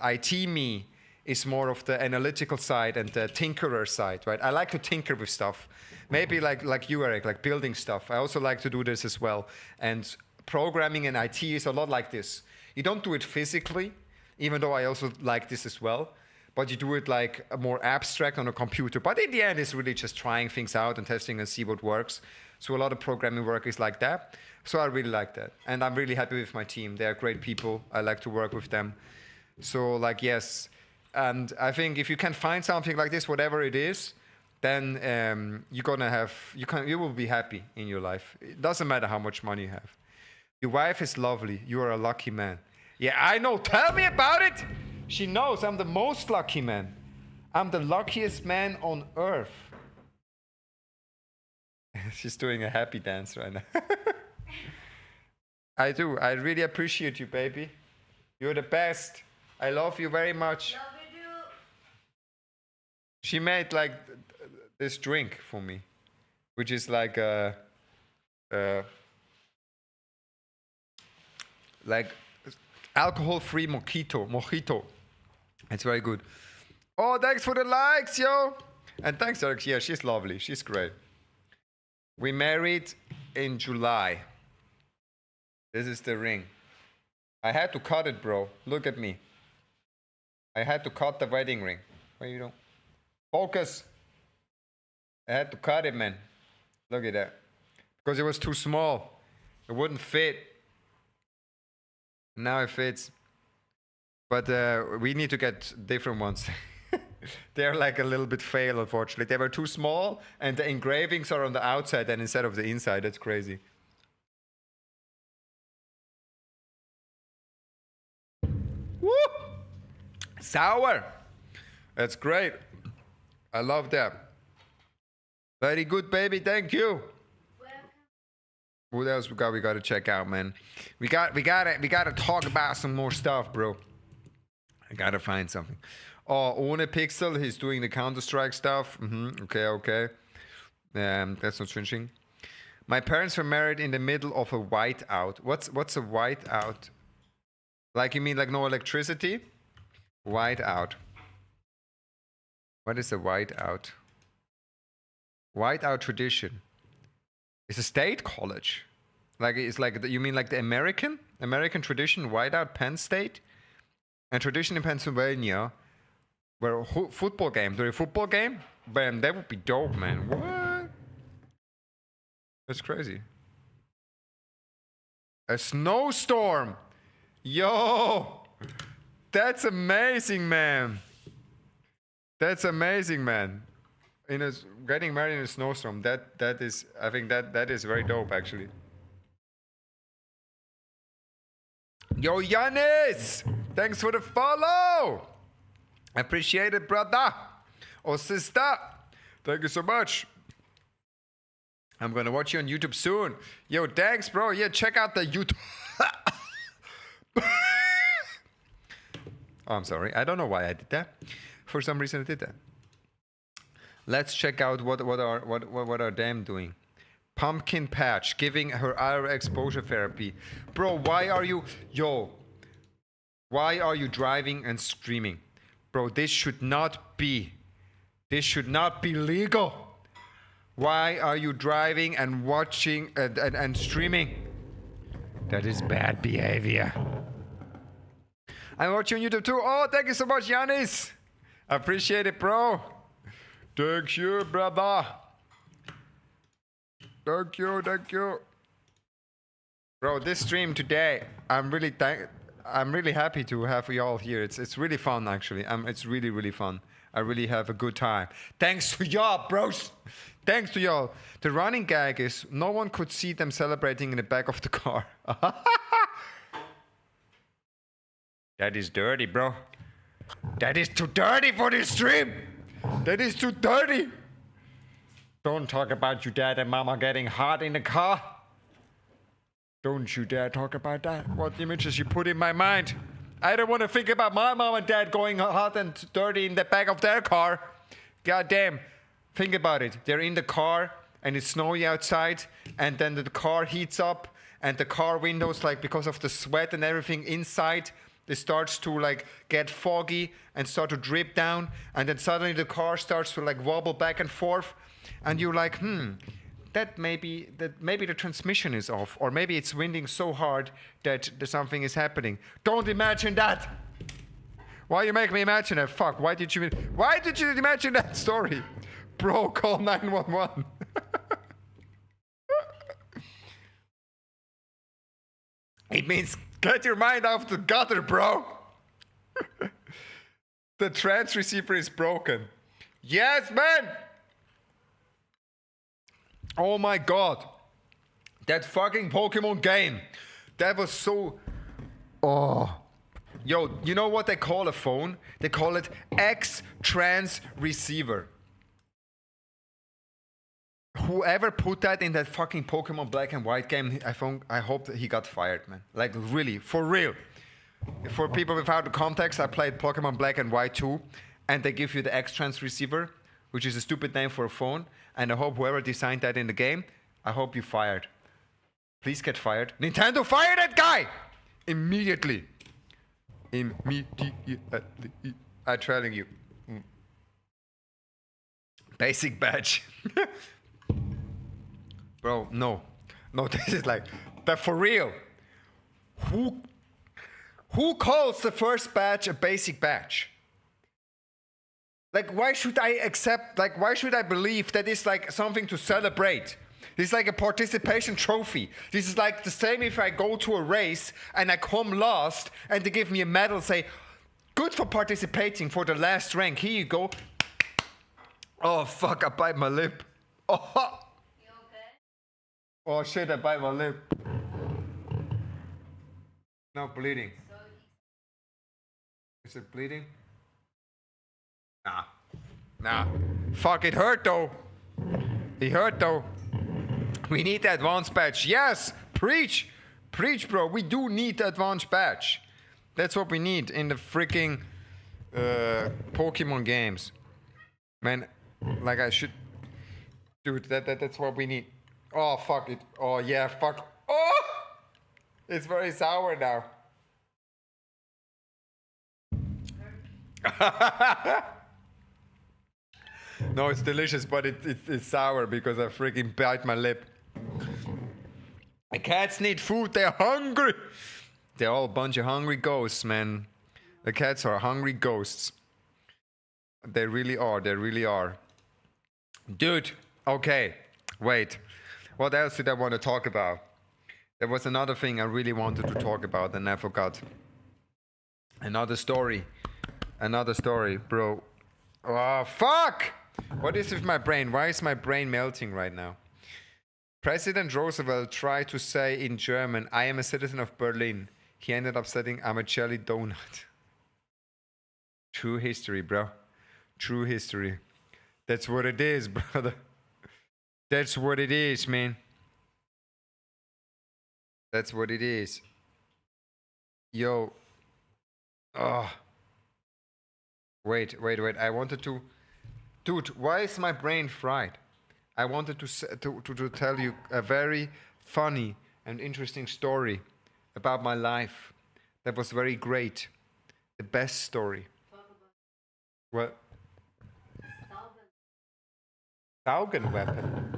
IT me is more of the analytical side and the tinkerer side, right? I like to tinker with stuff. Maybe like you, Eric, like building stuff. I also like to do this as well. And programming and IT is a lot like this. You don't do it physically, even though I also like this as well. But you do it like a more abstract on a computer. But in the end, it's really just trying things out and testing and see what works. So a lot of programming work is like that. So I really like that. And I'm really happy with my team. They are great people. I like to work with them. So like, yes. And I think if you can find something like this, whatever it is, then you will be happy in your life. It doesn't matter how much money you have. Your wife is lovely. You are a lucky man. Yeah, I know. Tell me about it. She knows I'm the most lucky man. I'm the luckiest man on earth. She's doing a happy dance right now. I do. I really appreciate you, baby. You're the best. I love you very much. Love you too. She made like this drink for me, which is like like alcohol-free mojito. It's very good. Oh, thanks for the likes, yo. And thanks, Eric. Yeah, she's lovely. She's great. We married in July. This is the ring. I had to cut it, bro. Look at me. I had to cut the wedding ring. What are you doing? Focus. I had to cut it, man. Look at that. Because it was too small. It wouldn't fit. Now it fits. But we need to get different ones. They're like a little bit fail, unfortunately. They were too small, and the engravings are on the outside and instead of the inside. That's crazy. Woo! Sour! That's great. I love that. Very good, baby. Thank you. What else we got? We got to check out, man. We got to talk about some more stuff, bro. I gotta find something. Oh, Ohne Pixel, he's doing the Counter-Strike stuff. Okay. That's not switching. My parents were married in the middle of a whiteout. What's a whiteout? Like, you mean like no electricity? Whiteout. What is a whiteout? Whiteout tradition. It's a state college. Like, it's like, you mean like the American tradition, whiteout Penn State? And tradition in Pennsylvania, where football game, during a football game, bam, that would be dope, man. What? That's crazy. A snowstorm. Yo, that's amazing, man. That's amazing, man. Getting married in a snowstorm. That is, I think that is very dope, actually. Yo, Yanis! Thanks for the follow! Appreciate it, brother or sister. Thank you so much. I'm gonna watch you on YouTube soon. Yo, thanks, bro. Yeah, check out the YouTube. Oh, I'm sorry. I don't know why I did that. For some reason, I did that. Let's check out what are them doing. Pumpkin Patch giving her IR exposure therapy. Bro, why are you driving and streaming? Bro, this should not be legal. Why are you driving and watching and streaming? That is bad behavior. I'm watching YouTube too. Oh, thank you so much, Yanis. Appreciate it, bro. Thank you, brother. Thank you. Bro, this stream today, I'm really happy to have you all here. It's really fun, actually. It's really fun. I really have a good time. Thanks to y'all, bros. Thanks to y'all. The running gag is no one could see them celebrating in the back of the car. That is dirty, bro. That is too dirty for this stream. That is too dirty. Don't talk about your dad and mama getting hot in the car. Don't you dare talk about that. What images you put in my mind. I don't want to think about my mom and dad going hot and dirty in the back of their car. God damn. Think about it. They're in the car and it's snowy outside and then the car heats up and the car windows, like because of the sweat and everything inside, it starts to like get foggy and start to drip down, and then suddenly the car starts to like wobble back and forth, and you're like, that maybe the transmission is off, or maybe it's winding so hard that something is happening. Don't imagine that. Why you make me imagine that? Fuck. Why did you imagine that story? Bro, call 911. It means get your mind off the gutter, bro. The trans receiver is broken. Yes, man. Oh my god. That fucking Pokemon game. That was so... Oh. Yo, you know what they call a phone? They call it X-Trans Receiver. Whoever put that in that fucking Pokemon Black and White game, I hope that he got fired, man. Like, really, for real. For people without the context, I played Pokemon Black and White 2, and they give you the X-Trans Receiver, which is a stupid name for a phone, and I hope whoever designed that in the game, I hope you fired. Please get fired. Nintendo, fire that guy! Immediately. Immediately. I'm telling you. Basic badge. Bro, no. No, this is like, but for real. Who calls the first badge a basic badge? Like, why should I accept, like, why should I believe that it's like something to celebrate? This is like a participation trophy. This is like the same if I go to a race and I come last and they give me a medal, say, good for participating for the last rank. Here you go. Oh, fuck, I bite my lip. Oh, You okay? oh shit, I bite my lip. No bleeding. Is it bleeding? Nah. Nah. Fuck, it hurt though. It hurt though. We need the advanced badge. Yes! Preach! Preach, bro. We do need the advanced badge. That's what we need in the freaking Pokemon games. Man, like I should... Dude, that's what we need. Oh, fuck it. Oh, yeah, fuck. Oh! It's very sour now. No, it's delicious, but it's sour because I freaking bite my lip. The cats need food, they're hungry. They're all a bunch of hungry ghosts, man. The cats are hungry ghosts. They really are, they really are. Dude, okay, wait. What else did I want to talk about? There was another thing I really wanted to talk about and I forgot. Another story, bro. Oh, fuck! What is with my brain? Why is my brain melting right now? President Roosevelt tried to say in German, I am a citizen of Berlin. He ended up saying, I'm a jelly donut. True history, bro. True history. That's what it is, brother. That's what it is, man. That's what it is. Yo. Oh. Wait. I wanted to... Dude, why is my brain fried? I wanted to tell you a very funny and interesting story about my life. That was very great. The best story. What? Saugen weapon.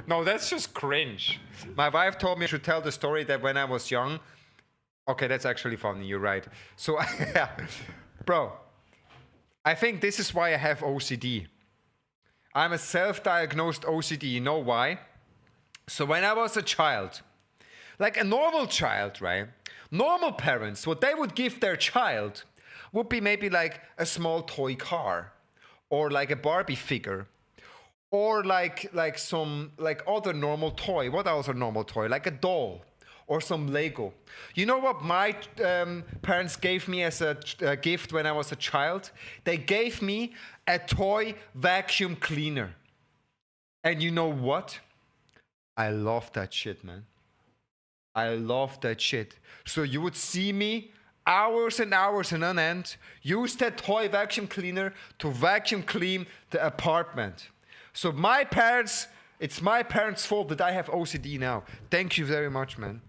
No, that's just cringe. My wife told me I should tell the story that when I was young. Okay, that's actually funny. You're right. So, bro, I think this is why I have OCD. I'm a self-diagnosed OCD. You know why? So when I was a child, like a normal child, right? Normal parents, what they would give their child would be maybe like a small toy car or like a Barbie figure or like some like other normal toy. What else a normal toy? Like a doll or some Lego. You know what my parents gave me as a gift when I was a child? They gave me a toy vacuum cleaner. And you know what? I love that shit, man. I love that shit. So you would see me hours and hours and on end use that toy vacuum cleaner to vacuum clean the apartment. So my parents, it's my parents' fault that I have OCD now. Thank you very much, man.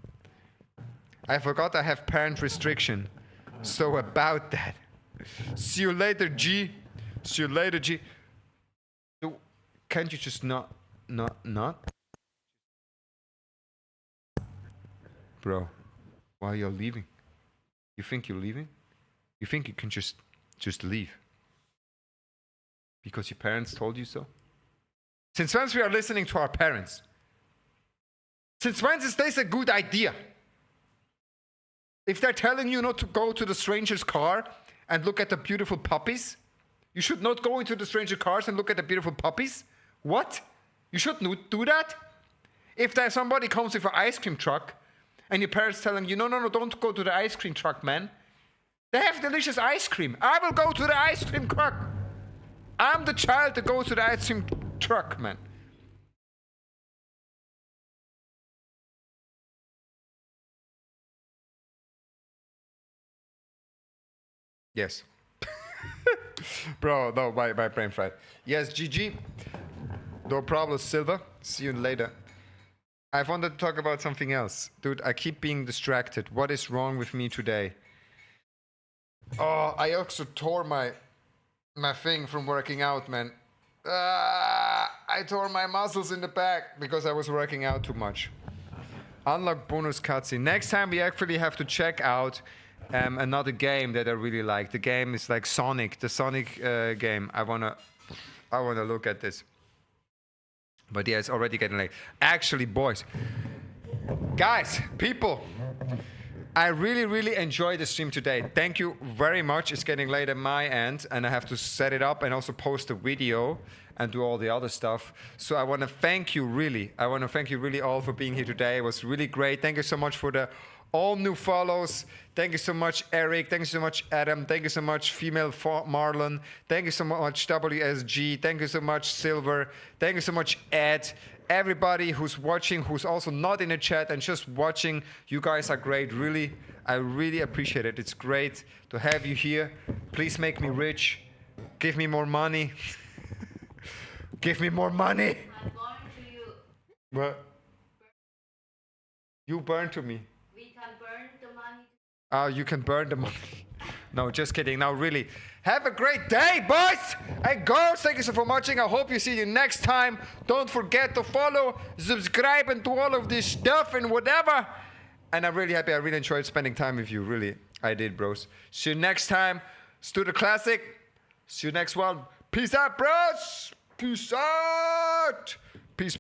I forgot I have parent restriction. So about that. See you later, G. See you later, G. Can't you just not? Bro, why you're leaving? You think you're leaving? You think you can just leave? Because your parents told you so? Since when we are listening to our parents? Since when is this a good idea? If they're telling you not to go to the stranger's car and look at the beautiful puppies, you should not go into the stranger cars and look at the beautiful puppies? What? You should not do that? If there's somebody comes with an ice cream truck and your parents telling you, no, don't go to the ice cream truck, man. They have delicious ice cream. I will go to the ice cream truck. I'm the child that goes to the ice cream truck, man. Yes. Bro, no, my brain fried. Yes, GG. No problem, Silva. See you later. I wanted to talk about something else. Dude, I keep being distracted. What is wrong with me today? Oh, I also tore my thing from working out, man. I tore my muscles in the back because I was working out too much. Unlock bonus cutscene. Next time we actually have to check out another game that I really like. The game is like Sonic, the Sonic game. I wanna look at this. But yeah, it's already getting late. Actually, boys, guys, people, I really, really enjoyed the stream today. Thank you very much. It's getting late at my end, and I have to set it up and also post a video and do all the other stuff. So I want to thank you, really. I want to thank you really all for being here today. It was really great. Thank you so much for the all new follows. Thank you so much, Eric. Thank you so much, Adam. Thank you so much, Female Marlon. Thank you so much, WSG. Thank you so much, Silver. Thank you so much, Ed. Everybody who's watching, who's also not in the chat and just watching, you guys are great. Really, I really appreciate it. It's great to have you here. Please make me rich. Give me more money. Give me more money. I'm going to you. What? You burn to me. We can burn the money. Oh, you can burn the money. No, just kidding. Now, really, have a great day, boys and girls. Thank you so much for watching. I hope you see you next time. Don't forget to follow, subscribe, and do all of this stuff and whatever. And I'm really happy. I really enjoyed spending time with you. Really, I did, bros. See you next time. Stu the Classic. See you next one. Peace out, bros. Peace out.